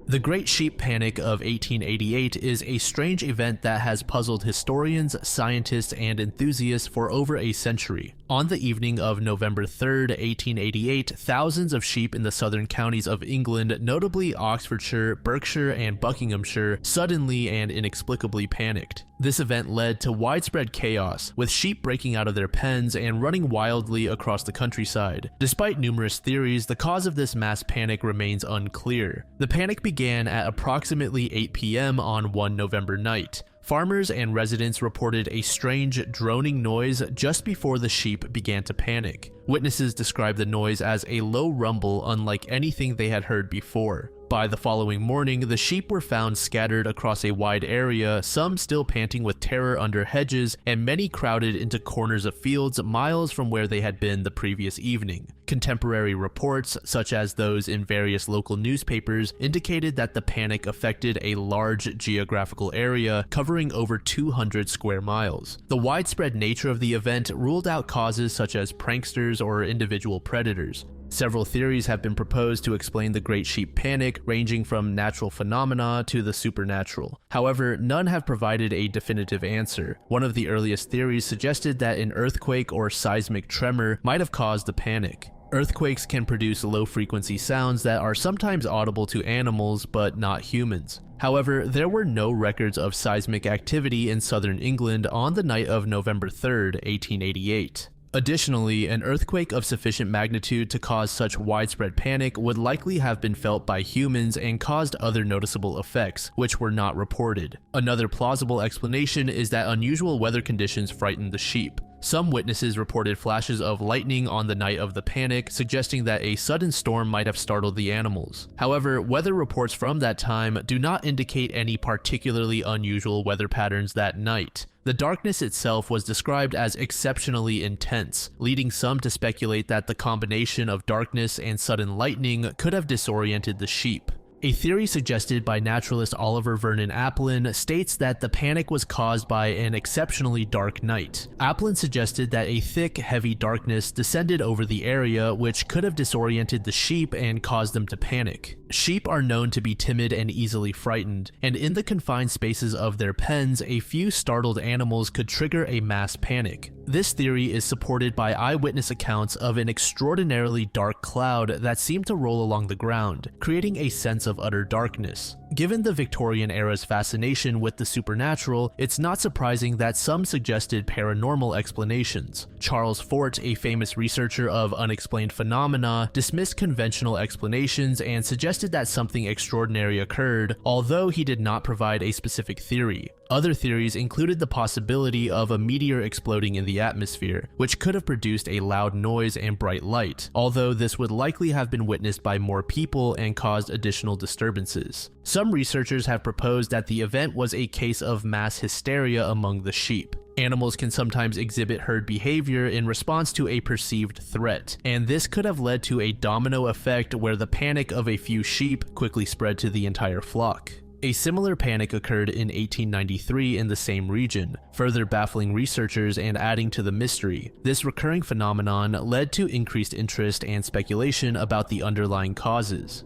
The Great Sheep Panic of 1888 is a strange event that has puzzled historians, scientists, and enthusiasts for over a century. On the evening of November 3, 1888, thousands of sheep in the southern counties of England, notably Oxfordshire, Berkshire, and Buckinghamshire, suddenly and inexplicably panicked. This event led to widespread chaos, with sheep breaking out of their pens and running wildly across the countryside. Despite numerous theories, the cause of this mass panic remains unclear. The panic began at approximately 8 p.m. on one November night. Farmers and residents reported a strange droning noise just before the sheep began to panic. Witnesses described the noise as a low rumble unlike anything they had heard before. By the following morning, the sheep were found scattered across a wide area, some still panting with terror under hedges, and many crowded into corners of fields miles from where they had been the previous evening. Contemporary reports, such as those in various local newspapers, indicated that the panic affected a large geographical area covering over 200 square miles. The widespread nature of the event ruled out causes such as pranksters or individual predators. Several theories have been proposed to explain the Great Sheep Panic, ranging from natural phenomena to the supernatural. However, none have provided a definitive answer. One of the earliest theories suggested that an earthquake or seismic tremor might have caused the panic. Earthquakes can produce low-frequency sounds that are sometimes audible to animals, but not humans. However, there were no records of seismic activity in southern England on the night of November 3, 1888. Additionally, an earthquake of sufficient magnitude to cause such widespread panic would likely have been felt by humans and caused other noticeable effects, which were not reported. Another plausible explanation is that unusual weather conditions frightened the sheep. Some witnesses reported flashes of lightning on the night of the panic, suggesting that a sudden storm might have startled the animals. However, weather reports from that time do not indicate any particularly unusual weather patterns that night. The darkness itself was described as exceptionally intense, leading some to speculate that the combination of darkness and sudden lightning could have disoriented the sheep. A theory suggested by naturalist Oliver Vernon Applin states that the panic was caused by an exceptionally dark night. Applin suggested that a thick, heavy darkness descended over the area, which could have disoriented the sheep and caused them to panic. Sheep are known to be timid and easily frightened, and in the confined spaces of their pens, a few startled animals could trigger a mass panic. This theory is supported by eyewitness accounts of an extraordinarily dark cloud that seemed to roll along the ground, creating a sense of utter darkness. Given the Victorian era's fascination with the supernatural, it's not surprising that some suggested paranormal explanations. Charles Fort, a famous researcher of unexplained phenomena, dismissed conventional explanations and suggested that something extraordinary occurred, although he did not provide a specific theory. Other theories included the possibility of a meteor exploding in the atmosphere, which could have produced a loud noise and bright light, although this would likely have been witnessed by more people and caused additional disturbances. Some researchers have proposed that the event was a case of mass hysteria among the sheep. Animals can sometimes exhibit herd behavior in response to a perceived threat, and this could have led to a domino effect where the panic of a few sheep quickly spread to the entire flock. A similar panic occurred in 1893 in the same region, further baffling researchers and adding to the mystery. This recurring phenomenon led to increased interest and speculation about the underlying causes.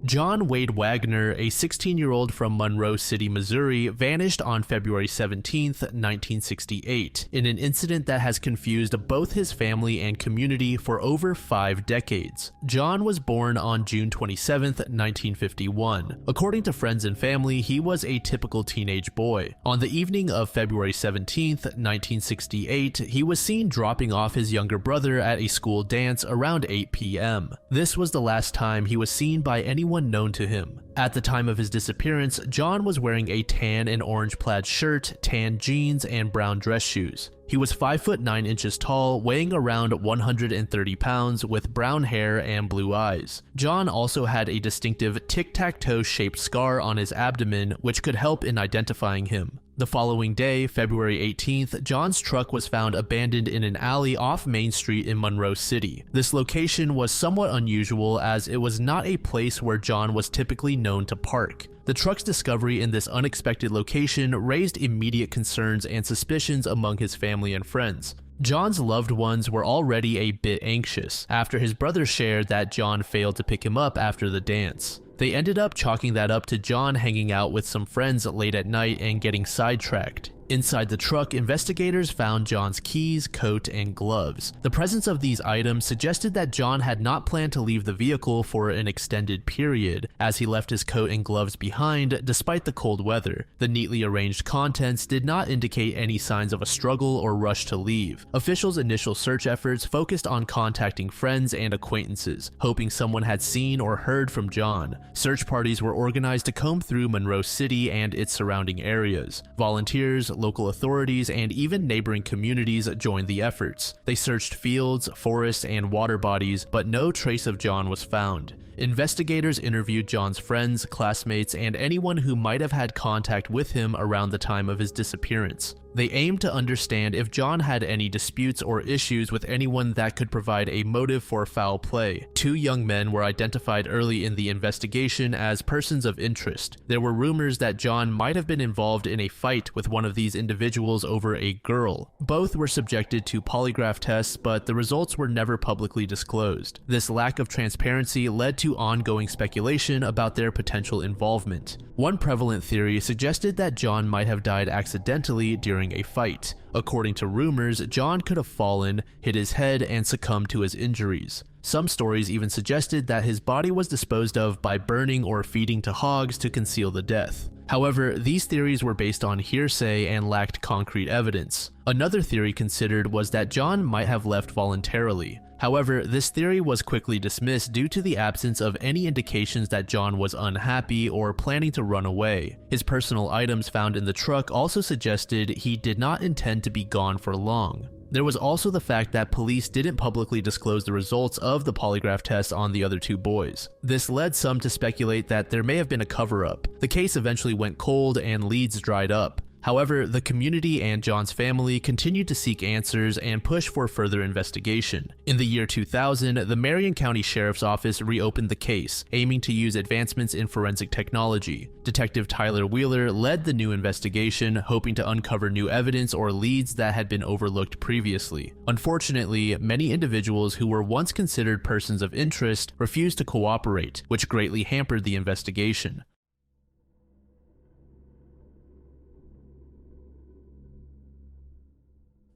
John Wade Wagner, a 16-year-old from Monroe City, Missouri, vanished on February 17, 1968, in an incident that has confused both his family and community for over 5 decades. John was born on June 27, 1951. According to friends and family, he was a typical teenage boy. On the evening of February 17, 1968, he was seen dropping off his younger brother at a school dance around 8 p.m. This was the last time he was seen by anyone known to him. At the time of his disappearance, John was wearing a tan and orange plaid shirt, tan jeans, and brown dress shoes. He was 5 foot 9 inches tall, weighing around 130 pounds, with brown hair and blue eyes. John also had a distinctive tic-tac-toe shaped scar on his abdomen, which could help in identifying him. The following day, February 18th, John's truck was found abandoned in an alley off Main Street in Monroe City. This location was somewhat unusual as it was not a place where John was typically known to park. The truck's discovery in this unexpected location raised immediate concerns and suspicions among his family and friends. John's loved ones were already a bit anxious after his brother shared that John failed to pick him up after the dance. They ended up chalking that up to John hanging out with some friends late at night and getting sidetracked. Inside the truck, investigators found John's keys, coat, and gloves. The presence of these items suggested that John had not planned to leave the vehicle for an extended period, as he left his coat and gloves behind despite the cold weather. The neatly arranged contents did not indicate any signs of a struggle or rush to leave. Officials' initial search efforts focused on contacting friends and acquaintances, hoping someone had seen or heard from John. Search parties were organized to comb through Monroe City and its surrounding areas. Volunteers, local authorities, and even neighboring communities joined the efforts. They searched fields, forests, and water bodies, but no trace of John was found. Investigators interviewed John's friends, classmates, and anyone who might have had contact with him around the time of his disappearance. They aimed to understand if John had any disputes or issues with anyone that could provide a motive for foul play. 2 young men were identified early in the investigation as persons of interest. There were rumors that John might have been involved in a fight with one of these individuals over a girl. Both were subjected to polygraph tests, but the results were never publicly disclosed. This lack of transparency led to ongoing speculation about their potential involvement. One prevalent theory suggested that John might have died accidentally during a fight. According to rumors, John could have fallen, hit his head, and succumbed to his injuries. Some stories even suggested that his body was disposed of by burning or feeding to hogs to conceal the death. However, these theories were based on hearsay and lacked concrete evidence. Another theory considered was that John might have left voluntarily. However, this theory was quickly dismissed due to the absence of any indications that John was unhappy or planning to run away. His personal items found in the truck also suggested he did not intend to be gone for long. There was also the fact that police didn't publicly disclose the results of the polygraph test on the other 2 boys. This led some to speculate that there may have been a cover-up. The case eventually went cold and leads dried up. However, the community and John's family continued to seek answers and push for further investigation. In the year 2000, the Marion County Sheriff's Office reopened the case, aiming to use advancements in forensic technology. Detective Tyler Wheeler led the new investigation, hoping to uncover new evidence or leads that had been overlooked previously. Unfortunately, many individuals who were once considered persons of interest refused to cooperate, which greatly hampered the investigation.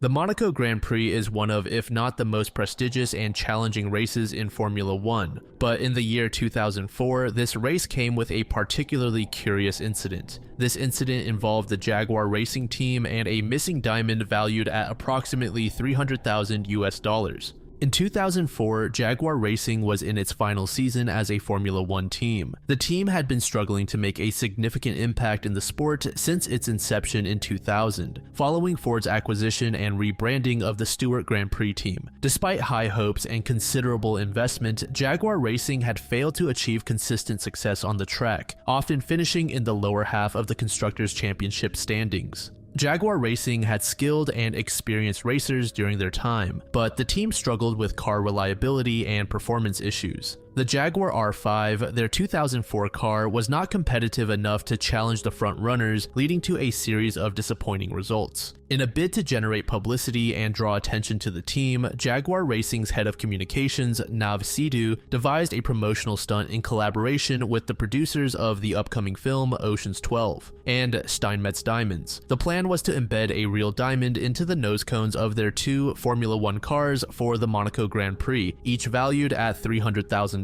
The Monaco Grand Prix is one of, if not the most prestigious and challenging races in Formula One, but in the year 2004, this race came with a particularly curious incident. This incident involved the Jaguar Racing team and a missing diamond valued at approximately $300,000 US. In 2004, Jaguar Racing was in its final season as a Formula One team. The team had been struggling to make a significant impact in the sport since its inception in 2000, following Ford's acquisition and rebranding of the Stewart Grand Prix team. Despite high hopes and considerable investment, Jaguar Racing had failed to achieve consistent success on the track, often finishing in the lower half of the Constructors' Championship standings. Jaguar Racing had skilled and experienced racers during their time, but the team struggled with car reliability and performance issues. The Jaguar R5, their 2004 car, was not competitive enough to challenge the front runners, leading to a series of disappointing results. In a bid to generate publicity and draw attention to the team, Jaguar Racing's head of communications, Nav Sidhu, devised a promotional stunt in collaboration with the producers of the upcoming film Ocean's 12 and Steinmetz Diamonds. The plan was to embed a real diamond into the nose cones of their two Formula One cars for the Monaco Grand Prix, each valued at $300,000.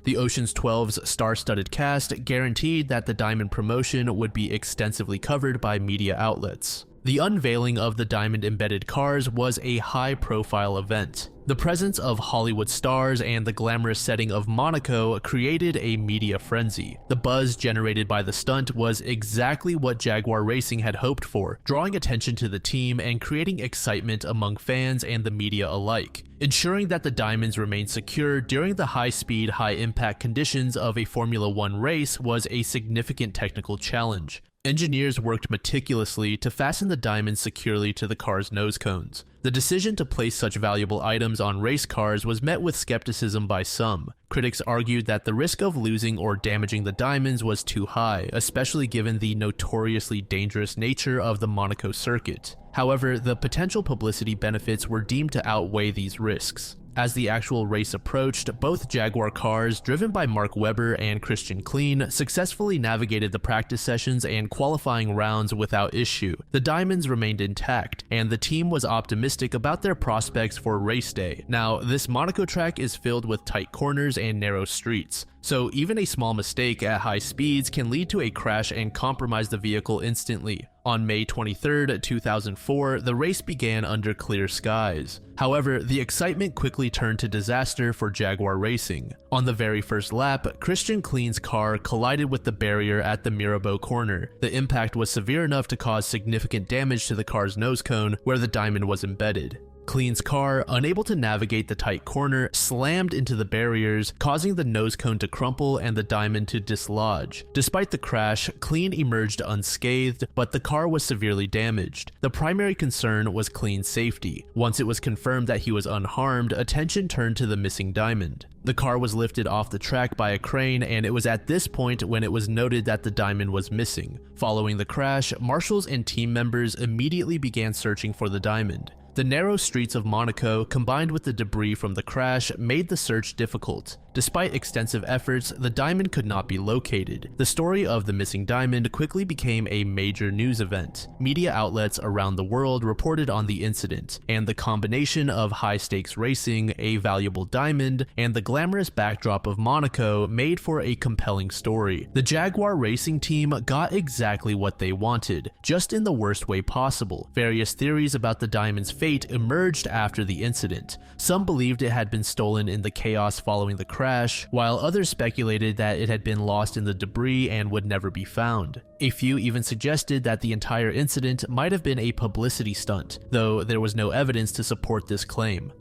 The Ocean's 12's star-studded cast guaranteed that the diamond promotion would be extensively covered by media outlets. The unveiling of the diamond-embedded cars was a high-profile event. The presence of Hollywood stars and the glamorous setting of Monaco created a media frenzy. The buzz generated by the stunt was exactly what Jaguar Racing had hoped for, drawing attention to the team and creating excitement among fans and the media alike. Ensuring that the diamonds remained secure during the high-speed, high-impact conditions of a Formula One race was a significant technical challenge. Engineers worked meticulously to fasten the diamonds securely to the car's nose cones. The decision to place such valuable items on race cars was met with skepticism by some. Critics argued that the risk of losing or damaging the diamonds was too high, especially given the notoriously dangerous nature of the Monaco circuit. However, the potential publicity benefits were deemed to outweigh these risks. As the actual race approached, both Jaguar cars, driven by Mark Webber and Christian Klein, successfully navigated the practice sessions and qualifying rounds without issue. The diamonds remained intact, and the team was optimistic about their prospects for race day. Now, this Monaco track is filled with tight corners and narrow streets, so even a small mistake at high speeds can lead to a crash and compromise the vehicle instantly. On May 23, 2004, the race began under clear skies. However, the excitement quickly turned to disaster for Jaguar Racing. On the very first lap, Christian Klein's car collided with the barrier at the Mirabeau corner. The impact was severe enough to cause significant damage to the car's nose cone, where the diamond was embedded. Klein's car, unable to navigate the tight corner, slammed into the barriers, causing the nose cone to crumple and the diamond to dislodge. Despite the crash, Klein emerged unscathed, but the car was severely damaged. The primary concern was Klein's safety. Once it was confirmed that he was unharmed, attention turned to the missing diamond. The car was lifted off the track by a crane, and it was at this point when it was noted that the diamond was missing. Following the crash, marshals and team members immediately began searching for the diamond. The narrow streets of Monaco, combined with the debris from the crash, made the search difficult. Despite extensive efforts, the diamond could not be located. The story of the missing diamond quickly became a major news event. Media outlets around the world reported on the incident, and the combination of high-stakes racing, a valuable diamond, and the glamorous backdrop of Monaco made for a compelling story. The Jaguar Racing team got exactly what they wanted, just in the worst way possible. Various theories about the diamond's fate emerged after the incident. Some believed it had been stolen in the chaos following the crash, while others speculated that it had been lost in the debris and would never be found. A few even suggested that the entire incident might have been a publicity stunt, though there was no evidence to support this claim.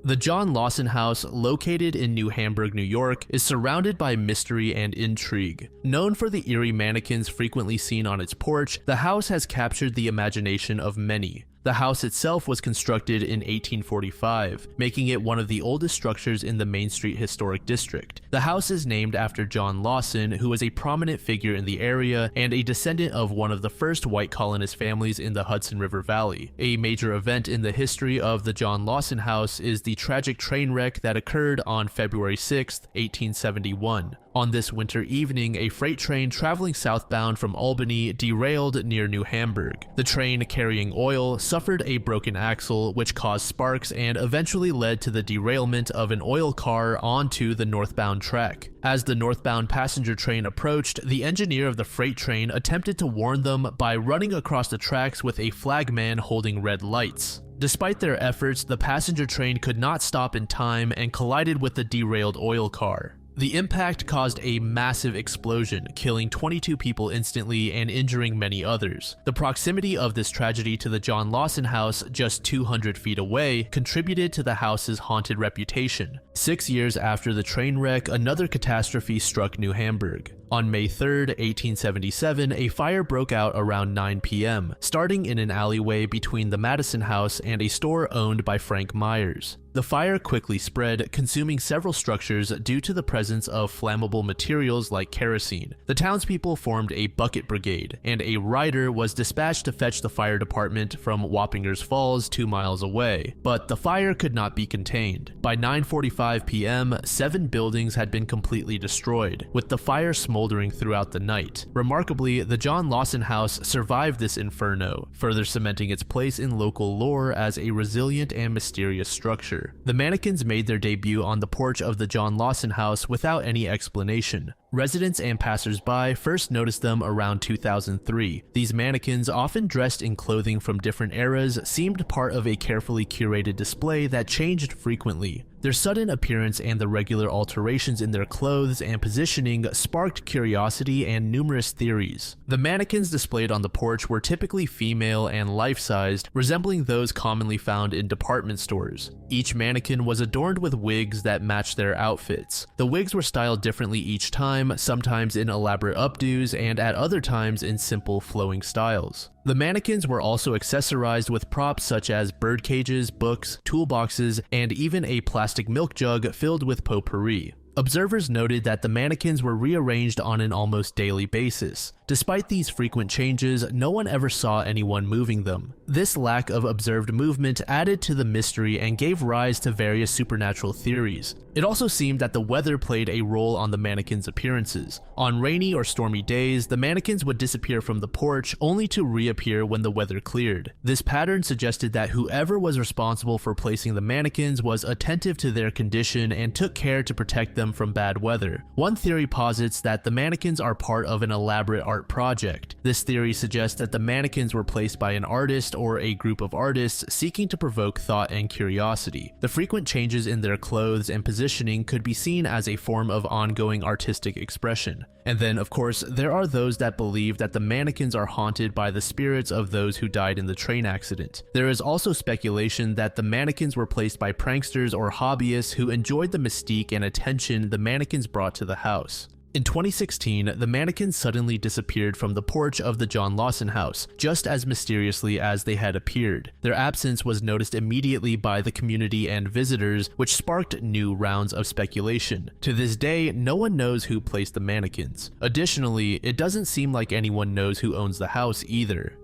The John Lawson House, located in New Hamburg, New York, is surrounded by mystery and intrigue. Known for the eerie mannequins frequently seen on its porch, the house has captured the imagination of many. The house itself was constructed in 1845, making it one of the oldest structures in the Main Street Historic District. The house is named after John Lawson, who was a prominent figure in the area and a descendant of one of the first white colonist families in the Hudson River Valley. A major event in the history of the John Lawson House is the tragic train wreck that occurred on February 6, 1871. On this winter evening, a freight train traveling southbound from Albany derailed near New Hamburg. The train, carrying oil, suffered a broken axle, which caused sparks and eventually led to the derailment of an oil car onto the northbound track. As the northbound passenger train approached, the engineer of the freight train attempted to warn them by running across the tracks with a flagman holding red lights. Despite their efforts, the passenger train could not stop in time and collided with the derailed oil car. The impact caused a massive explosion, killing 22 people instantly and injuring many others. The proximity of this tragedy to the John Lawson house, just 200 feet away, contributed to the house's haunted reputation. 6 years after the train wreck, another catastrophe struck New Hamburg. On May 3, 1877, a fire broke out around 9 p.m., starting in an alleyway between the Madison House and a store owned by Frank Myers. The fire quickly spread, consuming several structures due to the presence of flammable materials like kerosene. The townspeople formed a bucket brigade, and a rider was dispatched to fetch the fire department from Wappingers Falls 2 miles away. But the fire could not be contained. By 9:45 p.m., 7 buildings had been completely destroyed, with the fire smoldering throughout the night. Remarkably, the John Lawson house survived this inferno, further cementing its place in local lore as a resilient and mysterious structure. The mannequins made their debut on the porch of the John Lawson house without any explanation. Residents and passers-by first noticed them around 2003. These mannequins, often dressed in clothing from different eras, seemed part of a carefully curated display that changed frequently. Their sudden appearance and the regular alterations in their clothes and positioning sparked curiosity and numerous theories. The mannequins displayed on the porch were typically female and life-sized, resembling those commonly found in department stores. Each mannequin was adorned with wigs that matched their outfits. The wigs were styled differently each time, sometimes in elaborate updos and at other times in simple flowing styles. The mannequins were also accessorized with props such as bird cages, books, toolboxes, and even a plastic milk jug filled with potpourri. Observers noted that the mannequins were rearranged on an almost daily basis. Despite these frequent changes, no one ever saw anyone moving them. This lack of observed movement added to the mystery and gave rise to various supernatural theories. It also seemed that the weather played a role on the mannequins' appearances. On rainy or stormy days, the mannequins would disappear from the porch only to reappear when the weather cleared. This pattern suggested that whoever was responsible for placing the mannequins was attentive to their condition and took care to protect them from bad weather. One theory posits that the mannequins are part of an elaborate art project. This theory suggests that the mannequins were placed by an artist or a group of artists seeking to provoke thought and curiosity. The frequent changes in their clothes and positioning could be seen as a form of ongoing artistic expression. And then, of course, there are those that believe that the mannequins are haunted by the spirits of those who died in the train accident. There is also speculation that the mannequins were placed by pranksters or hobbyists who enjoyed the mystique and attention the mannequins brought to the house. In 2016, the mannequins suddenly disappeared from the porch of the John Lawson house, just as mysteriously as they had appeared. Their absence was noticed immediately by the community and visitors, which sparked new rounds of speculation. To this day, no one knows who placed the mannequins. Additionally, it doesn't seem like anyone knows who owns the house either.